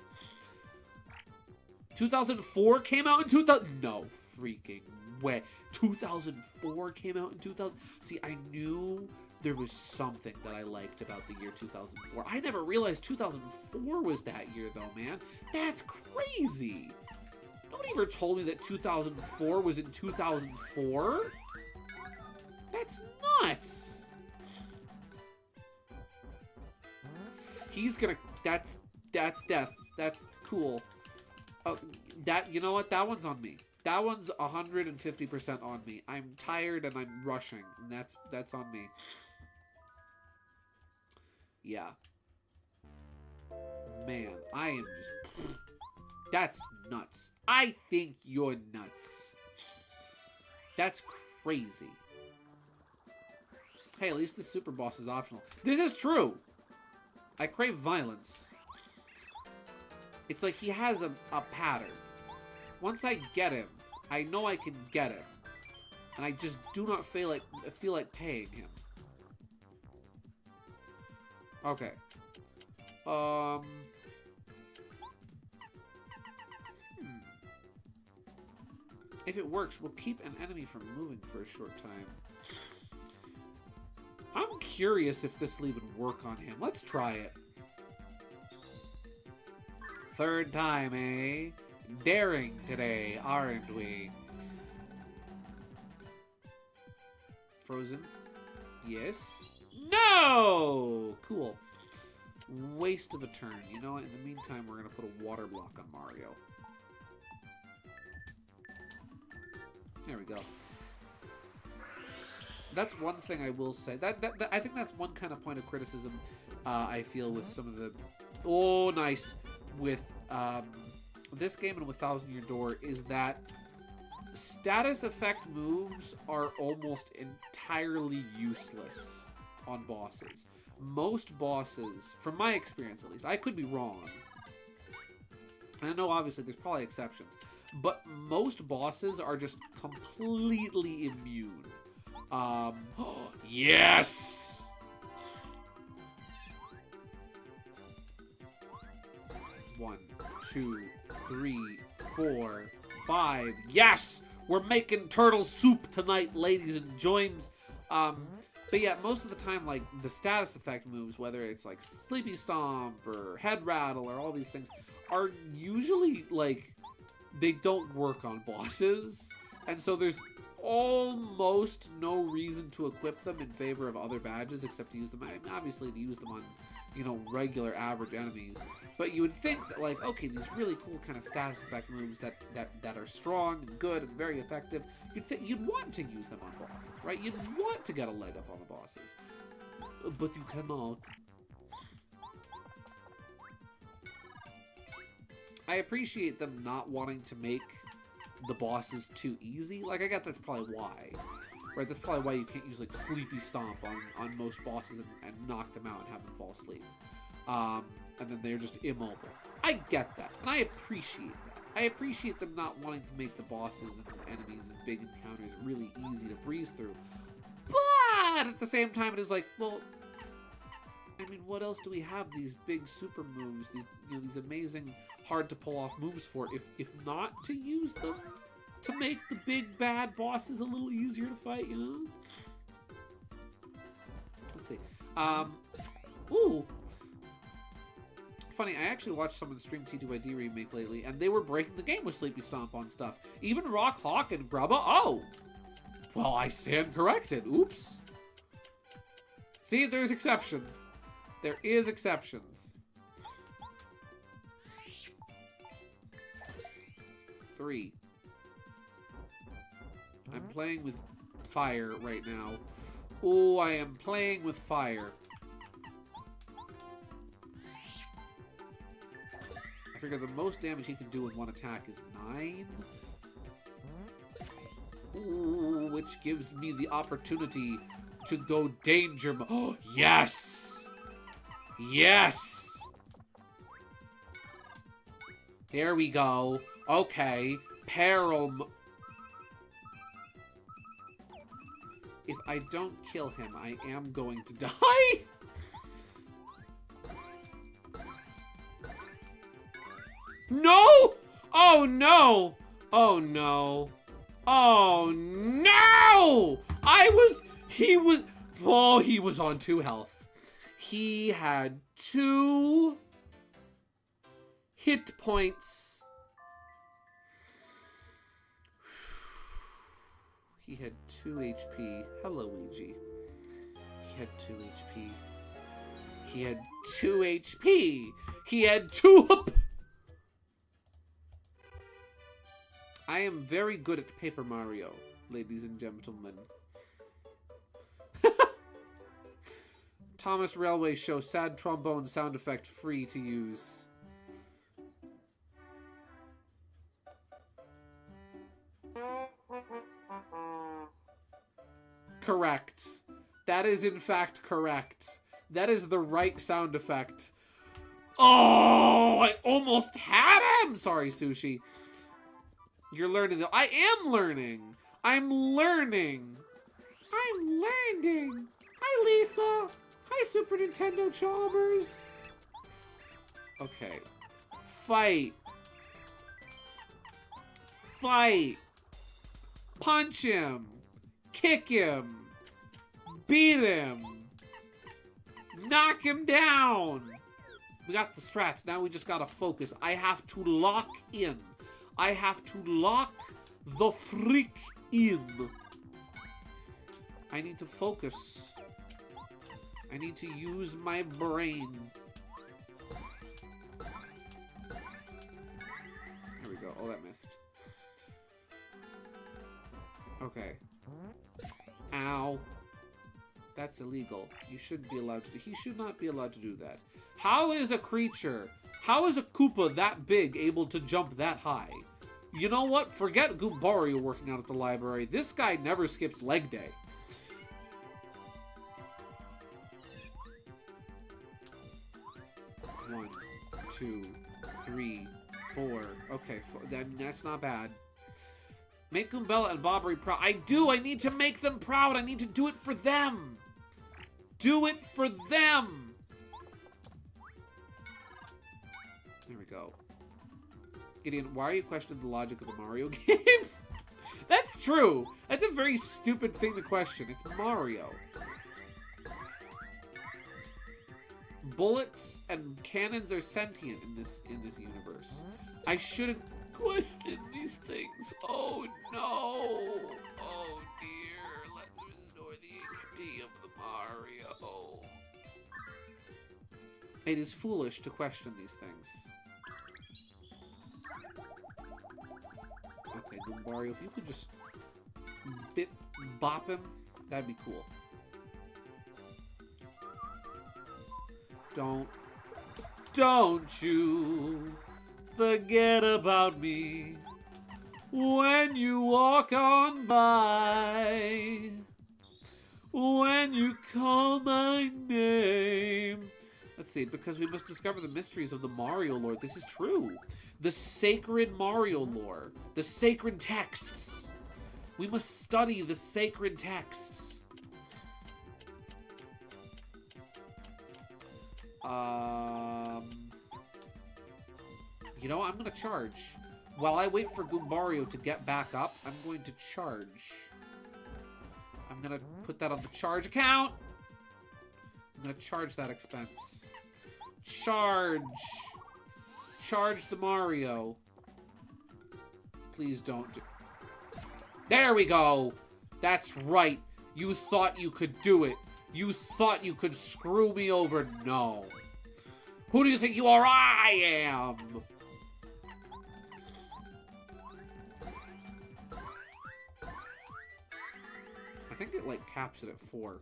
2004 came out in 2000. No freaking way. 2004 came out in 2000. See, I knew there was something that I liked about the year 2004. I never realized 2004 was that year, though, man. That's crazy. Nobody ever told me that 2004 was in 2004. That's nuts. He's gonna... That's death. That's cool. You know what? That one's on me. That one's 150% on me. I'm tired and I'm rushing, and that's on me. Yeah. Man, I am just... That's nuts. I think you're nuts. That's crazy. Hey, at least the super boss is optional. This is true. I crave violence. It's like he has a pattern. Once I get him, I know I can get him. And I just do not feel like paying him. Okay. If it works, we'll keep an enemy from moving for a short time. I'm curious if this will even work on him. Let's try it. Third time, eh? Daring today, aren't we? Frozen? Yes. No! Cool. Waste of a turn. You know what? In the meantime, we're going to put a water block on Mario. There we go. That's one thing I will say. That I think that's one kind of point of criticism I feel with some of the... Oh, nice. With this game and with Thousand Year Door is that status effect moves are almost entirely useless on bosses. Most bosses, from my experience at least, I could be wrong. And I know obviously there's probably exceptions, but most bosses are just completely immune. Yes! One, two, three, 4, 5. Yes! We're making turtle soup tonight, ladies and joins. But yeah, most of the time, like, the status effect moves, whether it's like Sleepy Stomp or Head Rattle or all these things, are usually, like, they don't work on bosses. And so there's almost no reason to equip them in favor of other badges except to use them, I mean, obviously to use them on, you know, regular average enemies. But you would think that, like, okay, these really cool kind of status effect moves that are strong and good and very effective, you'd want to use them on bosses, right? You'd want to get a leg up on the bosses. But you cannot. I appreciate them not wanting to make the bosses too easy. Like, I get that's probably why. Right, that's probably why you can't use, like, Sleepy Stomp on most bosses and knock them out and have them fall asleep. And then they're just immobile. I get that, and I appreciate that. I appreciate them not wanting to make the bosses and enemies and big encounters really easy to breeze through. But at the same time, it is like, well, I mean, what else do we have these big super moves, these amazing, hard to pull off moves for, if not to use them to make the big bad bosses a little easier to fight, you know? Let's see. Ooh. Funny, I actually watched someone stream T2ID Remake lately, and they were breaking the game with Sleepy Stomp on stuff. Even Rock Hawk and Grubba. Oh! Well, I stand corrected. Oops. See, there's exceptions. There is exceptions. 3. I'm playing with fire right now. Oh, I am playing with fire. I figure the most damage he can do in one attack is 9. Ooh, which gives me the opportunity to go danger mode. Oh, yes! Yes! There we go. Okay. Peril. If I don't kill him, I am going to die. No! Oh, no! Oh, no. Oh, no! He was on 2 health. He had 2 hit points. He had 2 HP. Hello, Ouija. He had 2 HP. He had 2 HP. He had 2... I am very good at Paper Mario, ladies and gentlemen. Thomas Railway Show sad trombone sound effect free to use. Correct. That is in fact correct. That is the right sound effect. Oh, I almost had him! Sorry, Sushi. You're learning though. I am learning. I'm learning. I'm learning. Hi, Lisa. Hi, Super Nintendo Chalmers. Okay. Fight. Fight. Punch him. Kick him. Beat him. Knock him down. We got the strats. Now we just gotta focus. I have to lock in. I have to lock the freak in. I need to focus. I need to use my brain. Here we go. Oh, that missed. Okay. Ow. That's illegal. You shouldn't be allowed to do. He should not be allowed to do that. How is a creature, how is a Koopa that big able to jump that high? You know what? Forget Goombario working out at the library. This guy never skips leg day. One, 2, 3, 4. Okay, I mean, that's not bad. Make Goombella and Bobbery proud. I do! I need to make them proud! I need to do it for them! Do it for them! There we go. Gideon, why are you questioning the logic of the Mario game? That's true! That's a very stupid thing to question. It's Mario. Bullets and cannons are sentient in this universe. I shouldn't question these things. Oh no! Oh dear! Let me restore the HD of the Mario. It is foolish to question these things. Okay, Goombario, if you could just bop him, that'd be cool. Don't you forget about me when you walk on by, when you call my name. Let's see, because we must discover the mysteries of the Mario lore. This is true. The sacred Mario lore. The sacred texts. We must study the sacred texts. You know, I'm gonna charge. While I wait for Goombario to get back up, I'm going to charge. I'm gonna put that on the charge account. I'm gonna charge that expense. Charge. Charge the Mario. Please don't do... There we go. That's right. You thought you could do it. You thought you could screw me over. No. Who do you think you are? I am. I think it, like, caps it at 4.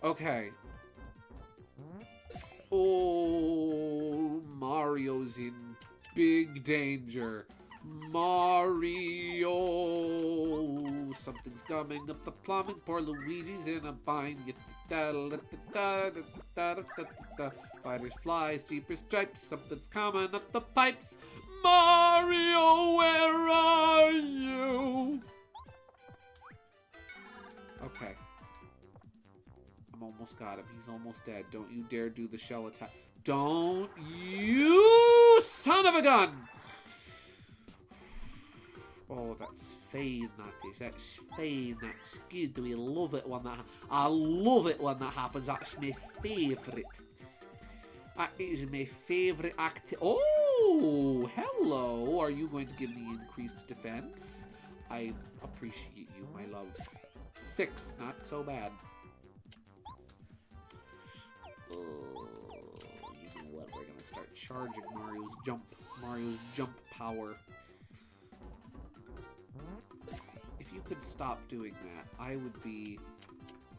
Okay. Oh, Mario's in big danger. Mario! Something's coming up the plumbing. Poor Luigi's in a bind. Fighters, flies, jeepers, stripes. Something's coming up the pipes. Mario, where are you? Okay. I'm almost got him. He's almost dead. Don't you dare do the shell attack. Don't you son of a gun! Oh, that's fine, that is. That's fine. That's good. We love it when that... I love it when that happens. That's my favourite. That is my favourite Oh, hello. Are you going to give me increased defense? I appreciate you, my love. 6, not so bad. Oh, you know what? We're gonna start charging Mario's jump power. If you could stop doing that, I would be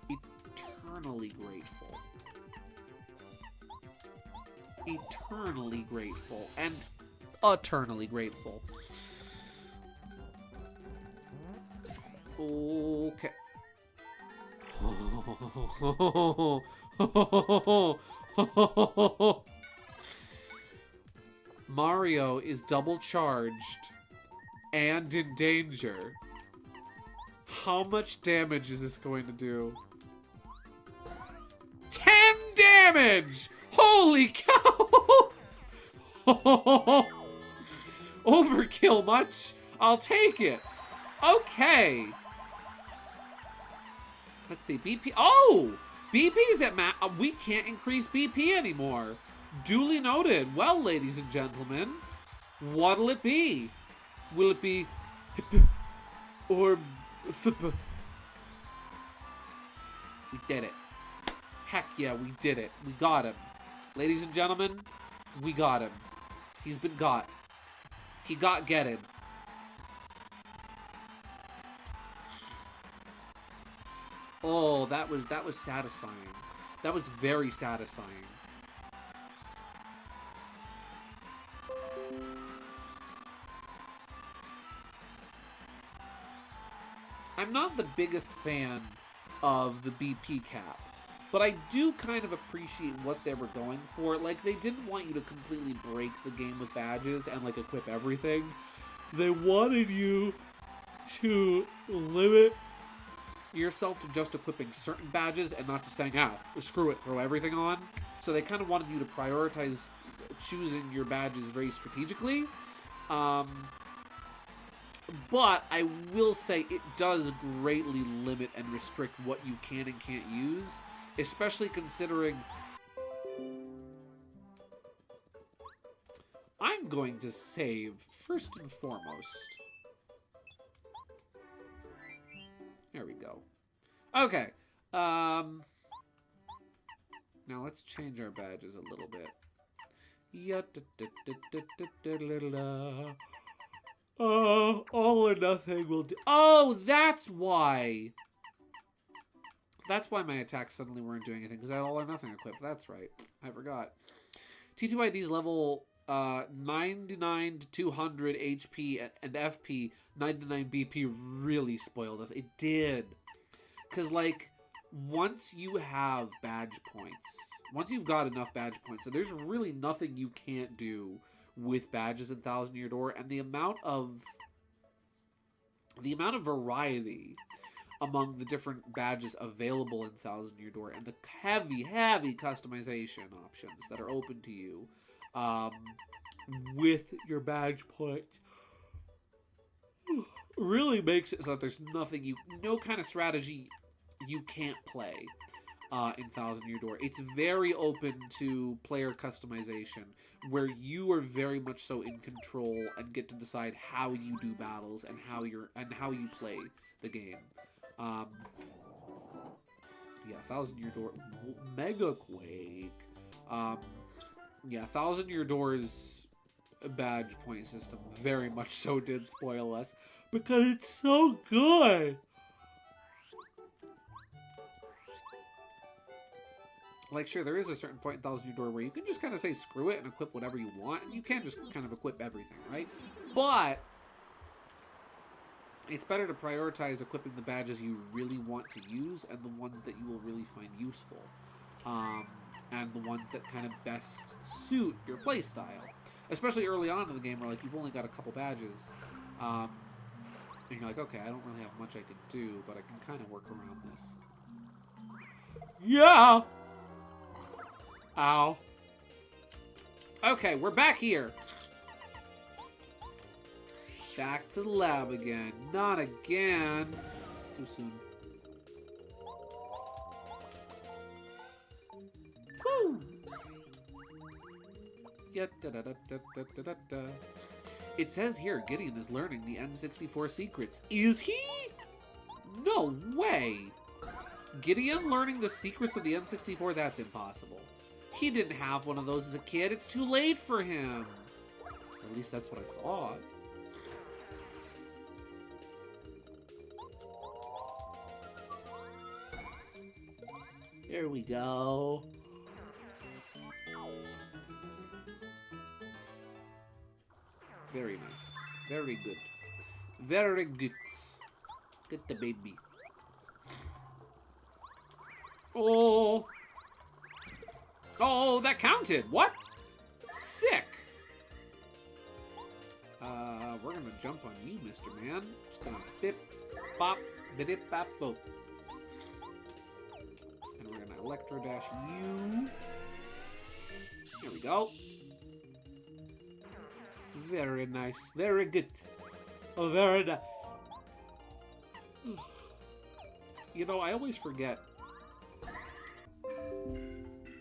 eternally grateful. Eternally grateful. And eternally grateful. Okay. Mario is double charged and in danger. How much damage is this going to do? 10 damage! Holy cow! Overkill much? I'll take it. Okay. Let's see, BP. Oh! BP is at we can't increase BP anymore. Duly noted. Well, ladies and gentlemen, what'll it be? Will it be hip or flip? We did it. Heck yeah, we did it. We got him. Ladies and gentlemen, we got him. He's been got. He got getted. Oh, that was satisfying. That was very satisfying. I'm not the biggest fan of the BP cap, but I do kind of appreciate what they were going for. Like, they didn't want you to completely break the game with badges and, like, equip everything. They wanted you to limit yourself to just equipping certain badges and not just saying, screw it, throw everything on. So they kind of wanted you to prioritize choosing your badges very strategically. But I will say it does greatly limit and restrict what you can and can't use, especially considering I'm going to save first and foremost. There we go. Okay. Now let's change our badges a little bit. All or nothing will do. Oh, that's why. That's why my attacks suddenly weren't doing anything, because I had all or nothing equipped. That's right. I forgot. T2ID's level 99 to 200 HP and FP, 99 BP really spoiled us. It did. Because, like, once you have badge points, once you've got enough badge points, so there's really nothing you can't do with badges in Thousand Year Door, and the amount of variety among the different badges available in Thousand Year Door, and the heavy customization options that are open to you with your badge points really makes it so that there's no kind of strategy you can't play in Thousand Year Door. It's very open to player customization, where you are very much so in control and get to decide how you do battles and how you play the game. Yeah, Thousand Year Door, Mega Quake. Yeah, Thousand Year Door's badge point system very much so did spoil us because it's so good. Like, sure, there is a certain point in Thousand Year Door where you can just kind of say screw it and equip whatever you want, and you can just kind of equip everything, right? But it's better to prioritize equipping the badges you really want to use and the ones that you will really find useful. And the ones that kind of best suit your playstyle. Especially early on in the game where, like, you've only got a couple badges. And you're like, okay, I don't really have much I can do, but I can kind of work around this. Yeah! Ow. Okay, we're back here. Back to the lab again. Not again. Too soon. Woo! It says here Gideon is learning the N64 secrets. Is he? No way! Gideon learning the secrets of the N64? That's impossible. He didn't have one of those as a kid. It's too late for him. At least that's what I thought. There we go. Very nice. Very good. Very good. Get the baby. Oh. Oh, that counted. What? Sick. We're gonna jump on you, Mr. Man. Just gonna bip, bop, bidip, bop, boop. And we're gonna electro dash you. There we go. Very nice. Very good. Oh, very nice. You know, I always forget.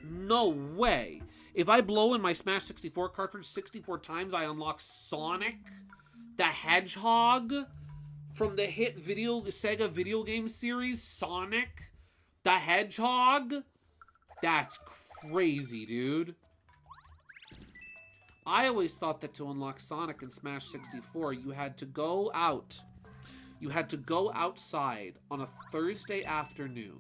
No way. If I blow in my Smash 64 cartridge 64 times, I unlock Sonic the Hedgehog from the hit Sega video game series, Sonic the Hedgehog. That's crazy, dude. I always thought that to unlock Sonic in Smash 64, you had to go out you had to go outside on a Thursday afternoon,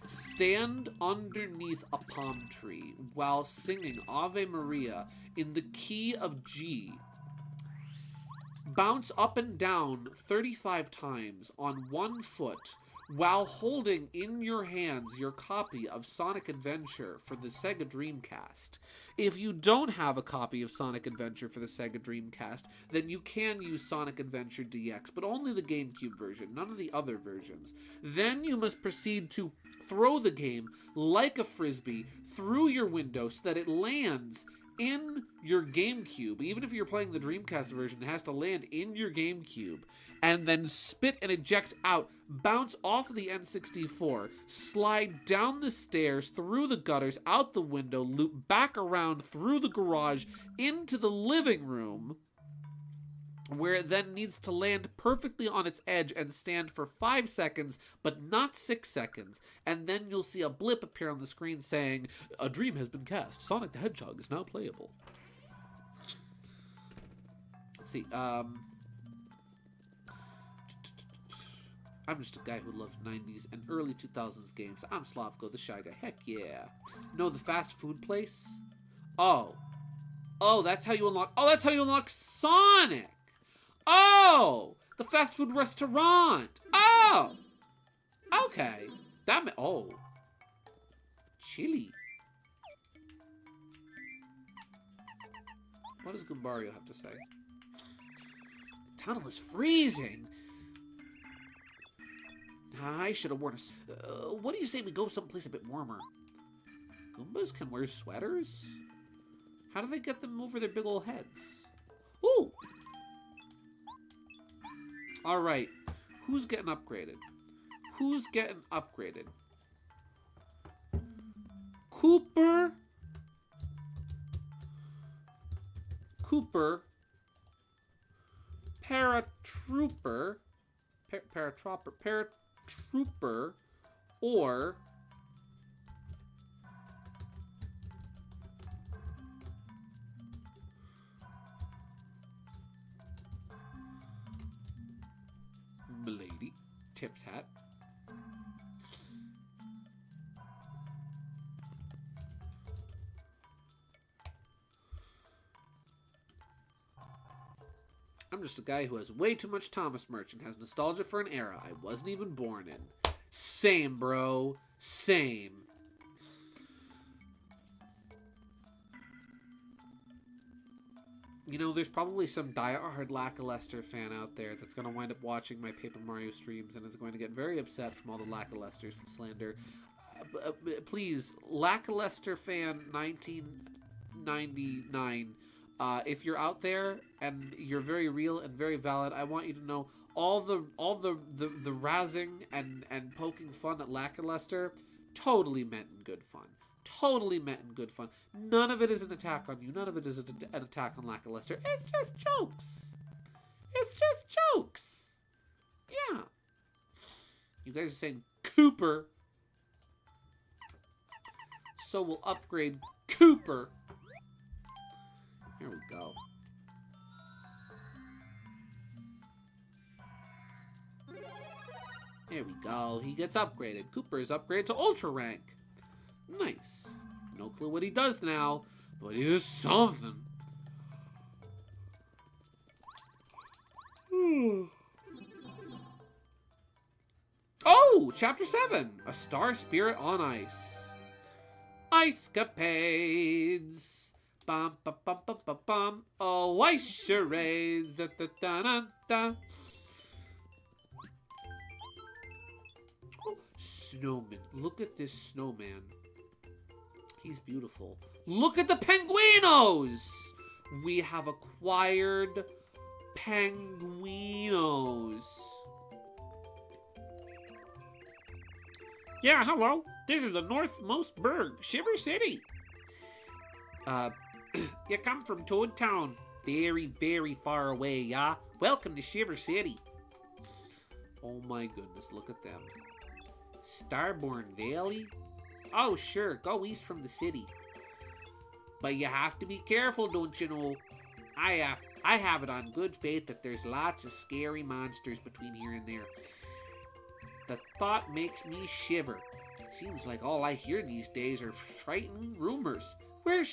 stand underneath a palm tree while singing Ave Maria in the key of G, bounce up and down 35 times on one foot while holding in your hands your copy of Sonic Adventure for the Sega Dreamcast. If you don't have a copy of Sonic Adventure for the Sega Dreamcast, then you can use Sonic Adventure DX, but only the GameCube version, none of the other versions. Then you must proceed to throw the game like a frisbee through your window so that it lands in your GameCube. Even if you're playing the Dreamcast version, it has to land in your GameCube, and then spit and eject out, bounce off of the N64, slide down the stairs, through the gutters, out the window, loop back around through the garage, into the living room, where it then needs to land perfectly on its edge and stand for 5 seconds, but not 6 seconds. And then you'll see a blip appear on the screen saying, "A dream has been cast. Sonic the Hedgehog is now playable." Let's see, I'm just a guy who loves 90s and early 2000s games. I'm Slavko, the Shy Guy. Heck yeah. Know the fast food place? Oh, that's how you unlock... Oh, that's how you unlock Sonic! Oh! The fast food restaurant! Oh! Okay. Oh. Chili. What does Goombario have to say? The tunnel is freezing! I should have worn a... what do you say we go someplace a bit warmer? Goombas can wear sweaters? How do they get them over their big old heads? Ooh! Alright. Who's getting upgraded? Who's getting upgraded? Cooper. Paratrooper. Paratrooper. Or... Milady. Tips hat. I'm just a guy who has way too much Thomas merch and has nostalgia for an era I wasn't even born in. Same, bro. Same. You know, there's probably some diehard Lackluster fan out there that's going to wind up watching my Paper Mario streams and is going to get very upset from all the Lackluster slander. Please, Lackluster fan 1999, if you're out there and you're very real and very valid, I want you to know all the razzing and poking fun at Lackluster totally meant in good fun. Totally meant in good fun. None of it is an attack on you. None of it is an attack on Lackluster. It's just jokes. It's just jokes. Yeah. You guys are saying Cooper. So we'll upgrade Cooper. Here we go. Here we go. He gets upgraded. Cooper is upgraded to Ultra Rank. Nice. No clue what he does now, but he does something. Oh, Chapter 7. A Star Spirit on Ice. Ice Capades. Bum, bum, bum, bum, bum, bum. Oh, ice charades. Da, da, da, da, da. Oh, snowman. Look at this snowman. He's beautiful. Look at the penguinos! We have acquired penguinos. Yeah, hello. This is the northmost burg, Shiver City. You come from Toad Town. Very, very far away, yeah? Welcome to Shiver City. Oh my goodness, look at them. Starborn Valley? Oh, sure, go east from the city. But you have to be careful, don't you know? I I have it on good faith that there's lots of scary monsters between here and there. The thought makes me shiver. It seems like all I hear these days are frightening rumors. What's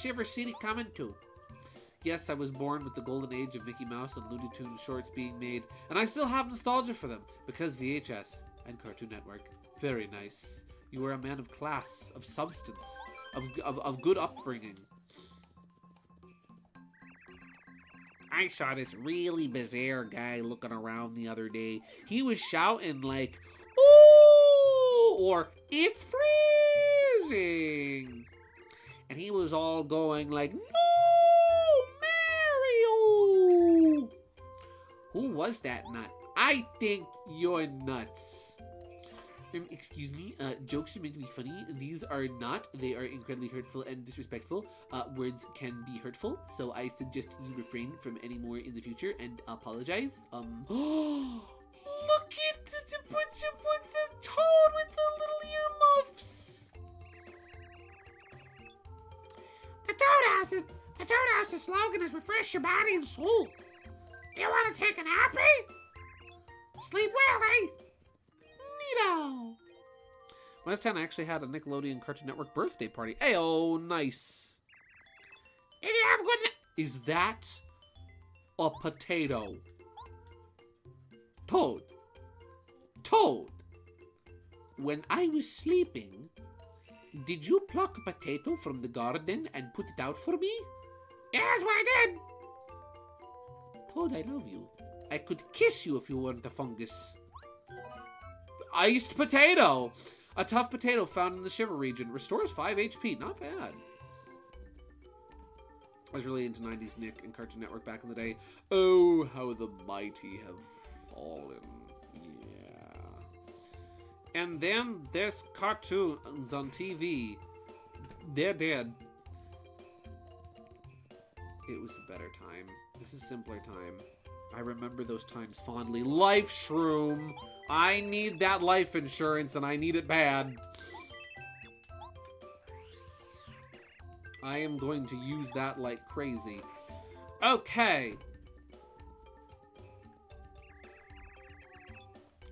Shiver City coming to? Yes, I was born with the golden age of Mickey Mouse and Looney Tunes shorts being made, and I still have nostalgia for them, because VHS and Cartoon Network. Very nice. You are a man of class, of substance, of good upbringing. I saw this really bizarre guy looking around the other day. He was shouting like, "Ooh!" or "It's freezing!" And he was all going like, "No, Mario!" Who was that nut? I think you're nuts. Excuse me, jokes are meant to be funny. These are not. They are incredibly hurtful and disrespectful. Words can be hurtful, so I suggest you refrain from any more in the future and apologize. Look at the toad with the little earmuffs. The Toad House's slogan is refresh your body and soul. You want to take a nap, eh? Sleep well, eh? Neato. When I was 10, I actually had a Nickelodeon Cartoon Network birthday party. Ayo, nice. Did you have good... Is that a potato? Toad. When I was sleeping, did you pluck a potato from the garden and put it out for me? Yeah, that's what I did. Toad, I love you. I could kiss you if you weren't a fungus. Iced potato. A tough potato found in the Shiver region. Restores 5 HP. Not bad. I was really into 90s Nick and Cartoon Network back in the day. Oh, how the mighty have fallen. Yeah. And then there's cartoons on TV. They're dead. It was a better time. This is a simpler time. I remember those times fondly. Life Shroom. I need that life insurance, and I need it bad. I am going to use that like crazy. Okay.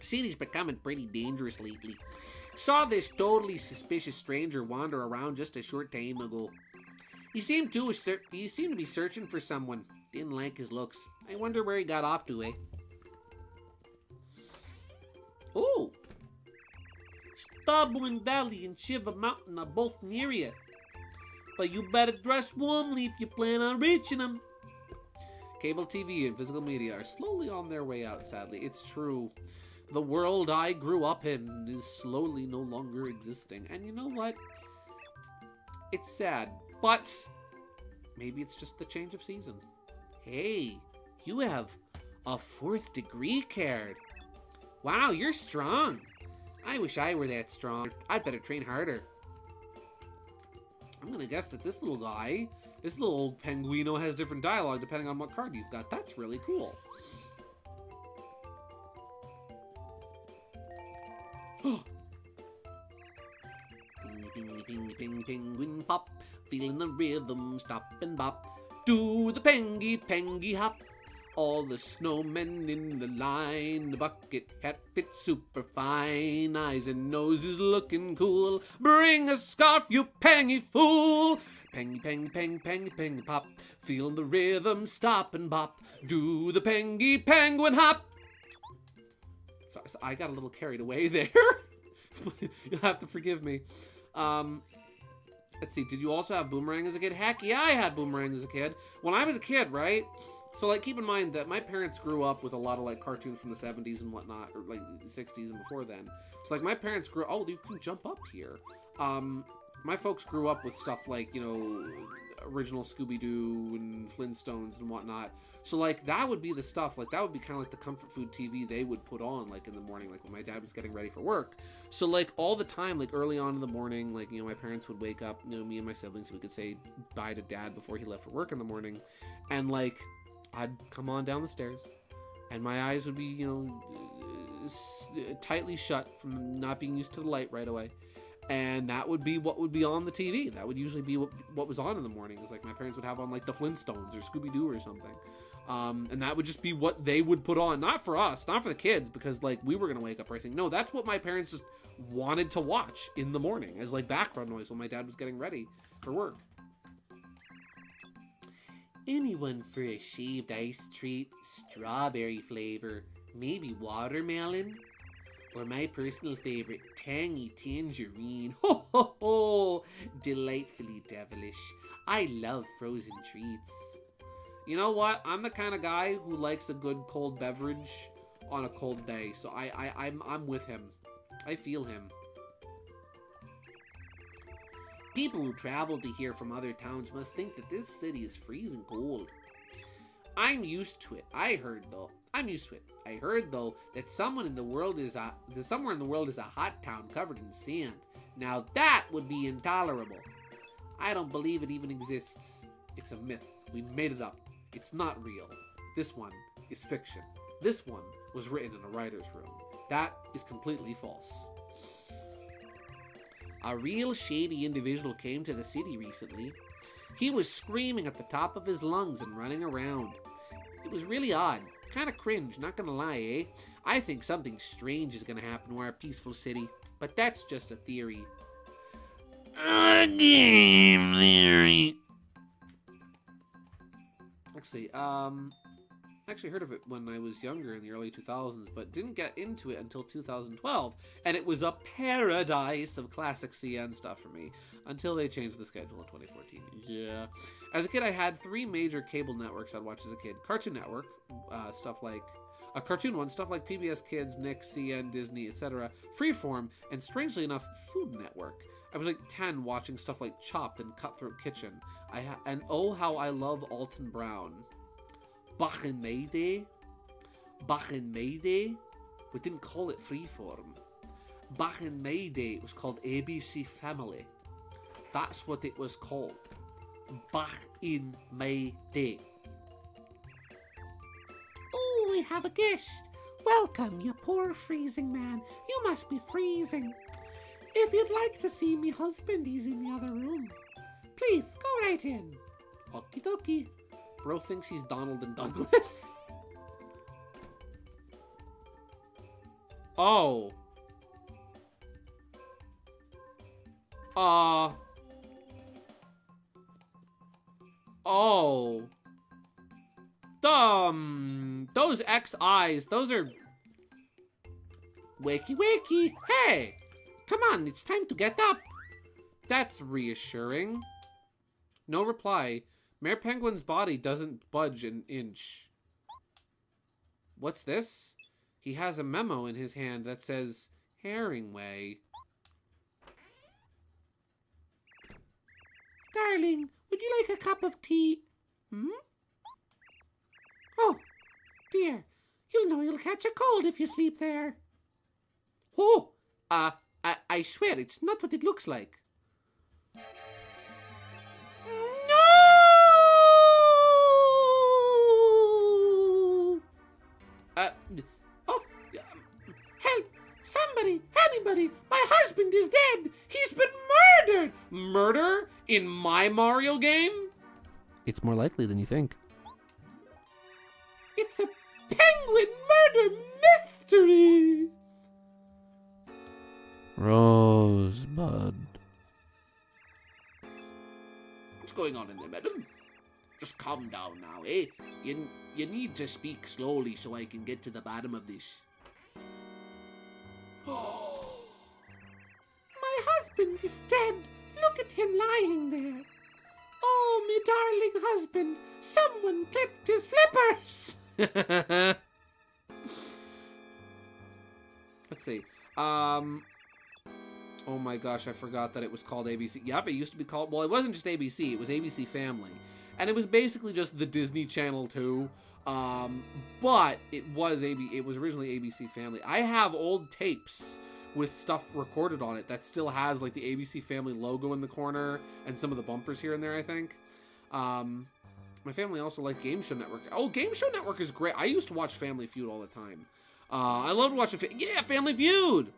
City's becoming pretty dangerous lately. Saw this totally suspicious stranger wander around just a short time ago. He seemed to be searching for someone. Didn't like his looks. I wonder where he got off to, eh? Ooh. Starborn Valley and Shiver Mountain are both near you. But you better dress warmly if you plan on reaching them. Cable TV and physical media are slowly on their way out, sadly. It's true. The world I grew up in is slowly no longer existing. And you know what? It's sad. But maybe it's just the change of season. Hey, you have a 4th degree card. Wow, you're strong. I wish I were that strong. I'd better train harder. I'm gonna guess that this little guy, this little old penguino has different dialogue depending on what card you've got. That's really cool. Ping, ping, ping, penguin pop. Feeling the rhythm, stop and bop. Do the pengy hop. All the snowmen in the line. The bucket hat fits super fine. Eyes and noses looking cool. Bring a scarf, you pengy fool. Pengy, pengy, pengy, pengy, pengy pop. Feeling the rhythm, stop and bop. Do the penguin hop. So I got a little carried away there. You'll have to forgive me. Let's see, did you also have Boomerang as a kid? Heck yeah, I had Boomerang as a kid. When I was a kid, right? So, like, keep in mind that my parents grew up with a lot of, like, cartoons from the 70s and whatnot, or, like, the 60s and before then. So, like, my parents grew... Oh, you can jump up here. My folks grew up with stuff like, you know, original Scooby-Doo and Flintstones and whatnot. So, like, that would be the stuff, like, that would be kind of like the comfort food TV they would put on, like, in the morning, like, when my dad was getting ready for work. So, like, all the time, like, early on in the morning, like, you know, my parents would wake up, you know, me and my siblings, we could say bye to dad before he left for work in the morning. And, like, I'd come on down the stairs, and my eyes would be, you know, tightly shut from not being used to the light right away. And that would be what would be on the TV. That would usually be what was on in the mornings. Like my parents would have on like the Flintstones or Scooby-Doo or something. And that would just be what they would put on. Not for us, not for the kids, because like we were going to wake up or anything. No, that's what my parents just wanted to watch in the morning as like background noise when my dad was getting ready for work. Anyone for a shaved ice treat? Strawberry flavor. Maybe watermelon? Or my personal favorite, tangy tangerine. Ho ho ho! Delightfully devilish. I love frozen treats. You know what? I'm the kind of guy who likes a good cold beverage on a cold day. So I'm with him. I feel him. People who travel to here from other towns must think that this city is freezing cold. I'm used to it. I'm used to it. I heard though that somewhere in the world is a hot town covered in sand. Now that would be intolerable. I don't believe it even exists. It's a myth. We made it up. It's not real. This one is fiction. This one was written in a writer's room. That is completely false. A real shady individual came to the city recently. He was screaming at the top of his lungs and running around. It was really odd. Kind of cringe, not gonna lie, eh? I think something strange is gonna happen to our peaceful city, but that's just a theory. A game theory. Actually heard of it when I was younger in the early 2000s, but didn't get into it until 2012, and it was a paradise of classic CN stuff for me, until they changed the schedule in 2014. Yeah. As a kid, I had 3 major cable networks I'd watch as a kid. Cartoon Network, stuff like PBS Kids, Nick, CN, Disney, etc. Freeform, and strangely enough, Food Network. I was like 10 watching stuff like Chopped and Cutthroat Kitchen. And oh how I love Alton Brown. Back in my day, we didn't call it Freeform. Back in my day, it was called ABC Family. That's what it was called. Back in my day. Oh, we have a guest. Welcome, you poor freezing man. You must be freezing. If you'd like to see me husband, he's in the other room. Please, go right in. Okie dokie. Bro thinks he's Donald and Douglas. Oh. Oh. Those X eyes, those are... Wakey, wakey. Hey! Come on, it's time to get up. That's reassuring. No reply. Mayor Penguin's body doesn't budge an inch. What's this? He has a memo in his hand that says, Herringway. Darling, would you like a cup of tea? Oh, dear. You'll know you'll catch a cold if you sleep there. Oh, I swear it's not what it looks like. Help! Somebody! Anybody! My husband is dead! He's been murdered! Murder? In my Mario game? It's more likely than you think. It's a penguin murder mystery! Rosebud. What's going on in there, madam? Just calm down now, eh? You need to speak slowly so I can get to the bottom of this. My husband is dead. Look at him lying there. Oh, my darling husband. Someone clipped his flippers. Let's see. Oh my gosh, I forgot that it was called ABC. Yep, it used to be called... Well, it wasn't just ABC. It was ABC Family. And it was basically just the Disney Channel too. But it was originally ABC Family. I have old tapes with stuff recorded on it that still has like the ABC Family logo in the corner and some of the bumpers here and there, I think. My family also liked Game Show Network. Oh, Game Show Network is great. I used to watch Family Feud all the time. I loved watching Family Feud.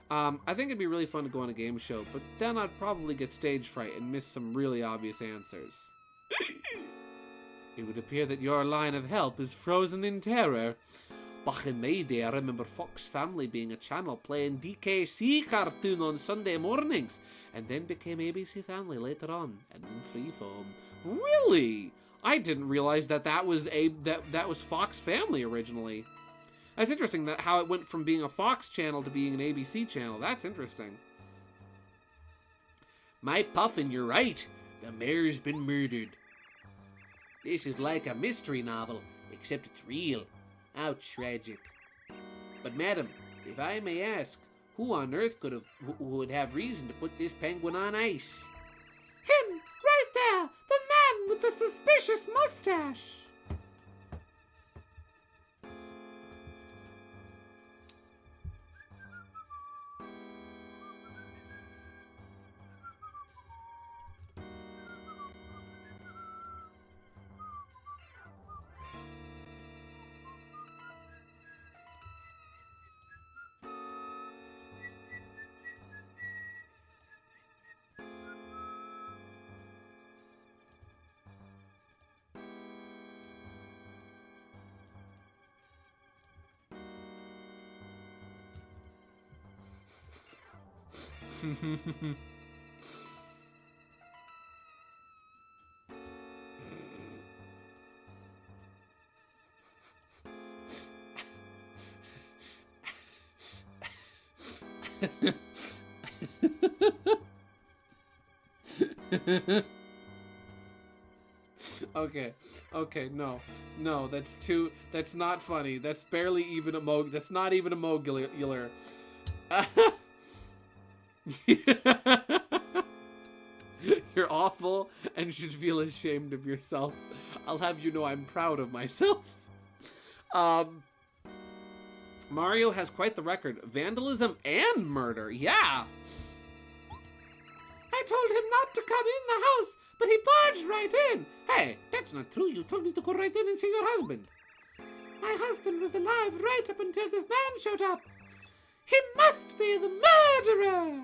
I think it'd be really fun to go on a game show, but then I'd probably get stage fright and miss some really obvious answers. It would appear that your line of help is frozen in terror. Back in my day, I remember Fox Family being a channel playing DKC cartoon on Sunday mornings, and then became ABC Family later on, and then Freeform. Really? I didn't realize that was Fox Family originally. That's interesting that how it went from being a Fox channel to being an ABC channel. That's interesting. My Puffin, you're right. The mayor's been murdered. This is like a mystery novel, except it's real. How tragic. But madam, if I may ask, who on earth who would have reason to put this penguin on ice? Him, right there, the man with the suspicious mustache. Okay, no, that's not funny. That's barely even that's not even a mogular. You're awful and should feel ashamed of yourself. I'll have you know I'm proud of myself. Mario has quite the record. Vandalism and murder, yeah. I told him not to come in the house, but he barged right in. Hey, that's not true. You told me to go right in and see your husband. My husband was alive right up until this man showed up. He must be the murderer.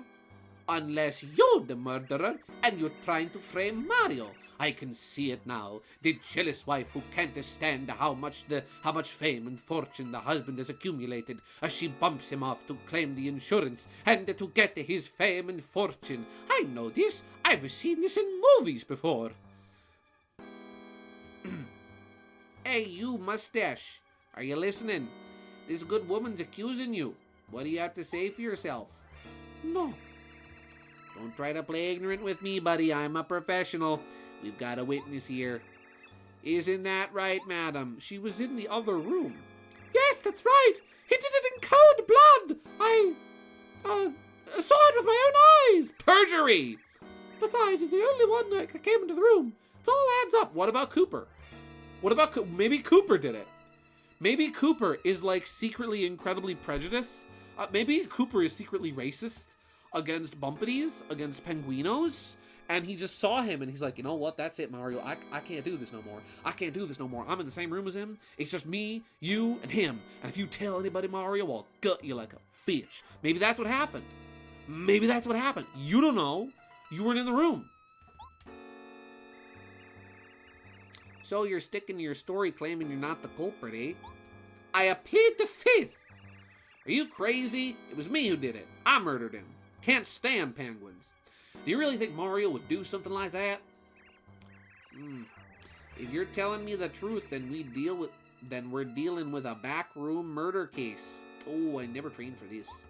Unless you're the murderer and you're trying to frame Mario. I can see it now. The jealous wife who can't stand how much fame and fortune the husband has accumulated as she bumps him off to claim the insurance and to get his fame and fortune. I know this. I've seen this in movies before. Hey, you mustache. Are you listening? This good woman's accusing you. What do you have to say for yourself? No. Don't try to play ignorant with me, buddy. I'm a professional. We've got a witness here. Isn't that right, madam? She was in the other room. Yes, that's right. He did it in cold blood. I saw it with my own eyes. Perjury! Besides, he's the only one that came into the room. It all adds up. What about Cooper? Maybe Cooper did it. Maybe Cooper is like secretly incredibly prejudiced. Maybe Cooper is secretly racist against Bumpities, against Penguinos, and he just saw him and he's like, you know what, that's it, Mario. I can't do this no more. I can't do this no more. I'm in the same room as him. It's just me, you, and him. And if you tell anybody, Mario, I'll gut you like a fish. Maybe that's what happened. Maybe that's what happened. You don't know. You weren't in the room. So you're sticking to your story claiming you're not the culprit, eh? I plead the fifth. Are you crazy? It was me who did it. I murdered him. Can't stand penguins. Do you really think Mario would do something like that? If you're telling me the truth, then we're dealing with a backroom murder case. Oh, I never trained for this.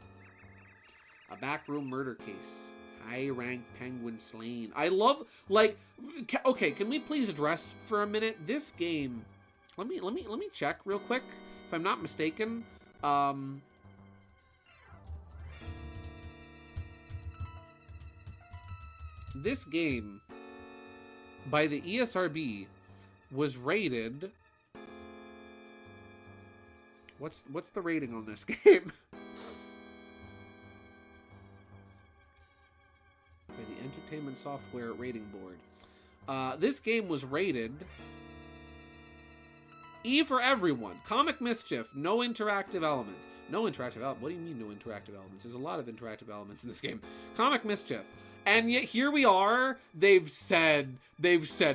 A backroom murder case. High-ranked penguin slain. I love, like, okay, can we please address for a minute this game? Let me check real quick. If I'm not mistaken, this game by the ESRB was rated. What's the rating on this game? By the Entertainment Software Rating Board. This game was rated E for everyone. Comic mischief. No interactive elements. No interactive elements. What do you mean no interactive elements? There's a lot of interactive elements in this game. Comic mischief. And yet here we are. They've said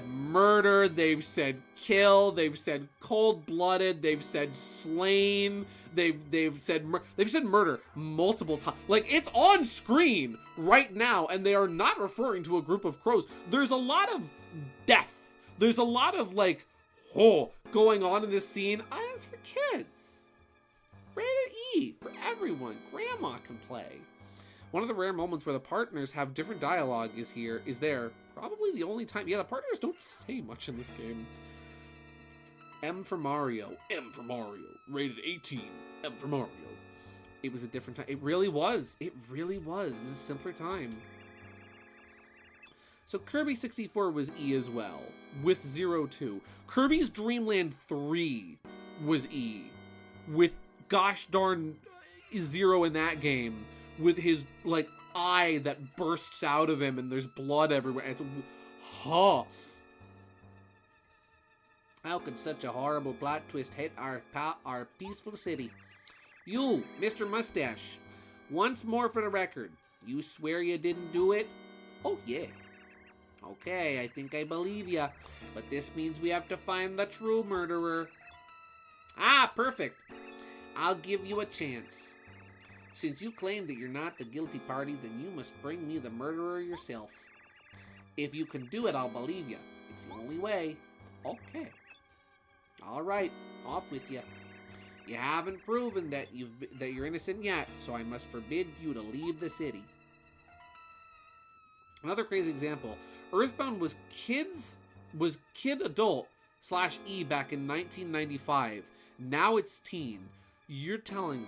murder. They've said kill. They've said cold-blooded. They've said slain. They've said murder multiple times. Like, it's on screen right now, and they are not referring to a group of crows. There's a lot of death. There's a lot of like going on in this scene. It's for kids. Rated E for everyone. Grandma can play. One of the rare moments where the partners have different dialogue is there. Probably the only time. Yeah, the partners don't say much in this game. M for Mario. M for Mario. Rated 18. M for Mario. It was a different time. It really was. It really was. It was a simpler time. So Kirby 64 was E as well, with 02. Kirby's Dream Land 3 was E, with gosh darn Zero in that game, with his, like, eye that bursts out of him and there's blood everywhere. It's, How could such a horrible plot twist hit our peaceful city? You, Mr. Mustache, once more for the record, you swear you didn't do it? Oh, yeah. Okay, I think I believe ya, but this means we have to find the true murderer. Ah, perfect. I'll give you a chance. Since you claim that you're not the guilty party, then you must bring me the murderer yourself. If you can do it, I'll believe ya. It's the only way. Okay. All right, off with ya. You haven't proven that you're innocent yet, so I must forbid you to leave the city. Another crazy example. Earthbound was kid adult / E back in 1995. Now it's teen. You're telling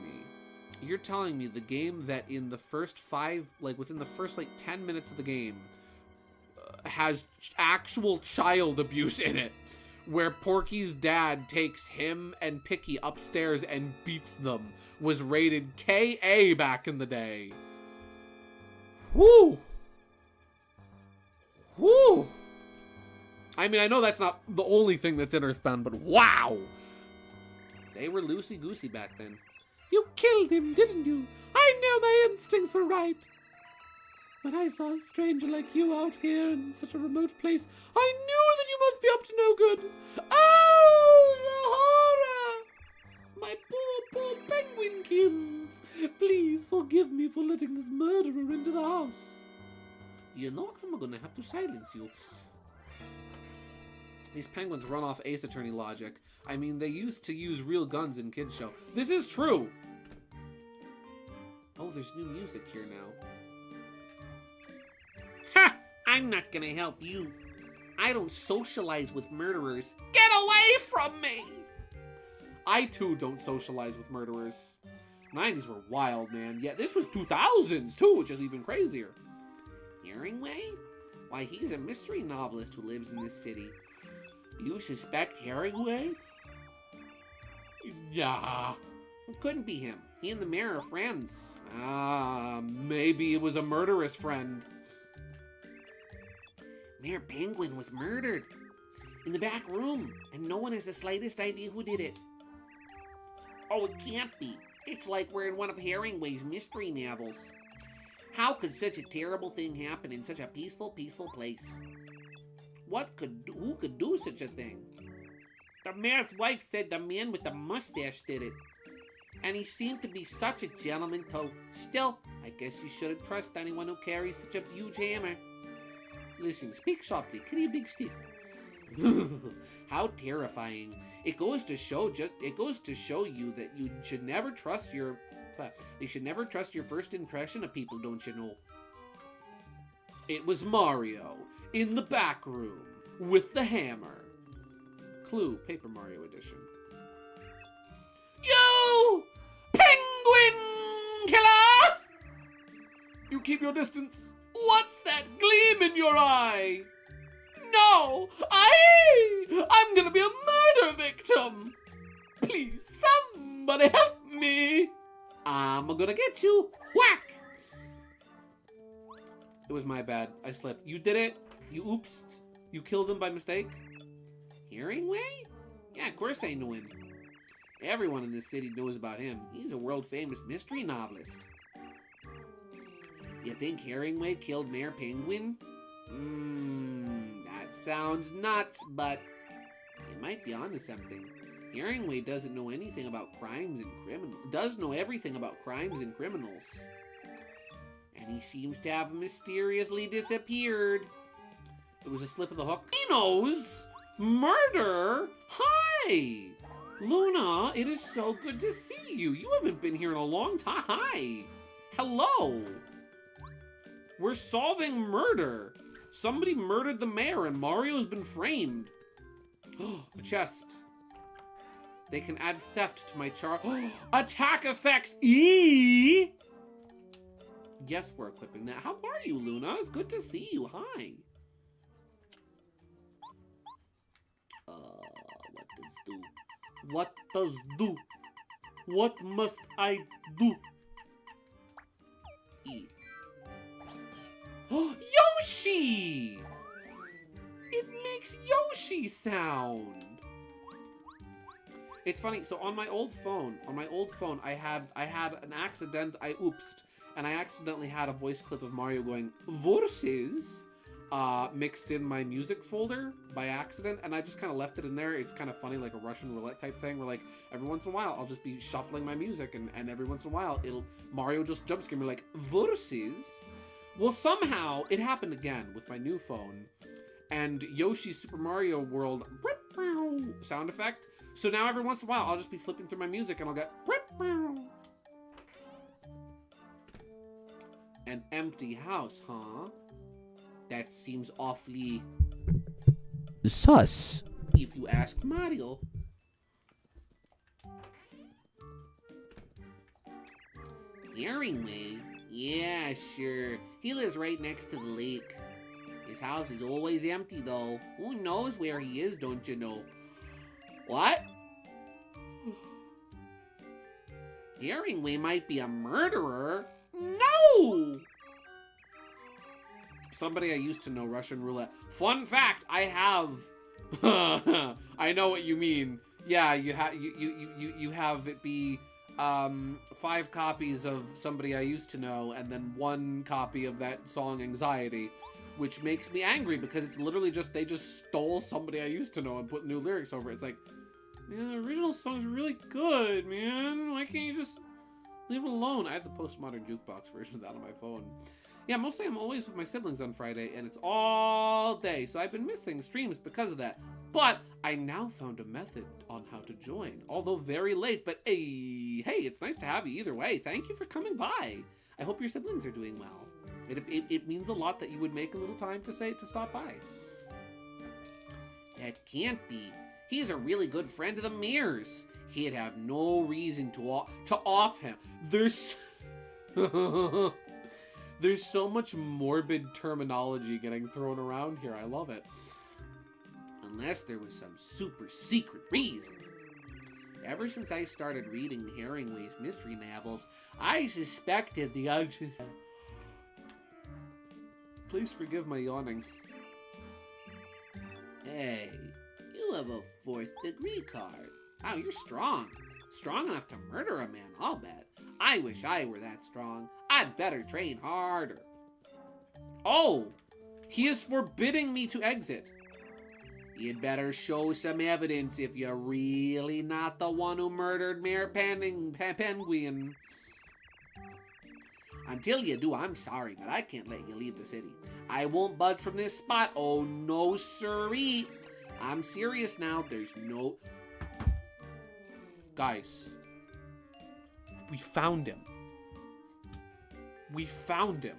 me the game that in the first within the first 10 minutes of the game has actual child abuse in it, where Porky's dad takes him and Picky upstairs and beats them, was rated KA back in the day. Whew. Whew. I mean, I know that's not the only thing that's in Earthbound, but wow! They were loosey-goosey back then. You killed him, didn't you? I knew my instincts were right. When I saw a stranger like you out here in such a remote place, I knew that you must be up to no good. Oh, the horror! My poor penguinkins. Please forgive me for letting this murderer into the house. You know, I'm gonna have to silence you. These penguins run off Ace Attorney logic. I mean, they used to use real guns in Kids Show. This is true! Oh, there's new music here now. Ha! I'm not gonna help you. I don't socialize with murderers. Get away from me! I, too, don't socialize with murderers. 90s were wild, man. Yeah, this was 2000s, too, which is even crazier. Herringway? Why, he's a mystery novelist who lives in this city. You suspect Herringway? Yeah. It couldn't be him. He and the mayor are friends. Maybe it was a murderous friend. Mayor Penguin was murdered in the back room, and no one has the slightest idea who did it. Oh, it can't be. It's like we're in one of Herringway's mystery novels. How could such a terrible thing happen in such a peaceful place? Who could do such a thing? The mayor's wife said the man with the mustache did it. And he seemed to be such a gentleman, too. Still, I guess you shouldn't trust anyone who carries such a huge hammer. Listen, speak softly. Carry a big stick. How terrifying! It goes to show you that you should never trust your first impression of people, don't you know? It was Mario in the back room with the hammer. Clue, Paper Mario Edition. You penguin killer! You keep your distance. What's that gleam in your eye? No! I'm gonna be a murder victim! Please, somebody help me! I'm gonna get you! Whack! It was my bad. I slipped. You did it? You oopsed? You killed him by mistake? Herringway? Yeah, of course I know him. Everyone in this city knows about him. He's a world-famous mystery novelist. You think Herringway killed Mayor Penguin? That sounds nuts, but it might be onto something. Herringway doesn't know anything about crimes and criminals. Does know everything about crimes and criminals. And he seems to have mysteriously disappeared. It was a slip of the hook. He knows murder. Hi, Luna. It is so good to see you. You haven't been here in a long time. Hi. Hello. We're solving murder. Somebody murdered the mayor and Mario's been framed. A chest. They can add theft to my chart. Attack effects. Yes, we're equipping that. How are you, Luna? It's good to see you. Hi. What does do? What does do? What must I do? E. Yoshi! It makes Yoshi sound. It's funny. So on my old phone, I had an accident. I oopsed, and I accidentally had a voice clip of Mario going "Versus" mixed in my music folder by accident, and I just kind of left it in there. It's kind of funny, like a Russian roulette type thing, where like every once in a while I'll just be shuffling my music, and every once in a while Mario just jump scare me like "Versus." Well, somehow it happened again with my new phone, and Yoshi's Super Mario World sound effect. So now every once in a while I'll just be flipping through my music and I'll get an empty house, huh? That seems awfully sus, if you ask Mario. Herringway? Yeah, sure. He lives right next to the lake. His house is always empty, though. Who knows where he is, don't you know? What? Herringway might be a murderer? No! Somebody I used to know, Russian roulette. Fun fact, I have... I know what you mean. Yeah, you have it be 5 copies of somebody I used to know and then 1 copy of that song Anxiety, which makes me angry because it's literally just they just stole somebody I used to know and put new lyrics over it. It's like, man, the original song's really good, man. Why can't you just leave it alone? I have the postmodern jukebox version of that on my phone. Yeah, mostly I'm always with my siblings on Friday, and it's all day, so I've been missing streams because of that. But I now found a method on how to join, although very late, but hey, it's nice to have you either way. Thank you for coming by. I hope your siblings are doing well. It means a lot that you would make a little time to stop by. That can't be. He's a really good friend of the mayor's. He'd have no reason to off him. There's so much morbid terminology getting thrown around here. I love it. Unless there was some super secret reason. Ever since I started reading Herringway's mystery novels, I suspected the unsuspected. Please forgive my yawning. Hey, you have a 4th degree card. Wow, you're strong. Strong enough to murder a man, I'll bet. I wish I were that strong. I'd better train harder. Oh, he is forbidding me to exit. You'd better show some evidence if you're really not the one who murdered Mayor Penguin. Until you do, I'm sorry, but I can't let you leave the city. I won't budge from this spot. Oh, no, siree. I'm serious now. There's no... Guys, we found him. We found him.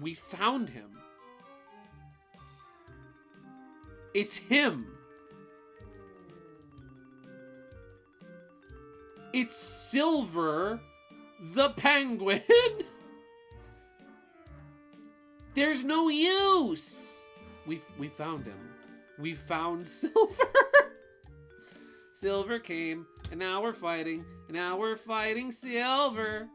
We found him. It's him. It's Silver the Penguin. There's no use. We found him. We found Silver. Silver came, and now we're fighting. And now we're fighting Silver.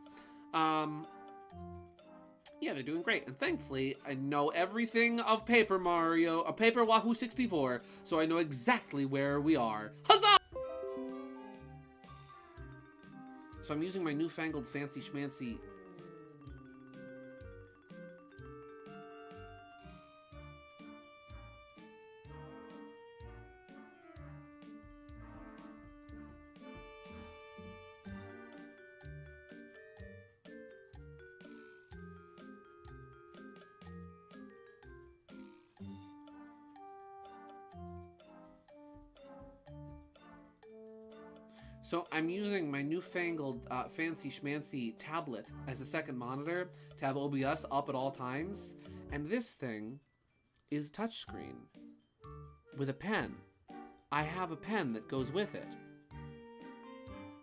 Yeah, they're doing great. And thankfully, I know everything of Paper Wahoo 64, so I know exactly where we are. Huzzah! So I'm using my newfangled fancy schmancy... So I'm using my newfangled fancy schmancy tablet as a second monitor to have OBS up at all times. And this thing is touchscreen with a pen. I have a pen that goes with it.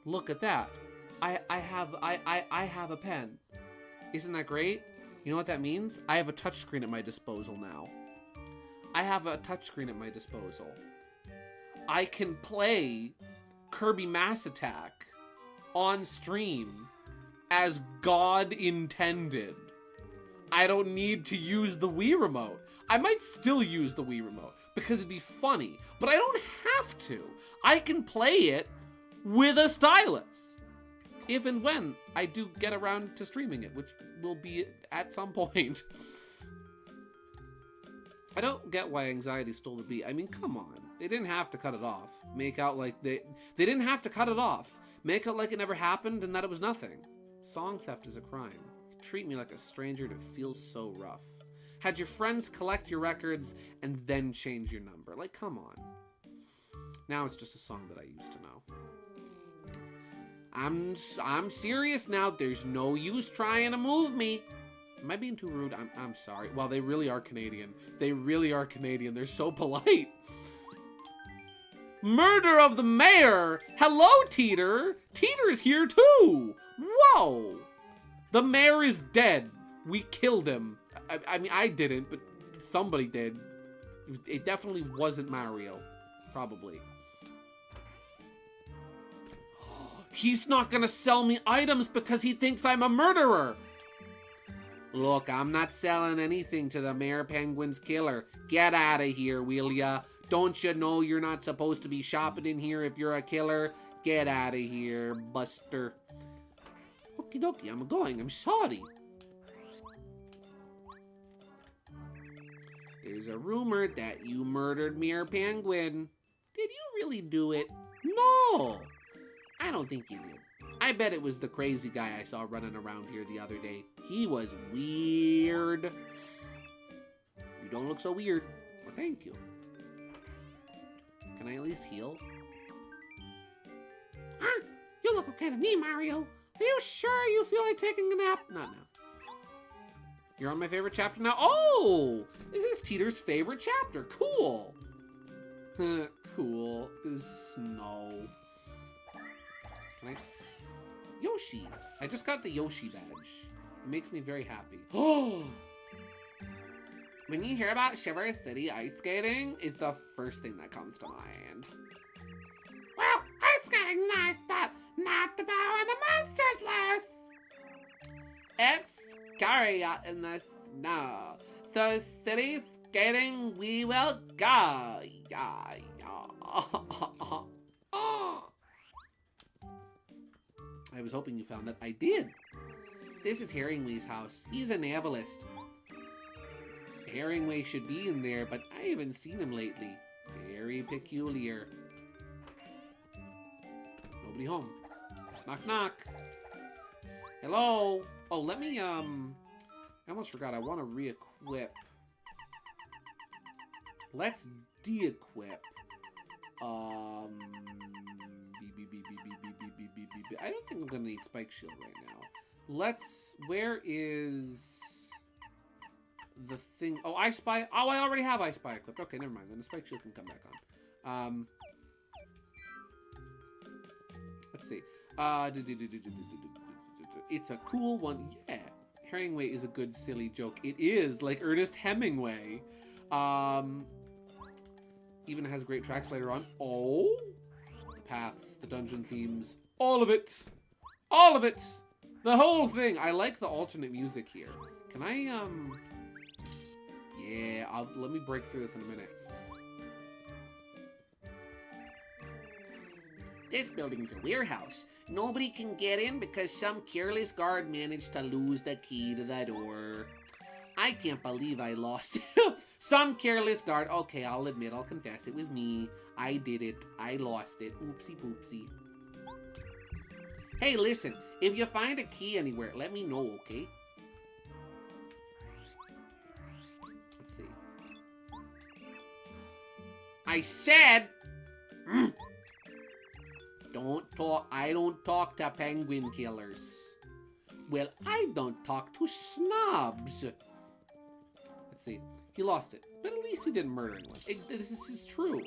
Look at that. I have a pen. Isn't that great? You know what that means? I have a touchscreen at my disposal now. I have a touchscreen at my disposal. I can play Kirby Mass Attack on stream as God intended. I don't need to use the Wii Remote. I might still use the Wii Remote because it'd be funny, but I don't have to. I can play it with a stylus. If and when I do get around to streaming it, which will be at some point. I don't get why anxiety stole the beat. I mean, come on. They didn't have to cut it off. Make out like they didn't have to cut it off. Make out like it never happened and that it was nothing. Song theft is a crime. Treat me like a stranger, and it feels so rough. Had your friends collect your records and then change your number. Like, come on. Now it's just a song that I used to know. I'm serious now. There's no use trying to move me. Am I being too rude? I'm sorry. Well, they really are Canadian. They really are Canadian. They're so polite. Murder of the mayor! Hello, Teeter! Teeter is here too! Whoa! The mayor is dead. We killed him. I mean, I didn't, but somebody did. It definitely wasn't Mario. Probably. He's not gonna sell me items because he thinks I'm a murderer! Look, I'm not selling anything to the Mayor Penguin's killer. Get out of here, will ya? Don't you know you're not supposed to be shopping in here if you're a killer? Get out of here, Buster. Okie dokie, I'm going. I'm sorry. There's a rumor that you murdered Mayor Penguin. Did you really do it? No! I don't think you did. I bet it was the crazy guy I saw running around here the other day. He was weird. You don't look so weird. Well, thank you. Can I at least heal? Huh? You look okay to me, Mario. Are you sure you feel like taking a nap? Not now. You're on my favorite chapter now? Oh! This is Teeter's favorite chapter. Cool. Cool. This is snow. Can I... Yoshi. I just got the Yoshi badge. It makes me very happy. Oh! When you hear about Shiver City ice skating, is the first thing that comes to mind. Well, ice skating's nice, but not to bow when the monster's loose. It's scary out in the snow. So city skating we will go. Yeah, yeah. I was hoping you found that. I did. This is Herringway's house. He's a novelist. Herringway should be in there, but I haven't seen him lately. Very peculiar. Nobody home. Knock, knock. Hello? Oh, let me, I almost forgot. I want to re-equip. Let's de-equip. I don't think I'm gonna need Spike Shield right now. Let's... Where is... the thing... Oh, I Spy... Oh, I already have I Spy equipped. Okay, never mind. Then the Spike Shield can come back on. Let's see. It's a cool one. Yeah. Herringway is a good, silly joke. It is, like Ernest Hemingway. Even has great tracks later on. Oh! The paths, the dungeon themes. All of it! All of it! The whole thing! I like the alternate music here. Can I, yeah, let me break through this in a minute. This building's a warehouse. Nobody can get in because some careless guard managed to lose the key to the door. I can't believe I lost it. Some careless guard. Okay, I'll admit, I'll confess. It was me. I did it. I lost it. Oopsie poopsie. Hey, listen. If you find a key anywhere, let me know, okay? Let's see. I said... Don't talk. I don't talk to penguin killers. Well, I don't talk to snobs. Let's see. He lost it, but at least he didn't murder anyone. This is true.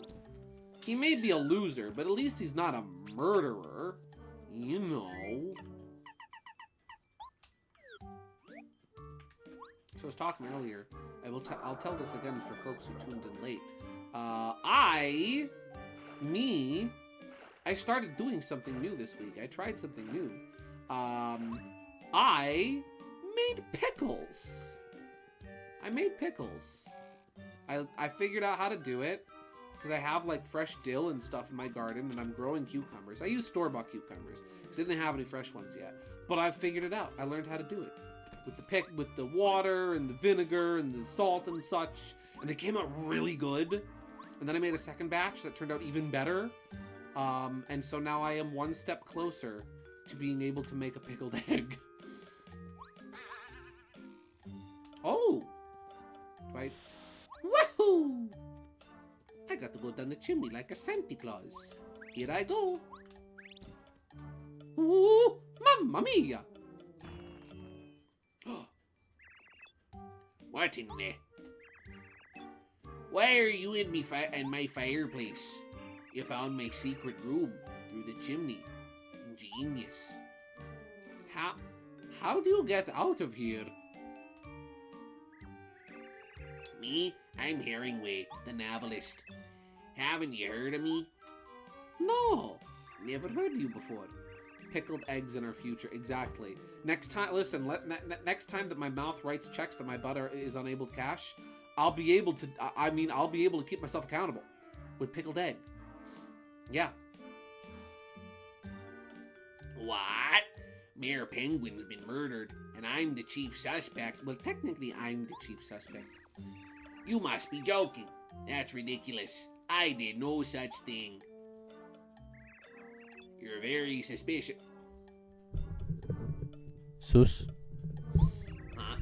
He may be a loser, but at least he's not a murderer. You know. So I was talking earlier. I'll tell this again for folks who tuned in late. I started doing something new this week. I tried something new. I made pickles. I figured out how to do it because I have like fresh dill and stuff in my garden and I'm growing cucumbers. I use store-bought cucumbers because I didn't have any fresh ones yet. But I figured it out. I learned how to do it with the water and the vinegar and the salt and such. And they came out really good. And then I made a second batch that turned out even better. And so now I am one step closer to being able to make a pickled egg. Oh! Right. Woohoo! I got to go down the chimney like a Santa Claus. Here I go. Ooh! Mamma mia! What in there? Why are you in my fireplace? You found my secret room through the chimney. Ingenious. How do you get out of here? Me? I'm Herringway, the novelist. Haven't you heard of me? No, never heard of you before. Pickled eggs in our future, exactly. Next time, listen, next time that my mouth writes checks that my butter is unable to cash, I'll be able to, I'll be able to keep myself accountable with pickled egg. Yeah. What? Mayor Penguin's been murdered, and I'm the chief suspect. Well, technically, I'm the chief suspect. You must be joking. That's ridiculous. I did no such thing. You're very suspicious. Sus. Huh?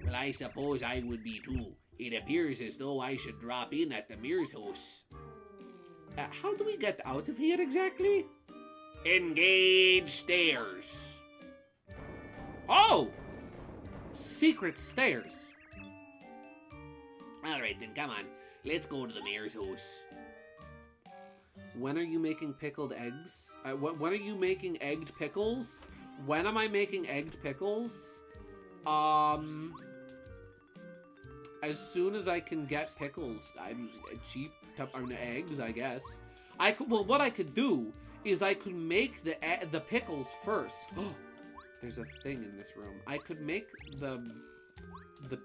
Well, I suppose I would be too. It appears as though I should drop in at the mayor's house. How do we get out of here exactly? Engage stairs. Oh! Secret stairs. Alright then, come on. Let's go to the mayor's house. When are you making pickled eggs? When are you making egged pickles? When am I making egged pickles? As soon as I can get pickles. I'm cheap eggs, I guess. Well, what I could do is I could make the pickles first. Oh, there's a thing in this room. I could make the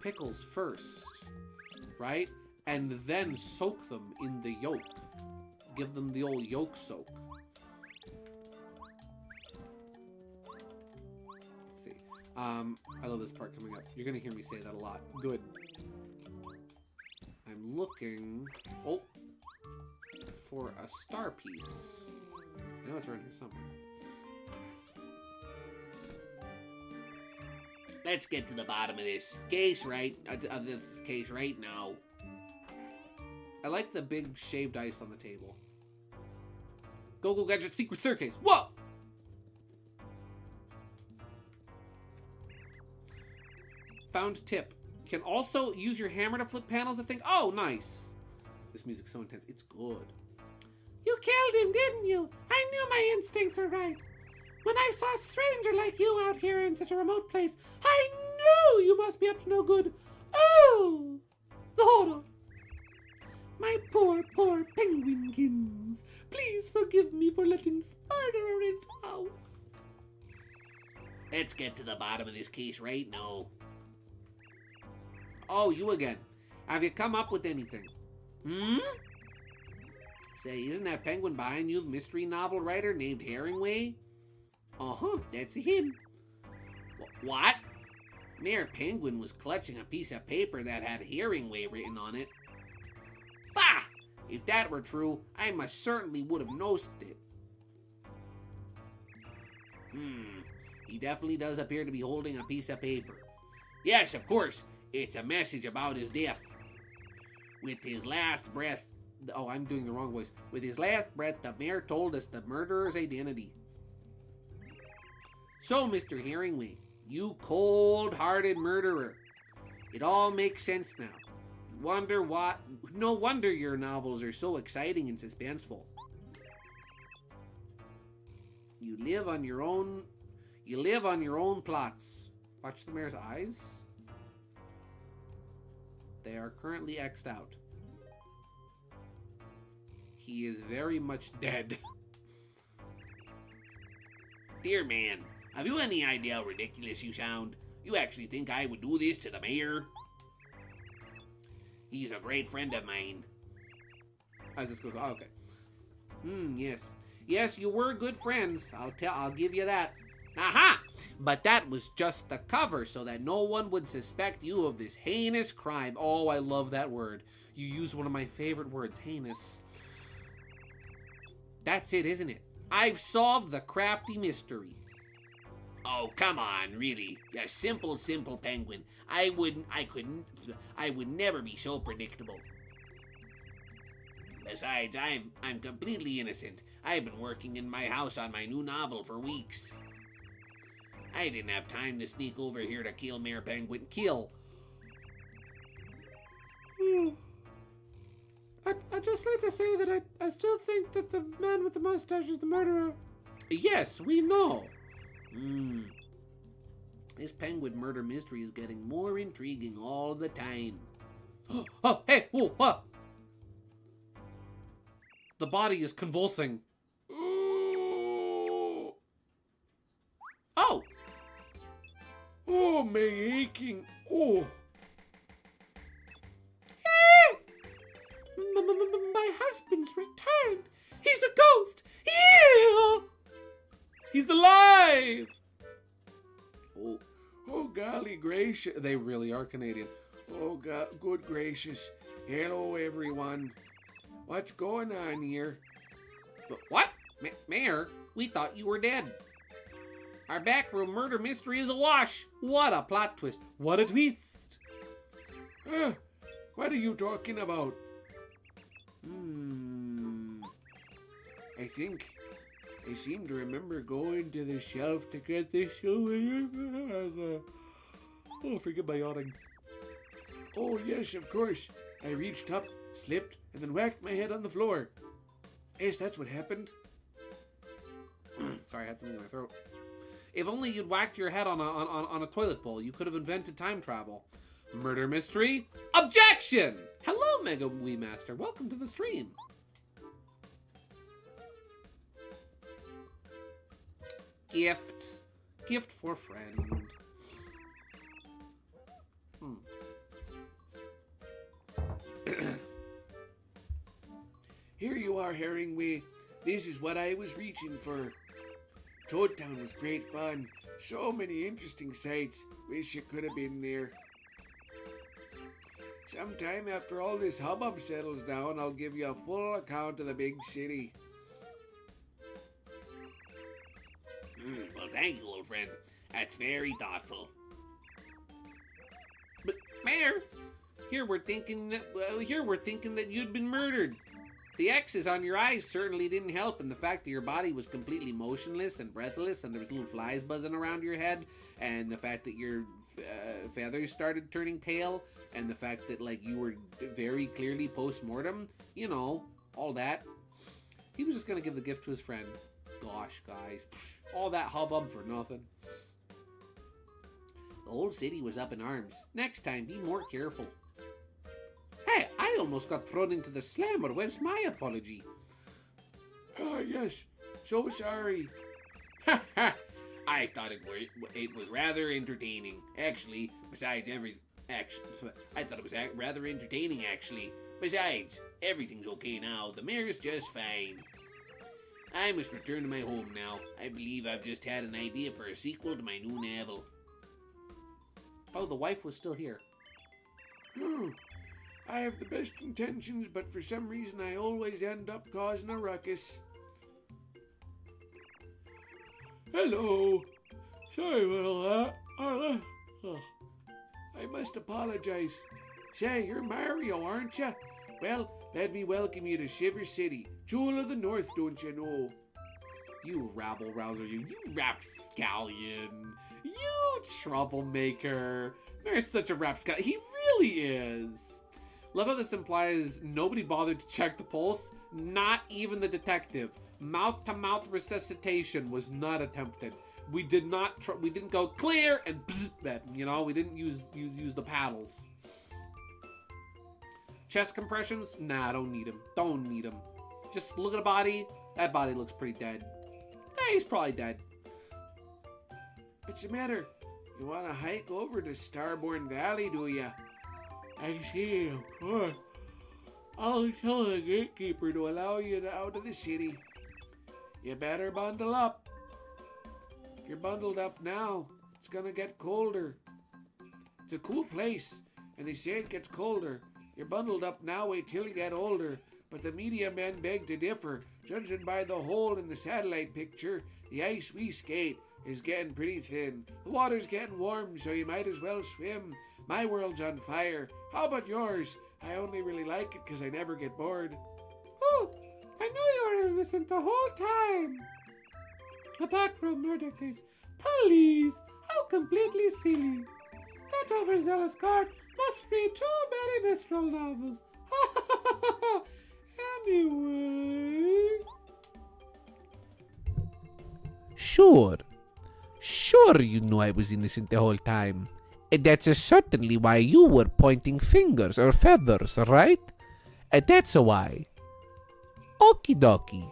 pickles first, right? And then soak them in the yolk. Give them the old yolk soak. Let's see. I love this part coming up. You're gonna hear me say that a lot. Good. I'm looking for a star piece. I know it's around here somewhere. Let's get to the bottom of this case this case right now. I like the big shaved ice on the table. Go Gadget secret staircase. Whoa! Found tip. Can also use your hammer to flip panels, I think. Oh, nice. This music's so intense. It's good. You killed him, didn't you? I knew my instincts were right. When I saw a stranger like you out here in such a remote place, I knew you must be up to no good. Oh! The horror. My poor penguinkins. Please forgive me for letting Spider into the house. Let's get to the bottom of this case right now. Oh, you again. Have you come up with anything? Hmm? Say, isn't that penguin behind you the mystery novel writer named Herringway? Uh-huh, that's him. What? Mayor Penguin was clutching a piece of paper that had Herringway written on it. Bah! If that were true, I most certainly would have noticed it. He definitely does appear to be holding a piece of paper. Yes, of course. It's a message about his death. With his last breath... Oh, I'm doing the wrong voice. With his last breath, the mayor told us the murderer's identity. So, Mr. Herringway, you cold-hearted murderer. It all makes sense now. No wonder your novels are so exciting and suspenseful. You live on your own plots. Watch the mayor's eyes. They are currently X'd out. He is very much dead. Dear man, have you any idea how ridiculous you sound? You actually think I would do this to the mayor? He's a great friend of mine. As this goes, oh, okay. Yes. Yes, you were good friends. I'll give you that. Aha! But that was just the cover so that no one would suspect you of this heinous crime. Oh, I love that word. You use one of my favorite words, heinous. That's it, isn't it? I've solved the crafty mystery. Oh, come on, really. A simple penguin. I would never be so predictable. Besides, I'm completely innocent. I've been working in my house on my new novel for weeks. I didn't have time to sneak over here to kill Mayor Penguin. Kill. I'd just like to say that I still think that the man with the mustache is the murderer. Yes, we know. This penguin murder mystery is getting more intriguing all the time. Oh, hey, whoa, what? The body is convulsing. Oh! Oh, my aching. Oh. My husband's returned. He's a ghost. Yeah. He's alive! Oh, golly gracious. They really are Canadian. Oh, God, good gracious. Hello, everyone. What's going on here? What? Mayor, we thought you were dead. Our backroom murder mystery is a wash. What a plot twist. What a twist. What are you talking about? I seem to remember going to the shelf to get this show. Oh, forgive my yawning. Oh, yes, of course. I reached up, slipped, and then whacked my head on the floor. Yes, that's what happened. Sorry, I had something in my throat. If only you'd whacked your head on a toilet bowl, you could have invented time travel. Murder mystery? Objection! Hello, Mega Wii Master. Welcome to the stream. Gift. Gift for friend. Here you are, Herringway. This is what I was reaching for. Toad Town was great fun. So many interesting sights. Wish you could have been there. Sometime after all this hubbub settles down, I'll give you a full account of the big city. Well, thank you, old friend. That's very thoughtful. But Mayor, here we're thinking that you'd been murdered. The X's on your eyes certainly didn't help, and the fact that your body was completely motionless and breathless, and there was little flies buzzing around your head, and the fact that your feathers started turning pale, and the fact that like you were very clearly post-mortem, you know, all that. He was just gonna give the gift to his friend. Gosh, guys, all that hubbub for nothing. The whole city was up in arms. Next time, be more careful. Hey, I almost got thrown into the slammer. Where's my apology? Oh, yes. So sorry. I thought it was rather entertaining. Actually, besides Actually, I thought it was rather entertaining, actually. Besides, everything's okay now. The mayor's just fine. I must return to my home now. I believe I've just had an idea for a sequel to my new novel. Oh, the wife was still here. I have the best intentions, but for some reason I always end up causing a ruckus. Hello. Sorry about that. I must apologize. Say, you're Mario, aren't you? Well, let me welcome you to Shiver City, Jewel of the North, don't you know? You rabble-rouser, you rapscallion. You troublemaker. There's such a rapscallion. He really is. Love how this implies nobody bothered to check the pulse, not even the detective. Mouth-to-mouth resuscitation was not attempted. We did not. We didn't go clear and bzz, you know. We didn't use the paddles. Chest compressions? Nah, don't need them. Don't need them. Just look at the body. That body looks pretty dead. Hey, he's probably dead. What's the matter? You want to hike over to Starborn Valley, do ya? I see, of course. I'll tell the gatekeeper to allow you out of the city. You better bundle up. If you're bundled up now, it's gonna get colder. It's a cool place, and they say it gets colder. You're bundled up now, wait till you get older. But the media men beg to differ. Judging by the hole in the satellite picture, the ice we skate is getting pretty thin. The water's getting warm, so you might as well swim. My world's on fire. How about yours? I only really like it because I never get bored. Oh, I knew you were innocent the whole time. A backroom murder case. Please, how completely silly. That overzealous guard must read too many Mistral novels. Anyway. Sure you knew I was innocent the whole time. And that's certainly why you were pointing fingers or feathers, right? And that's why. Okie dokie.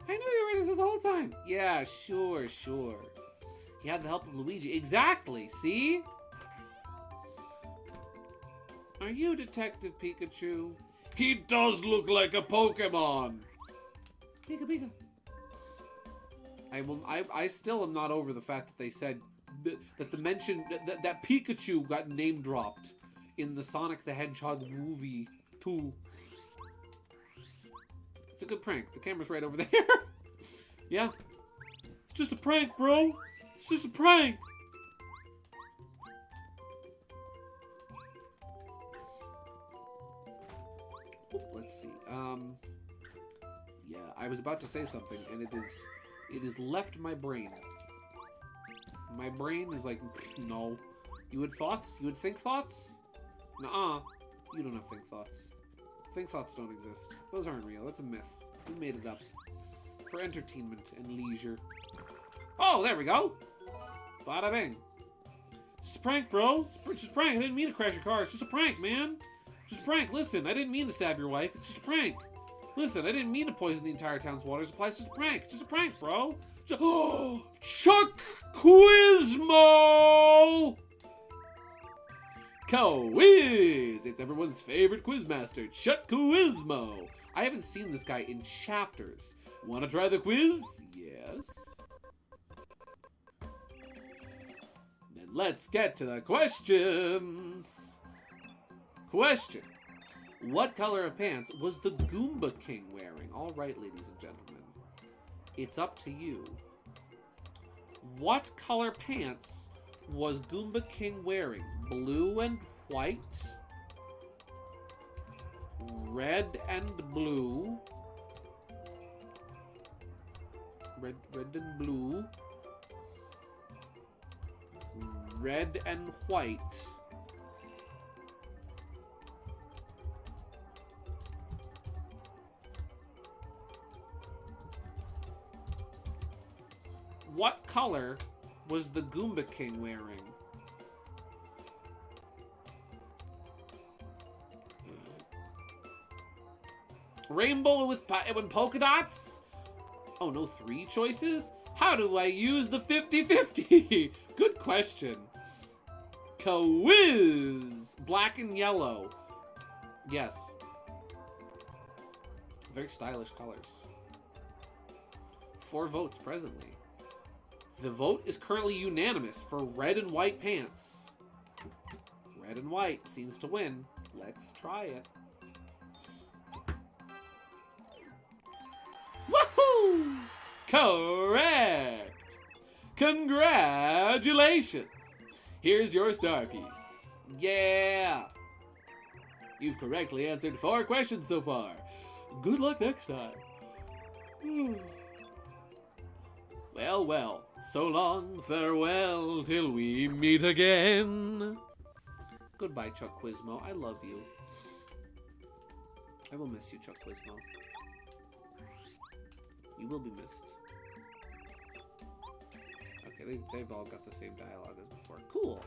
I knew you were innocent the whole time. Yeah, sure. He had the help of Luigi. Exactly, see? Are you Detective Pikachu? He does look like a Pokemon! Pika. I still am not over the fact that they said that the mention that Pikachu got name dropped in the Sonic the Hedgehog movie 2. It's a good prank. The camera's right over there. Yeah. It's just a prank, bro. It's just a prank. Let's see. Yeah, I was about to say something, and it has left my brain. My brain is like, no. You had thoughts? You would think thoughts? Nuh-uh. You don't have think thoughts. Think thoughts don't exist. Those aren't real. That's a myth. We made it up. For entertainment and leisure. Oh, there we go! Bada bing. It's just a prank, bro. It's just a prank. I didn't mean to crash your car. It's just a prank, man. It's just a prank. Listen, I didn't mean to stab your wife. It's just a prank. Listen, I didn't mean to poison the entire town's water supply. It's just a prank. It's just a prank, bro. Oh, Chuck Quizmo! Quiz! It's everyone's favorite quizmaster, Chuck Quizmo. I haven't seen this guy in chapters. Want to try the quiz? Yes. Then let's get to the questions. Question. What color of pants was the Goomba King wearing? All right, ladies and gentlemen. It's up to you. What color pants was Goomba King wearing? Blue and white? Red and blue? Red and blue? Red and white? What color was the Goomba King wearing? Rainbow with polka dots? Oh, no 3 choices? How do I use the 50-50? Good question. Quiz! Black and yellow. Yes. Very stylish colors. 4 votes presently. The vote is currently unanimous for red and white pants. Red and white seems to win. Let's try it. Woohoo! Correct! Congratulations! Here's your star piece. Yeah! You've correctly answered 4 questions so far. Good luck next time. Well, well, so long, farewell, till we meet again. Goodbye, Chuck Quizmo. I love you. I will miss you, Chuck Quizmo. You will be missed. Okay, they've all got the same dialogue as before. Cool.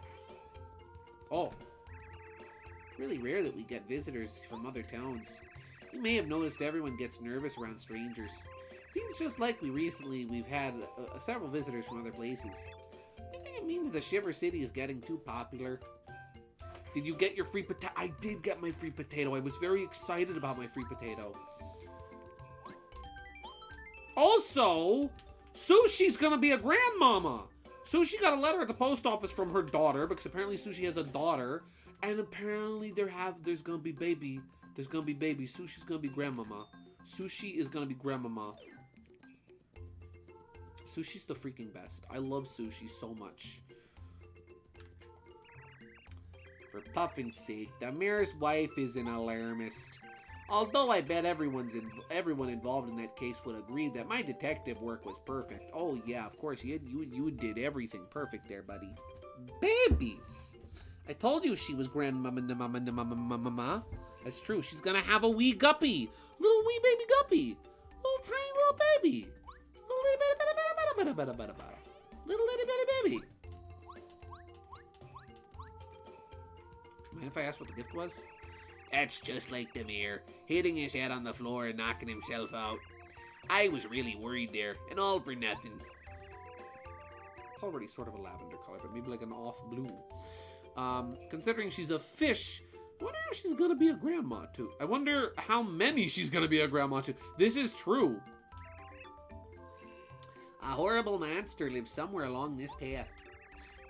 Oh. Really rare that we get visitors from other towns. You may have noticed everyone gets nervous around strangers. Seems just like we've had several visitors from other places. I think it means the Shiver City is getting too popular. Did you get your free potato? I did get my free potato. I was very excited about my free potato. Also, Sushi's gonna be a grandmama. Sushi got a letter at the post office from her daughter, because apparently Sushi has a daughter, and apparently there's gonna be baby. There's gonna be baby. Sushi's gonna be grandmama. Sushi is gonna be grandmama. Sushi's the freaking best. I love Sushi so much. For Puffin's sake, the mayor's wife is an alarmist. Although I bet everyone involved in that case would agree that my detective work was perfect. Oh yeah, of course, you did everything perfect there, buddy. Babies! I told you she was grandmama. That's true, she's gonna have a wee guppy. Little wee baby guppy. Little tiny little baby. Little itty bitty baby. Mind if I ask what the gift was? That's just like the mayor, hitting his head on the floor and knocking himself out. I was really worried there, and all for nothing. It's already sort of a lavender color, but maybe like an off blue. Considering she's a fish, I wonder if she's gonna be a grandma too. I wonder how many she's gonna be a grandma to. This is true. A horrible monster lives somewhere along this path.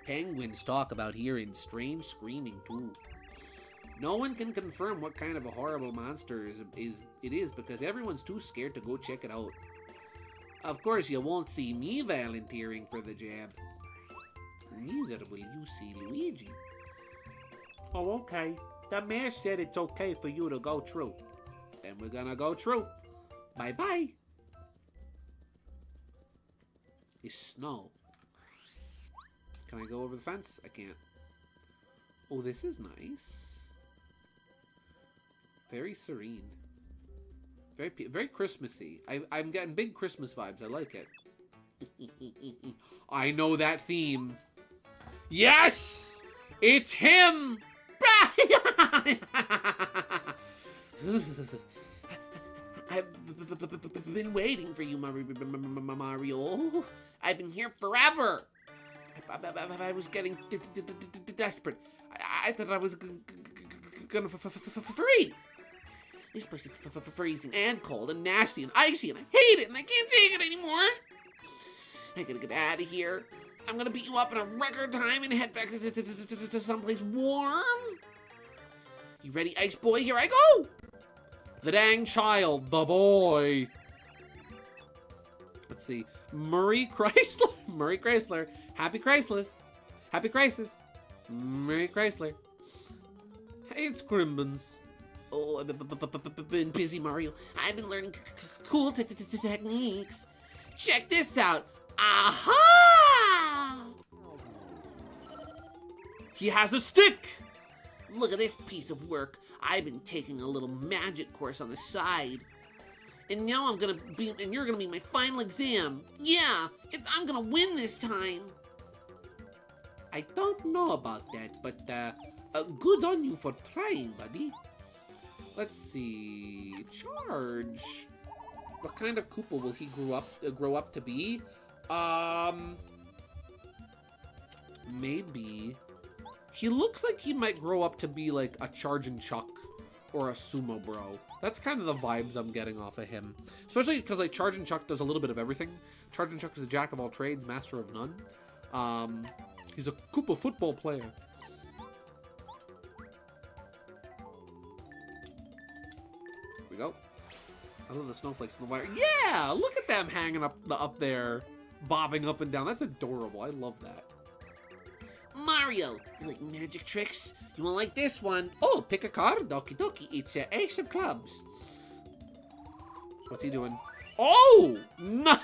Penguins talk about hearing strange screaming too. No one can confirm what kind of a horrible monster it is because everyone's too scared to go check it out. Of course, you won't see me volunteering for the job. Neither will you see Luigi. Oh, okay. The mayor said it's okay for you to go through. Then we're gonna go through. Bye-bye. It's snow. Can I go over the fence? I can't. Oh, this is nice. Very serene. Very Christmassy. I'm getting big Christmas vibes. I like it. I know that theme. Yes! It's him! I've been waiting for you, Mario. I've been here forever. I was getting desperate. I thought I was gonna freeze. This place is freezing and cold and nasty and icy and I hate it and I can't take it anymore. I gotta get out of here. I'm gonna beat you up in a record time and head back to someplace warm. You ready, Ice Boy? Here I go! The dang child, the boy. Let's see. Murray Chrysler. Happy Crisis. Murray Chrysler. Hey, it's Crimbins. Oh, I've been busy, Mario. I've been learning cool techniques. Check this out. Aha! He has a stick. Look at this piece of work. I've been taking a little magic course on the side. And now you're gonna be my final exam. Yeah, I'm gonna win this time. I don't know about that, but good on you for trying, buddy. Let's see. Charge. What kind of Koopa will he grow up to be? Maybe He looks like he might grow up to be like a Chargin' Chuck or a Sumo Bro. That's kind of the vibes I'm getting off of him. Especially because like Chargin' Chuck does a little bit of everything. Chargin' Chuck is a jack of all trades, master of none. He's a Koopa football player. Here we go. I love the snowflakes in the wire. Yeah! Look at them hanging up there, bobbing up and down. That's adorable. I love that. Mario, you like magic tricks? You won't like this one. Oh, pick a card. Doki doki. It's an ace of clubs. What's he doing? Oh! No!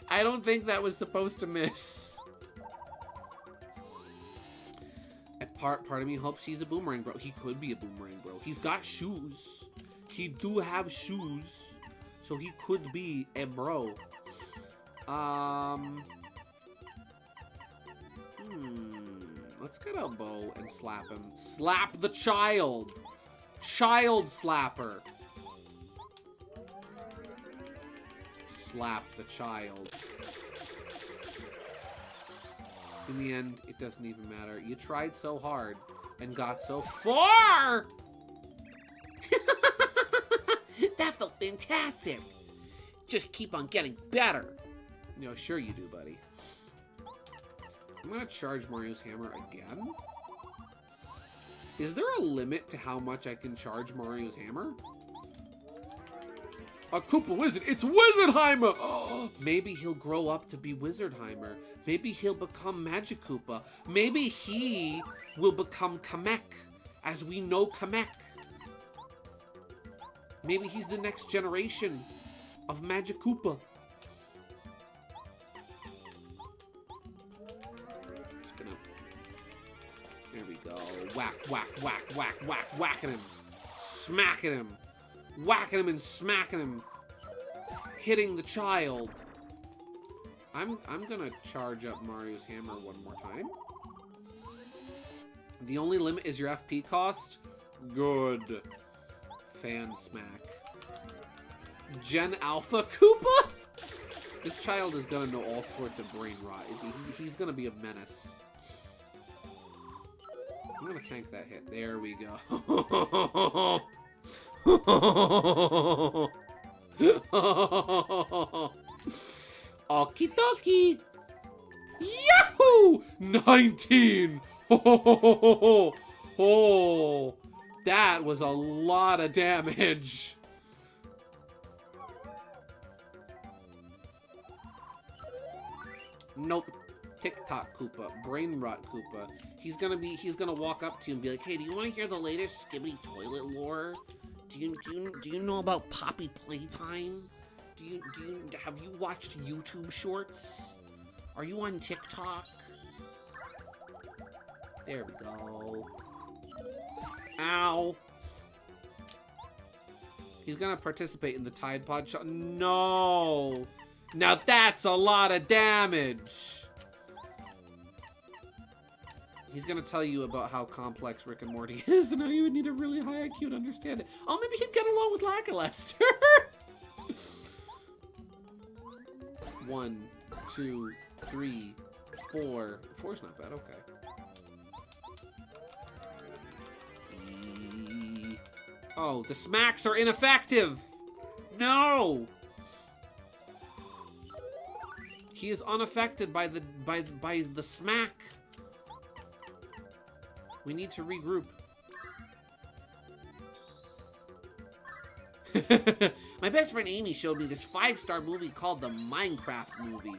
I don't think that was supposed to miss. Part of me hopes he's a boomerang bro. He could be a boomerang bro. He's got shoes. He do have shoes. So he could be a bro. Let's get a bow and slap him. Slap the child. Child slapper. Slap the child. In the end, it doesn't even matter. You tried so hard and got so far! That felt fantastic. Just keep on getting better. You know, sure you do, buddy. I'm gonna charge Mario's hammer again. Is there a limit to how much I can charge Mario's hammer? A Koopa Wizard! It's Wizardheimer! Oh, maybe he'll grow up to be Wizardheimer. Maybe he'll become Magic Koopa. Maybe he will become Kamek, as we know Kamek. Maybe he's the next generation of Magic Koopa. Just gonna... There we go. Whack, whack, whack, whack, whack, whacking him. Smacking him. Whacking him and smacking him. Hitting the child. I'm gonna charge up Mario's hammer one more time. The only limit is your FP cost? Good. Fan smack. Gen Alpha Koopa? This child is gonna know all sorts of brain rot. He's gonna be a menace. I'm gonna tank that hit. There we go. Okie dokie. Yahoo! 19! Oh, that was a lot of damage. Nope. TikTok Koopa, brain rot Koopa. He's gonna walk up to you and be like, "Hey, do you want to hear the latest Skibbity toilet lore? Do you know about Poppy Playtime? Have you watched YouTube shorts? Are you on TikTok?" There we go. Ow. He's gonna participate in the Tide Pod shot. No. Now that's a lot of damage. He's gonna tell you about how complex Rick and Morty is and how you would need a really high IQ to understand it. Oh, maybe he'd get along with Lackluster. 1, 2, 3, 4. 4's not bad, okay. Oh, the smacks are ineffective! No! He is unaffected by the smack. We need to regroup. My best friend Amy showed me this 5-star movie called the Minecraft Movie.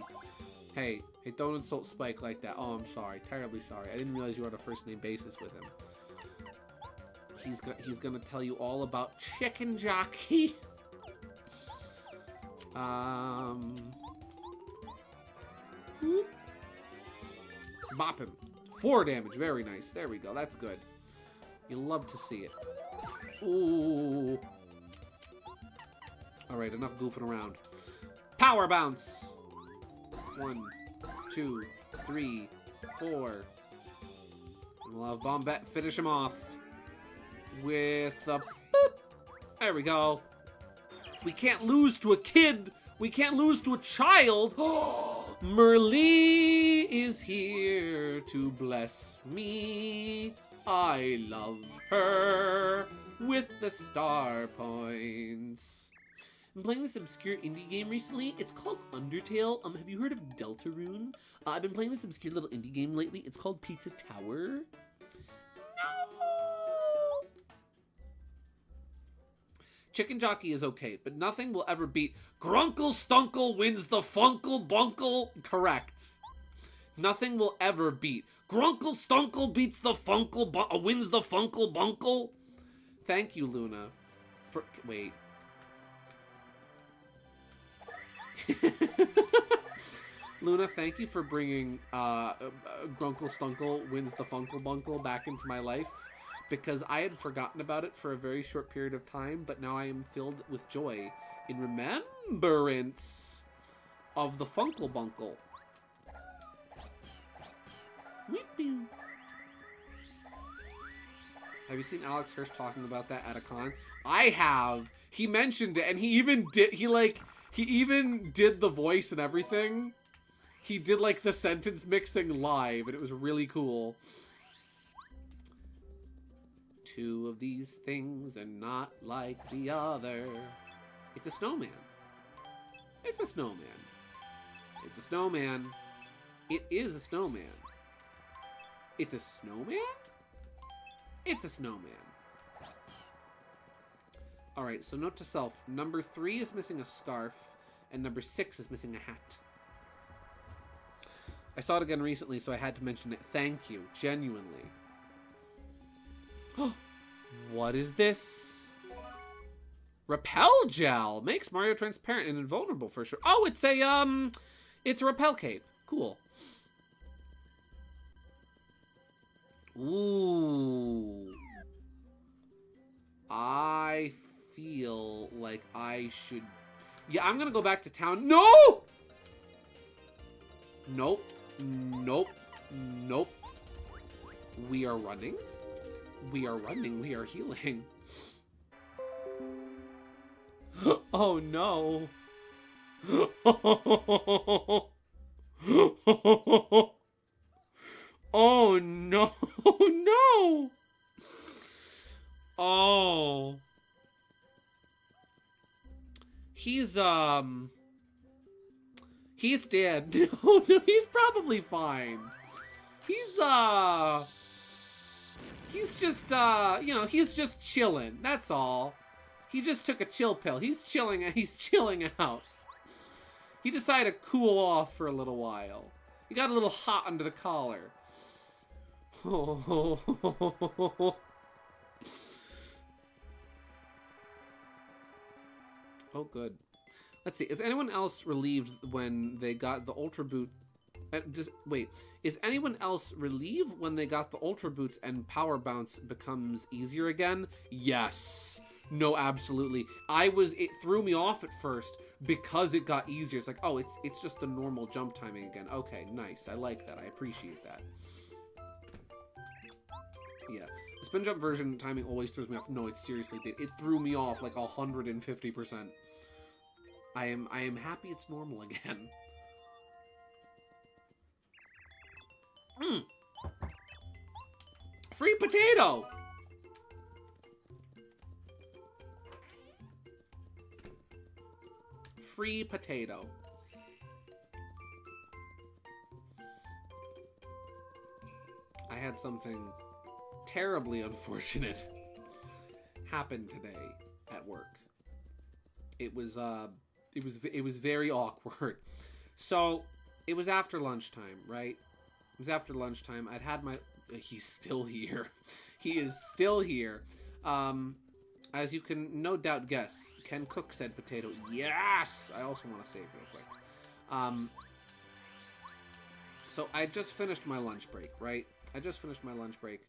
Hey, don't insult Spike like that. Oh, I'm sorry. Terribly sorry. I didn't realize you were on a first-name basis with him. He's gonna tell you all about Chicken Jockey. Bop him. 4 damage. Very nice. There we go. That's good. You love to see it. Ooh. Alright, enough goofing around. Power bounce! 1, 2, 3, 4. And we'll have Bombette finish him off with a boop. There we go. We can't lose to a kid. We can't lose to a child. Merlee is here to bless me. I love her with the star points. I'm playing this obscure indie game recently. It's called Undertale. Have you heard of Deltarune? I've been playing this obscure little indie game lately. It's called Pizza Tower. No! Chicken Jockey is okay, but nothing will ever beat Grunkle Stunkle wins the Funkle Bunkle. Correct. Nothing will ever beat Grunkle Stunkle beats the Funkle wins the Funkle Bunkle. Thank you, Luna. Wait. Luna, thank you for bringing Grunkle Stunkle wins the Funkle Bunkle back into my life, because I had forgotten about it for a very short period of time, but now I am filled with joy in remembrance of the Funkle Bunkle. Have you seen Alex Hirsch talking about that at a con? I have. He mentioned it, and he even did the voice and everything. He did like the sentence mixing live, and it was really cool. Two of these things are not like the other. It's a snowman. It's a snowman. It's a snowman. It is a snowman. It's a snowman? It's a snowman. Alright, so note to self. Number 3 is missing a scarf, and number 6 is missing a hat. I saw it again recently, so I had to mention it. Thank you. Genuinely. What is this? Repel gel makes Mario transparent and invulnerable for sure. Oh, it's a repel cape. Cool. Ooh. I feel like I should... Yeah, I'm gonna go back to town. No! Nope. Nope. Nope. We are running. We are running. We are healing. Oh, no. Oh, no. No. Oh. He's dead. No, no, he's probably fine. He's just, you know, he's just chilling. That's all. He just took a chill pill. He's chilling out. He decided to cool off for a little while. He got a little hot under the collar. Oh, oh good. Let's see. Is anyone else relieved when they got the Ultra Boot? Is anyone else relieved when they got the Ultra Boots and Power Bounce becomes easier again? Yes. No, absolutely. It threw me off at first because it got easier. It's like, oh, it's just the normal jump timing again. Okay, nice. I like that. I appreciate that. Yeah. The spin jump version timing always throws me off. No, it seriously did. It threw me off like 150%. I am happy it's normal again. Free potato! Free potato. I had something terribly unfortunate happen today at work. It was very awkward. So it was after lunchtime, right? It was after lunchtime. I'd had my... He's still here. He is still here. As you can no doubt guess, Ken Cook said potato. Yes! I also want to save real quick. So I just finished my lunch break, right? I just finished my lunch break.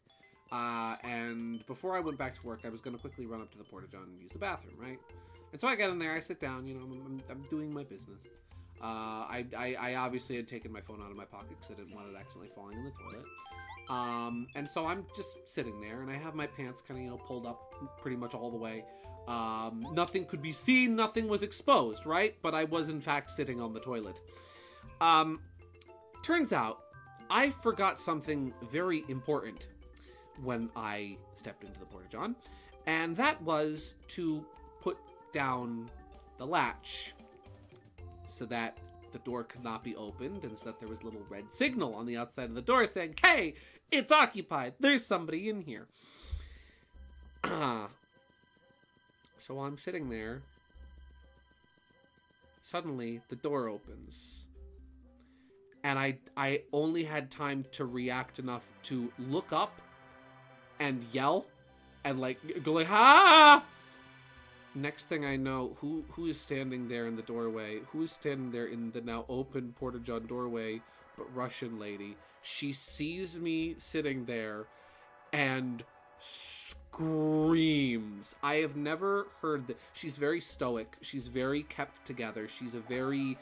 And before I went back to work, I was going to quickly run up to the porta-john and use the bathroom, right? And so I get in there, I sit down, you know, I'm doing my business. I obviously had taken my phone out of my pocket because I didn't want it accidentally falling in the toilet. And so I'm just sitting there, and I have my pants kind of, pulled up pretty much all the way. Nothing could be seen, nothing was exposed, right? But I was, in fact, sitting on the toilet. Turns out, I forgot something very important when I stepped into the porta-john, and that was to put down the latch so that the door could not be opened, and so that there was a little red signal on the outside of the door saying, hey, it's occupied. There's somebody in here. So while I'm sitting there, suddenly the door opens. And I only had time to react enough to look up and yell and go like, ah! Next thing I know, who is standing there in the doorway? Who is standing there in the now open porta-john doorway? But Russian lady. She sees me sitting there and screams. I have never heard that. She's very stoic. She's very kept together. She's a very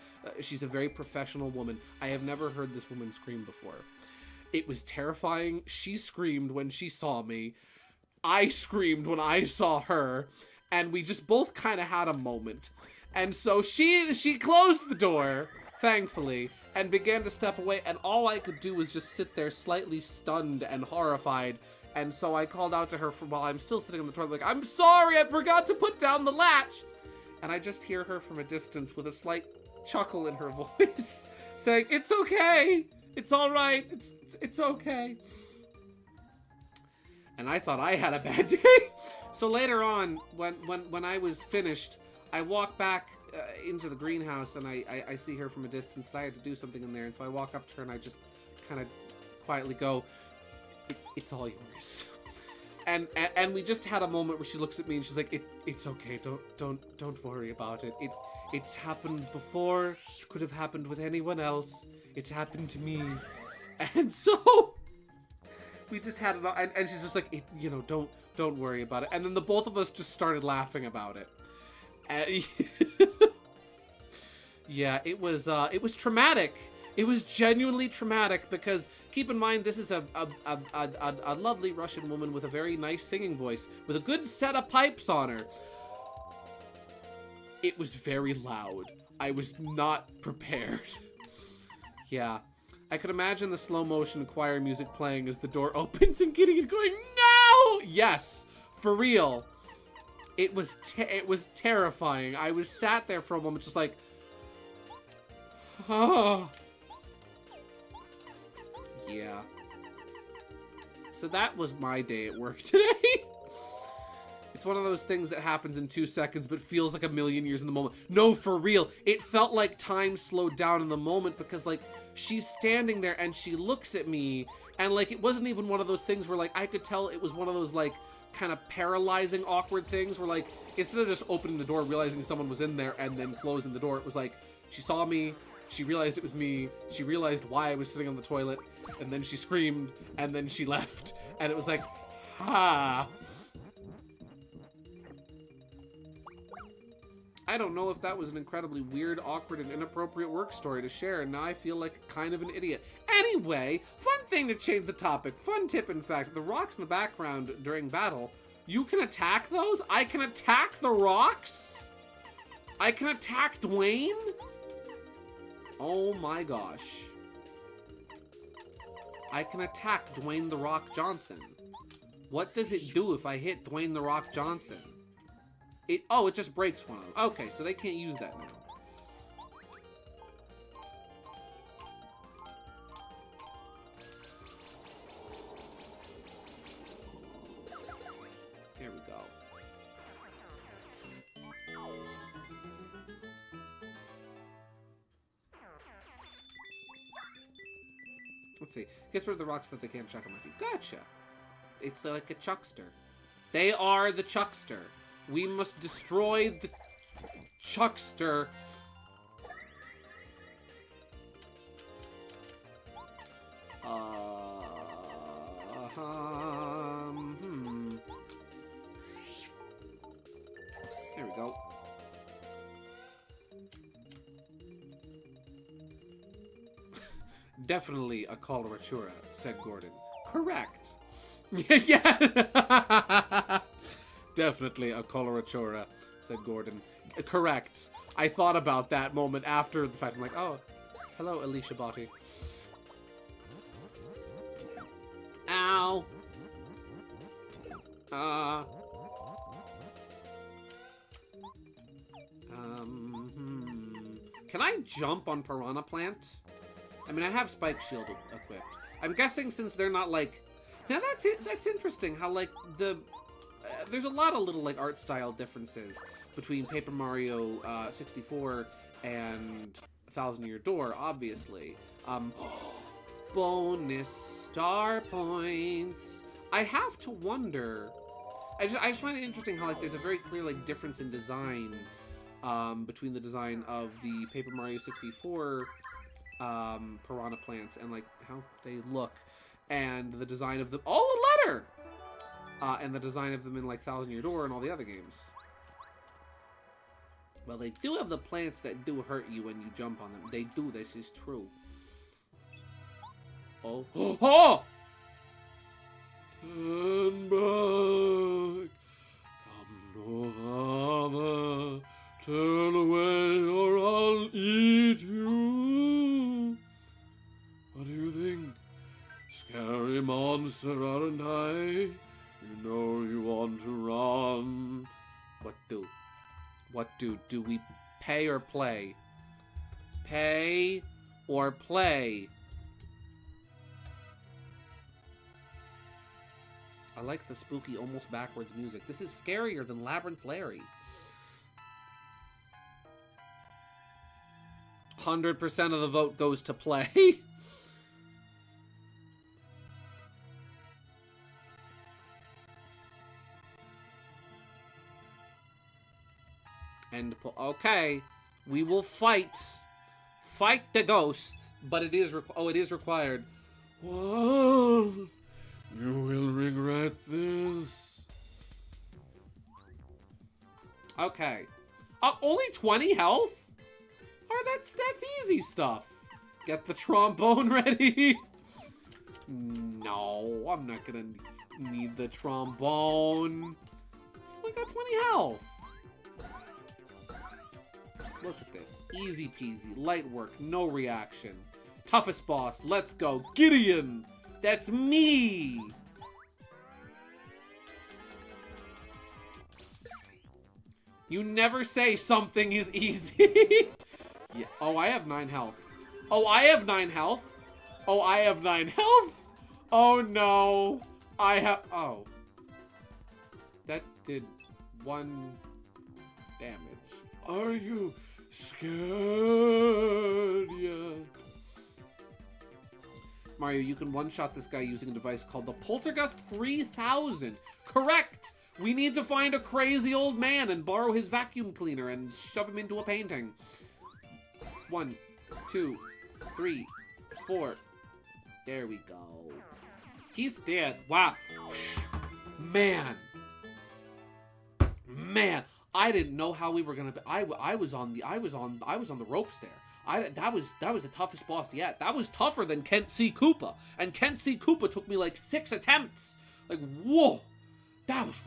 professional woman. I have never heard this woman scream before. It was terrifying. She screamed when she saw me. I screamed when I saw her. And we just both kind of had a moment. And so she closed the door, thankfully, and began to step away. And all I could do was just sit there slightly stunned and horrified. And so I called out to her from while I'm still sitting on the toilet, like, I'm sorry, I forgot to put down the latch. And I just hear her from a distance with a slight chuckle in her voice saying, it's okay. It's all right. It's okay. And I thought I had a bad day. So later on, when I was finished, I walked back into the greenhouse, and I see her from a distance, and I had to do something in there. And so I walk up to her, and I just kind of quietly go, it's all yours. And we just had a moment where she looks at me, and she's like, it's okay. Don't worry about it. It's happened before. It could have happened with anyone else. It's happened to me. And so we just had it, and she's just like, don't worry about it. And then the both of us just started laughing about it. And yeah, it was traumatic. It was genuinely traumatic because keep in mind this is a lovely Russian woman with a very nice singing voice with a good set of pipes on her. It was very loud. I was not prepared. Yeah. I could imagine the slow motion choir music playing as the door opens and getting it going, no! Yes, for real. It was terrifying. I was sat there for a moment just like, oh. Yeah. So that was my day at work today. It's one of those things that happens in 2 seconds but feels like a million years in the moment. No, for real. It felt like time slowed down in the moment because, like, she's standing there and she looks at me and, like, it wasn't even one of those things where, like, I could tell it was one of those, like, kind of paralyzing awkward things where, like, instead of just opening the door, realizing someone was in there and then closing the door, it was like, she saw me, she realized it was me, she realized why I was sitting on the toilet, and then she screamed, and then she left, and it was like, ha. I don't know if that was an incredibly weird, awkward, and inappropriate work story to share, and now I feel like kind of an idiot. Anyway, fun thing to change the topic. Fun tip, in fact. The rocks in the background during battle, you can attack those? I can attack the rocks? I can attack Dwayne? Oh my gosh. I can attack Dwayne The Rock Johnson. What does it do if I hit Dwayne The Rock Johnson? It just breaks one of them. Okay, so they can't use that now. There we go. Let's see. Guess what are the rocks that they can't chuck them at? Gotcha. It's like a chuckster. They are the chuckster. We must destroy the chuckster. There we go. Definitely a coloratura, said Gordon. Correct. Yeah. Definitely a coloratura, said Gordon. Correct. I thought about that moment after the fact. I'm like, oh, hello, Alicia Botti. Ow. Can I jump on Piranha Plant? I mean, I have Spike Shield equipped. I'm guessing since they're not like... Now that's it. That's interesting how like the... there's a lot of little like art style differences between Paper Mario 64 and 1,000 Year Door, obviously. Bonus star points. I have to wonder... I just find it interesting how like there's a very clear like difference in design between the design of the Paper Mario 64 Piranha Plants and like how they look, and the design of the a letter, and the design of them in like 1,000 Year Door and all the other games. Well, they do have the plants that do hurt you when you jump on them. They do. This is true. Oh. Oh! Turn back. Come no farther. Turn away or I'll eat you. What do you think? Scary monster, aren't I? You know you want to run. What do? What do? Do we pay or play? Pay or play? I like the spooky, almost backwards music. This is scarier than Labyrinth Larry. 100% of the vote goes to play. And okay, we will fight the ghost, but it is it is required. Well, you will regret this. Okay, only 20 health. Oh, that's easy stuff. Get the trombone ready. No, I'm not gonna need the trombone. It's only got 20 health. Look at this. Easy peasy. Light work. No reaction. Toughest boss. Let's go. Gideon! That's me! You never say something is easy. Yeah. Oh, I have 9 health. Oh, I have 9 health. Oh, I have 9 health. Oh, no. I have... Oh. That did 1 damage. Are you scared yet? Mario, you can one-shot this guy using a device called the Poltergust 3000. Correct! We need to find a crazy old man and borrow his vacuum cleaner and shove him into a painting. 1, 2, 3, 4. There we go. He's dead. Wow. Man. Man. I didn't know how we were gonna be. I was on the ropes there. That was the toughest boss yet. That was tougher than Kent C. Koopa. And Kent C. Koopa took me like 6 attempts. Like, whoa. That was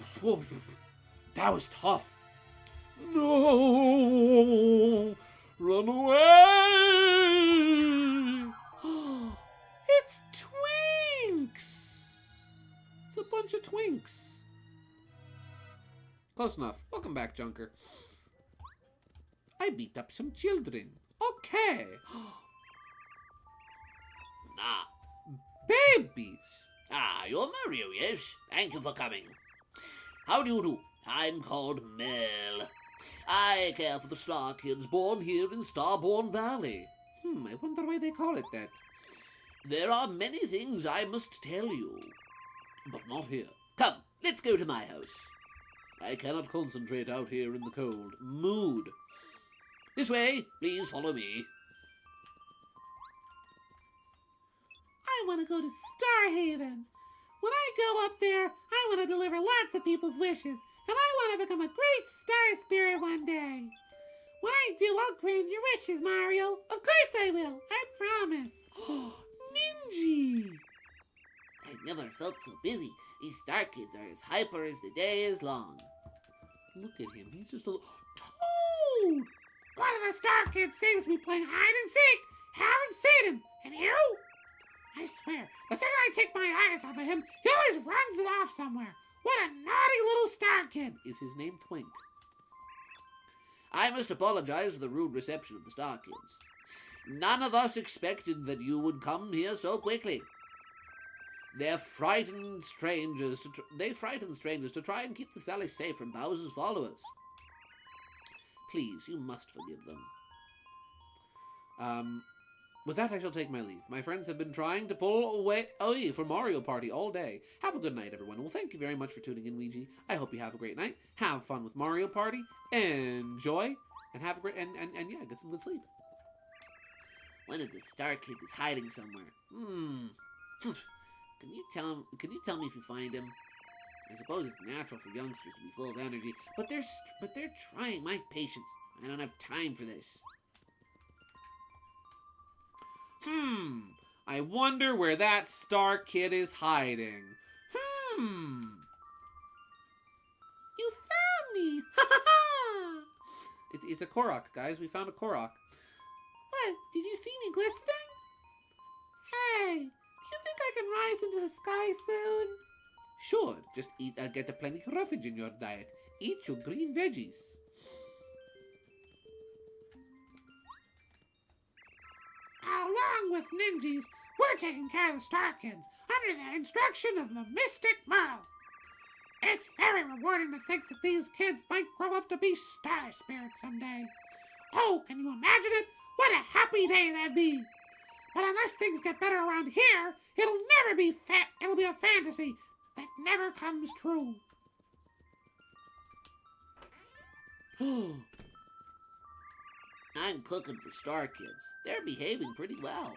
tough. No! Run away! It's Twinks! It's a bunch of Twinks. Close enough. Welcome back, Junker. I beat up some children. Okay. Ah, Babies. you're Mario, yes? Thank you for coming. How do you do? I'm called Mel. I care for the star kids born here in Starborn Valley. I wonder why they call it that. There are many things I must tell you, but not here. Come, let's go to my house. I cannot concentrate out here in the cold. Mood. This way, please follow me. I want to go to Starhaven. When I go up there, I want to deliver lots of people's wishes, and I want to become a great star spirit one day. When I do, I'll grant your wishes, Mario. Of course I will. I promise. Ninji! I've never felt so busy. These star kids are as hyper as the day is long. Look at him. He's just a little... Toad! One of the star kids seems to be playing hide and seek. Haven't seen him. Have you? I swear, the second I take my eyes off of him, he always runs it off somewhere. What a naughty little star kid. Is his name Twink? I must apologize for the rude reception of the star kids. None of us expected that you would come here so quickly. They frighten strangers to try and keep this valley safe from Bowser's followers. Please, you must forgive them. With that, I shall take my leave. My friends have been trying to pull away for Mario Party all day. Have a good night, everyone. Well, thank you very much for tuning in, Ouija. I hope you have a great night. Have fun with Mario Party. Enjoy. And have a great... And yeah, get some good sleep. One of the star kids is hiding somewhere. Can you tell me if you find him? I suppose it's natural for youngsters to be full of energy, but they're trying my patience. I don't have time for this. I wonder where that star kid is hiding. You found me. Ha ha ha. It's a Korok, guys. We found a Korok. What? Did you see me glistening? Hey, do you think I can rise into the sky soon? Sure, just get a plenty of roughage in your diet. Eat your green veggies. Along with ninjas, we're taking care of the Star Kids under the instruction of the Mystic Merle. It's very rewarding to think that these kids might grow up to be star spirits someday. Oh, can you imagine it? What a happy day that'd be. But unless things get better around here, it'll never be it'll be a fantasy that never comes true. I'm cooking for star kids. They're behaving pretty well.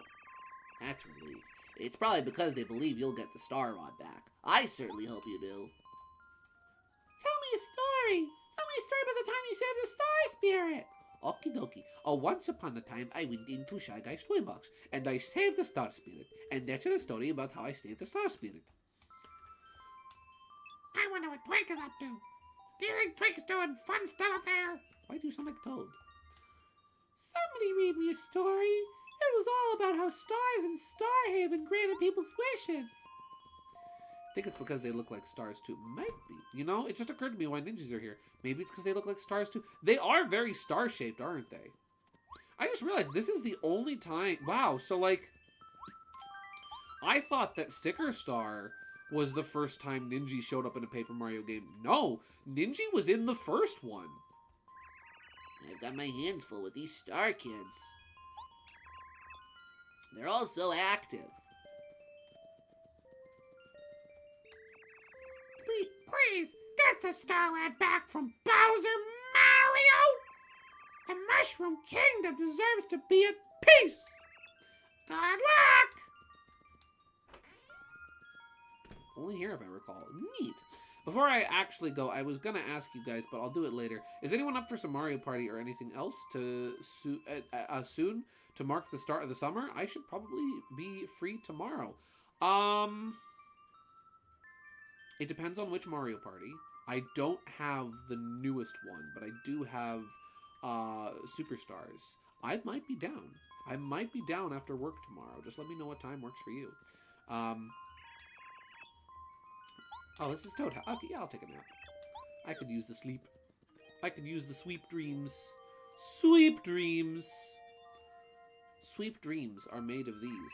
That's a relief. It's probably because they believe you'll get the star rod back. I certainly hope you do. Tell me a story. Tell me a story about the time you saved the star spirit. Okie dokie. Once upon a time, I went into Shy Guy's toy box, and I saved the Star Spirit. And that's a story about how I saved the Star Spirit. I wonder what Twink is up to. Do you think Twink's doing fun stuff up there? Why do you sound like Toad? Somebody read me a story. It was all about how stars in Starhaven granted people's wishes. I think it's because they look like stars too. Might be. You know, it just occurred to me why ninjas are here. Maybe it's because they look like stars too. They are very star-shaped, aren't they? I just realized this is the only time... Wow, so like... I thought that Sticker Star was the first time Ninja showed up in a Paper Mario game. No, Ninja was in the first one. I've got my hands full with these star kids. They're all so active. Please, get the Star Rat back from Bowser, Mario! The Mushroom Kingdom deserves to be at peace! Good luck! Only here, if I recall. Neat. Before I actually go, I was gonna ask you guys, but I'll do it later. Is anyone up for some Mario Party or anything else to soon to mark the start of the summer? I should probably be free tomorrow. It depends on which Mario Party. I don't have the newest one, but I do have Superstars. I might be down. I might be down after work tomorrow. Just let me know what time works for you. Oh, this is Toad. Okay, yeah, I'll take a nap. I could use the sleep. I could use the sweep dreams. Sweep dreams. Sweep dreams are made of these.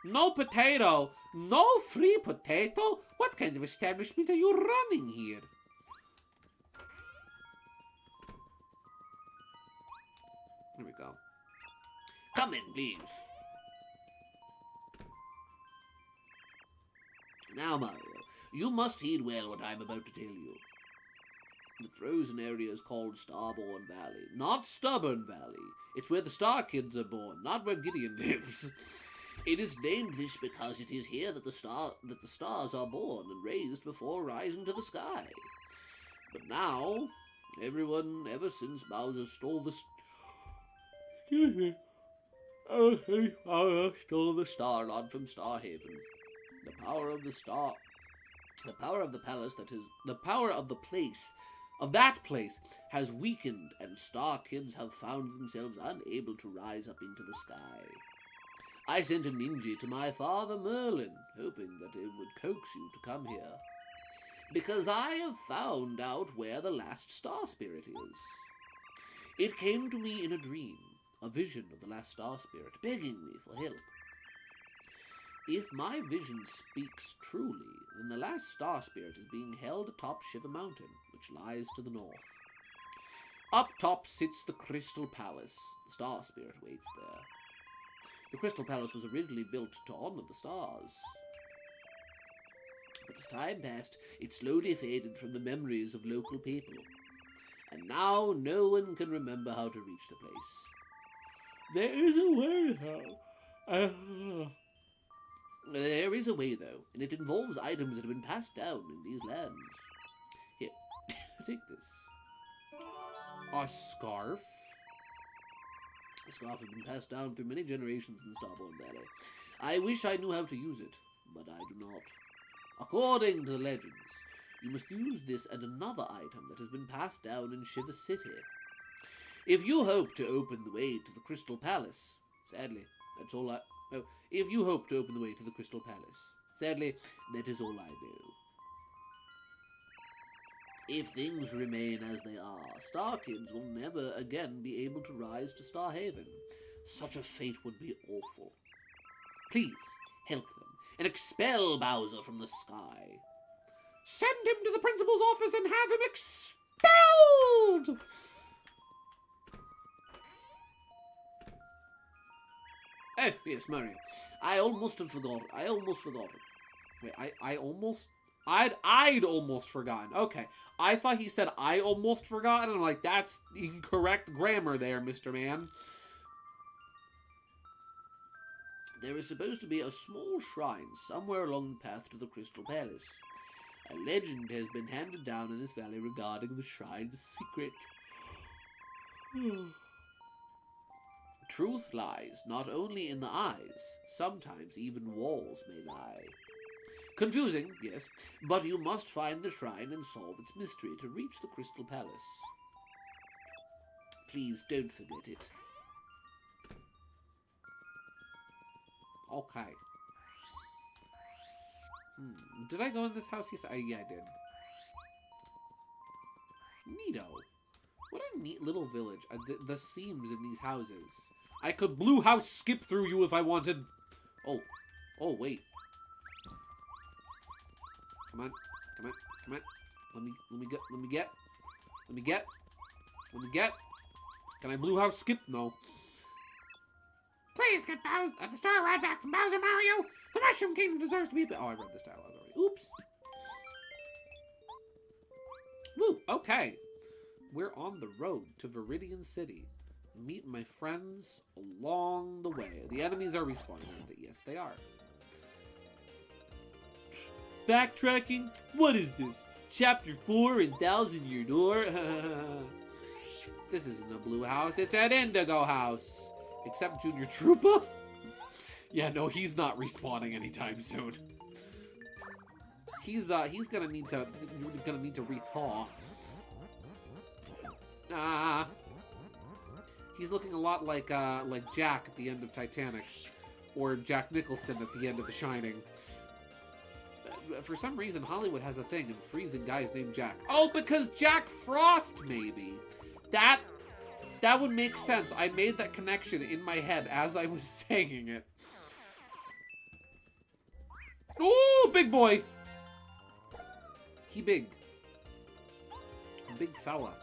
No potato! No free potato? What kind of establishment are you running here? There we go. Come in, please. Now, Mario, you must heed well what I'm about to tell you. The frozen area is called Starborn Valley, not Stubborn Valley. It's where the Star Kids are born, not where Gideon lives. It is named this because it is here that the stars are born and raised before rising to the sky. But now, everyone, ever since Bowser stole the stole the Star Rod from Starhaven, The power of the star, the power of the palace, that is, the power of the place, of that place, has weakened, and star kids have found themselves unable to rise up into the sky. I sent a ninja to my father Merlin, hoping that it would coax you to come here, because I have found out where the last star spirit is. It came to me in a dream, a vision of the last star spirit, begging me for help. If my vision speaks truly, then the last star spirit is being held atop Shiva Mountain, which lies to the north. Up top sits the Crystal Palace. The star spirit waits there. The Crystal Palace was originally built to honor the stars. But as time passed, it slowly faded from the memories of local people. And now no one can remember how to reach the place. There is a way, though. There is a way, though, and it involves items that have been passed down in these lands. Here, take this. A scarf? The scarf has been passed down through many generations in Starborn Valley. I wish I knew how to use it, but I do not. According to the legends, you must use this and another item that has been passed down in Shiva City. If you hope to open the way to the Crystal Palace, sadly, that's all I... Oh, if you hope to open the way to the Crystal Palace, sadly, that is all I know. If things remain as they are, Star Kids will never again be able to rise to Star Haven. Such a fate would be awful. Please, help them, and expel Bowser from the sky. Send him to the principal's office and have him expelled! Oh, yes, Mario. I almost forgot. Wait, I'd almost forgotten. Okay. I thought he said I almost forgot, and I'm like, that's incorrect grammar there, Mr. Man. There is supposed to be a small shrine somewhere along the path to the Crystal Palace. A legend has been handed down in this valley regarding the shrine's secret. Truth lies not only in the eyes, sometimes even walls may lie. Confusing, yes, but you must find the shrine and solve its mystery to reach the Crystal Palace. Please don't forget it. Okay. Did I go in this house? Yes, yeah, I did. Neato. What a neat little village. The seams in these houses. I could blue house skip through you if I wanted. Oh. Oh, wait. Come on. Come on. Come on. Let me get. Can I blue house skip? No. Please get the star ride back from Bowser, Mario. The Mushroom Kingdom deserves to be... Oh, I read this dialogue already. Oops. Woo, okay. We're on the road to Viridian City. Meet my friends along the way. The enemies are respawning, aren't they? Yes, they are. Backtracking? What is this? Chapter 4 in Thousand Year Door? This isn't a blue house, it's an indigo house. Except Junior Troopa? Yeah, no, he's not respawning anytime soon. He's gonna need to rethaw. He's looking a lot like Jack at the end of Titanic, or Jack Nicholson at the end of The Shining. For some reason, Hollywood has a thing in freezing guys named Jack. Oh, because Jack Frost, maybe. That would make sense. I made that connection in my head as I was saying it. Ooh, big boy. He big. Big fella.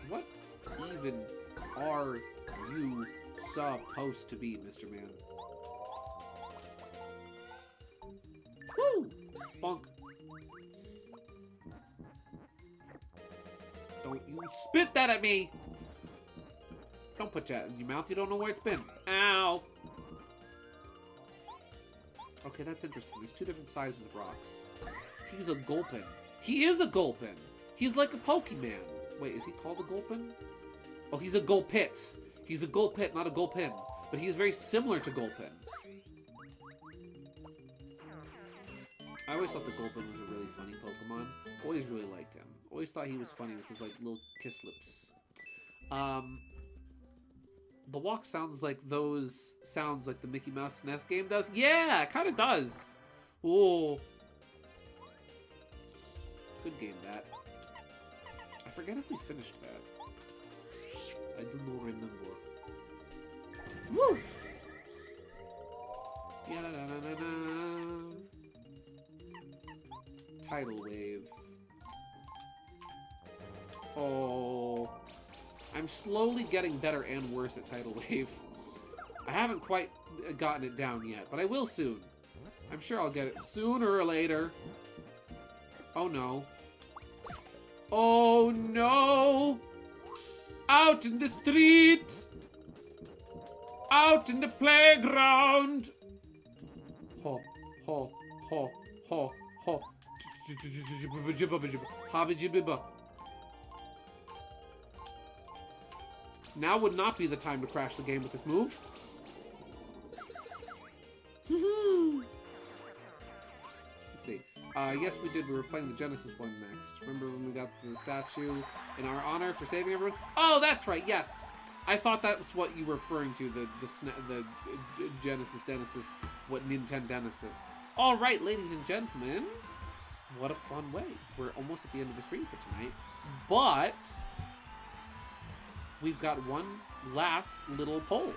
What even are you supposed to be, Mr. Man? Woo! Bonk. Don't you spit that at me! Don't put that in your mouth. You don't know where it's been. Ow! Okay, that's interesting. There's two different sizes of rocks. He's a Gulpin. He is a Gulpin! He's like a Pokemon. Wait, is he called a Gulpin? Oh, he's a Gulpit. He's a Gulpit, not a Gulpin. But he is very similar to Gulpin. always thought the Gulpin was a really funny Pokemon. Always really liked him. Always thought he was funny with his like little kiss lips. The walk sounds like the Mickey Mouse SNES game does. Yeah, it kind of does. Oh, good game that. I forget if we finished that. I do not remember. Woo! Yeah, na, na, na, na. Tidal wave. Oh, I'm slowly getting better and worse at tidal wave. I haven't quite gotten it down yet, but I will soon. I'm sure I'll get it sooner or later. Oh no. Oh no! Out in the street! Out in the playground! Ho, ho, ho, ho, ho. Habba-jibba. Now would not be the time to crash the game with this move. Let's see. Yes, we did. We were playing the Genesis one next. Remember when we got the statue in our honor for saving everyone? Oh, that's right. Yes. I thought that was what you were referring to. The Genesis, what Nintendo Genesis. All right, ladies and gentlemen. What a fun way. We're almost at the end of the stream for tonight. But we've got one last little poll.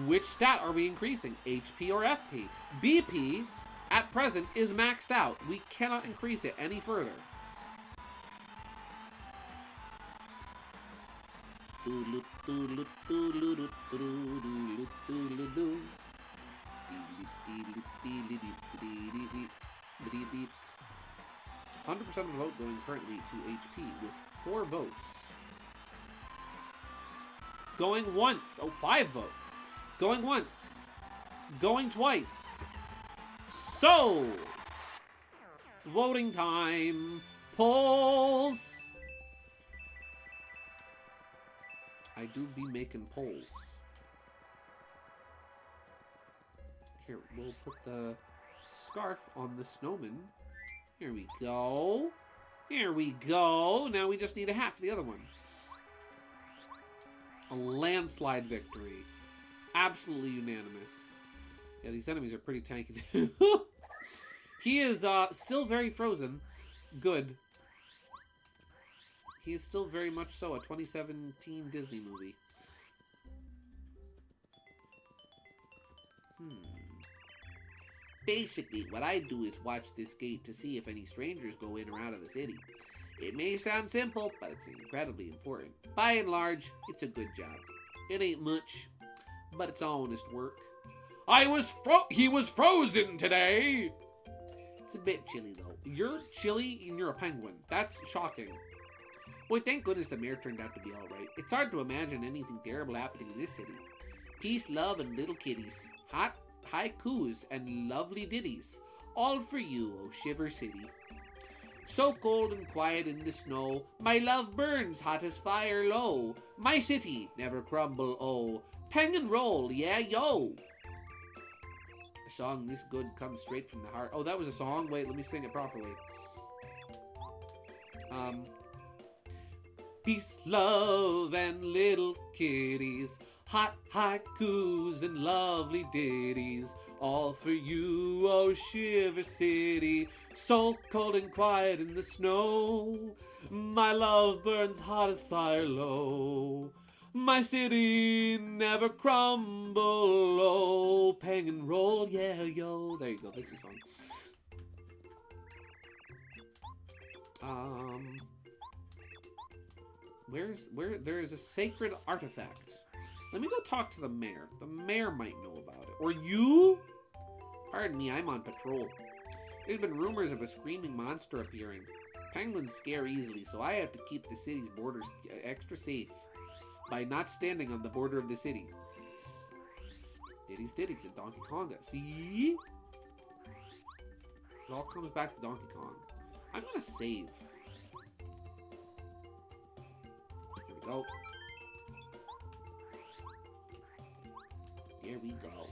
Which stat are we increasing? HP or FP? BP, at present, is maxed out. We cannot increase it any further. $100% of the vote going currently to HP with 4 votes. Going once. Oh, 5 votes. Going once. Going twice. So, voting time. Polls. I do be making polls. Here, we'll put the scarf on the snowman. Here we go. Here we go. Now we just need a hat for the other one. A landslide victory. Absolutely unanimous. Yeah, these enemies are pretty tanky. He is still very frozen. Good. He is still very much so a 2017 Disney movie. Basically, what I do is watch this gate to see if any strangers go in or out of the city. It may sound simple, but it's incredibly important. By and large, it's a good job. It ain't much, but it's honest work. He was frozen today! It's a bit chilly, though. You're chilly and you're a penguin. That's shocking. Boy, thank goodness the mayor turned out to be alright. It's hard to imagine anything terrible happening in this city. Peace, love, and little kitties. Hot haikus and lovely ditties. All for you, oh Shiver City. So cold and quiet in the snow, my love burns hot as fire low. My city never crumble, oh. Peng and roll, yeah, yo. A song this good comes straight from the heart. Oh, that was a song? Wait, let me sing it properly. Peace, love, and little kitties. Hot haikus and lovely ditties. All for you, oh Shiver City. So cold and quiet in the snow. My love burns hot as fire low. My city never crumble, oh. Pang and roll, yeah, yo. There you go, that's your song. There is a sacred artifact. Let me go talk to the mayor. The mayor might know about it. Or you? Pardon me, I'm on patrol. There's been rumors of a screaming monster appearing. Penguins scare easily, so I have to keep the city's borders extra safe by not standing on the border of the city. Ditties ditties and Donkey Konga. See? It all comes back to Donkey Kong. I'm gonna save. Here we go. Here we go.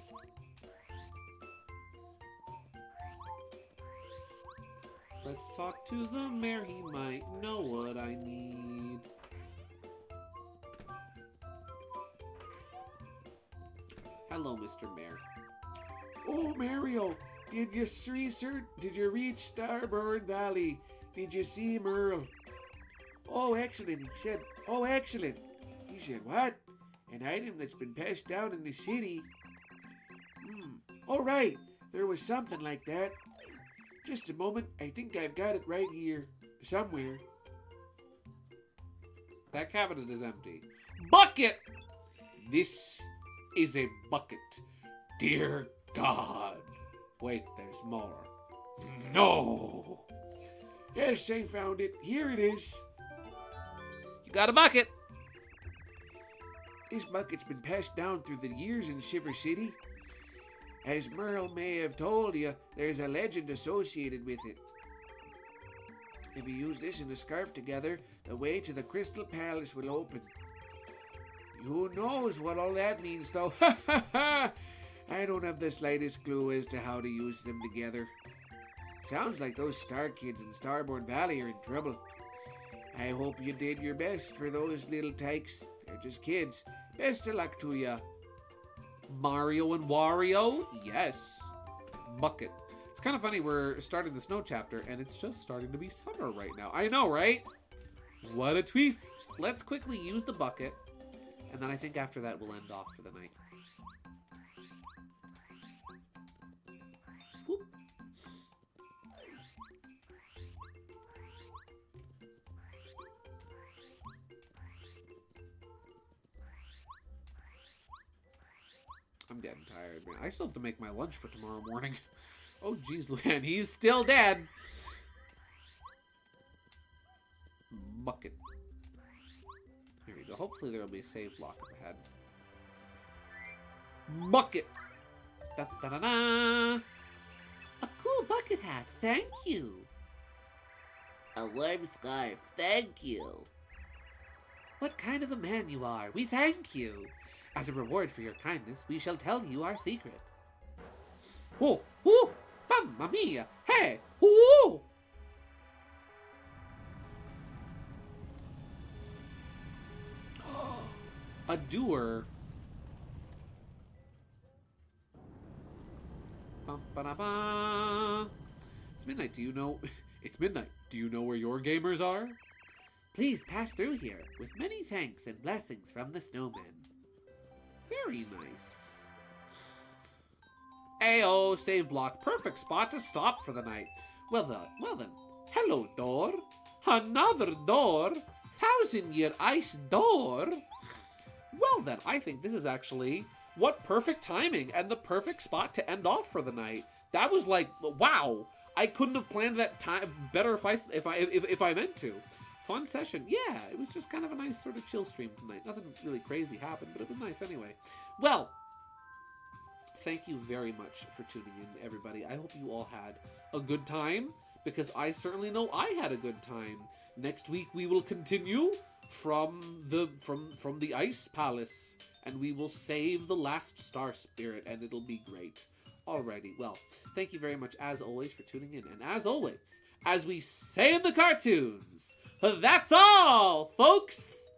Let's talk to the mayor, he might know what I need. Hello, Mr. Mayor. Oh, Mario, did you see, sir? Did you reach Starboard Valley? Did you see Merle? Oh, excellent, he said. Oh, excellent. He said, what? An item that's been passed down in the city? All right, there was something like that. Just a moment, I think I've got it right here. Somewhere. That cabinet is empty. Bucket! This is a bucket. Dear God. Wait, there's more. No! Yes, I found it. Here it is. You got a bucket! This bucket's been passed down through the years in Shiver City. As Merle may have told you, there's a legend associated with it. If you use this and a scarf together, the way to the Crystal Palace will open. Who knows what all that means, though? Ha ha ha! I don't have the slightest clue as to how to use them together. Sounds like those Star Kids in Starboard Valley are in trouble. I hope you did your best for those little tykes. They're just kids. Best of luck to ya. Mario and Wario? Yes. Bucket. It's kind of funny, we're starting the snow chapter, and it's just starting to be summer right now. I know, right? What a twist. Let's quickly use the bucket, and then I think after that we'll end off for the night. Whoop. I'm getting tired, man. I still have to make my lunch for tomorrow morning. Oh, geez, Luann, he's still dead. Bucket. Here we go. Hopefully there will be a save block up ahead. Bucket. Da da da da. A cool bucket hat, thank you. A warm scarf, thank you. What kind of a man you are. We thank you. As a reward for your kindness, we shall tell you our secret. Oh, oh, mamma mia, hey, oh! A doer. Bum, ba-da-ba. It's midnight. Do you know? It's midnight. Do you know where your gamers are? Please pass through here with many thanks and blessings from the snowman. Very nice. Ayo, save block. Perfect spot to stop for the night. Well then. Hello, door. Another door. 1,000-year ice door. Well then, I think this is actually what perfect timing and the perfect spot to end off for the night. That was like, wow. I couldn't have planned that time better if I meant to. Fun session. Yeah, it was just kind of a nice sort of chill stream tonight. Nothing really crazy happened, but it was nice anyway. Well, thank you very much for tuning in, everybody. I hope you all had a good time, because I certainly know I had a good time. Next week we will continue from the Ice Palace, and we will save the last Star Spirit, and it'll be great. Alrighty, well, thank you very much, as always, for tuning in. And as always, as we say in the cartoons, that's all, folks!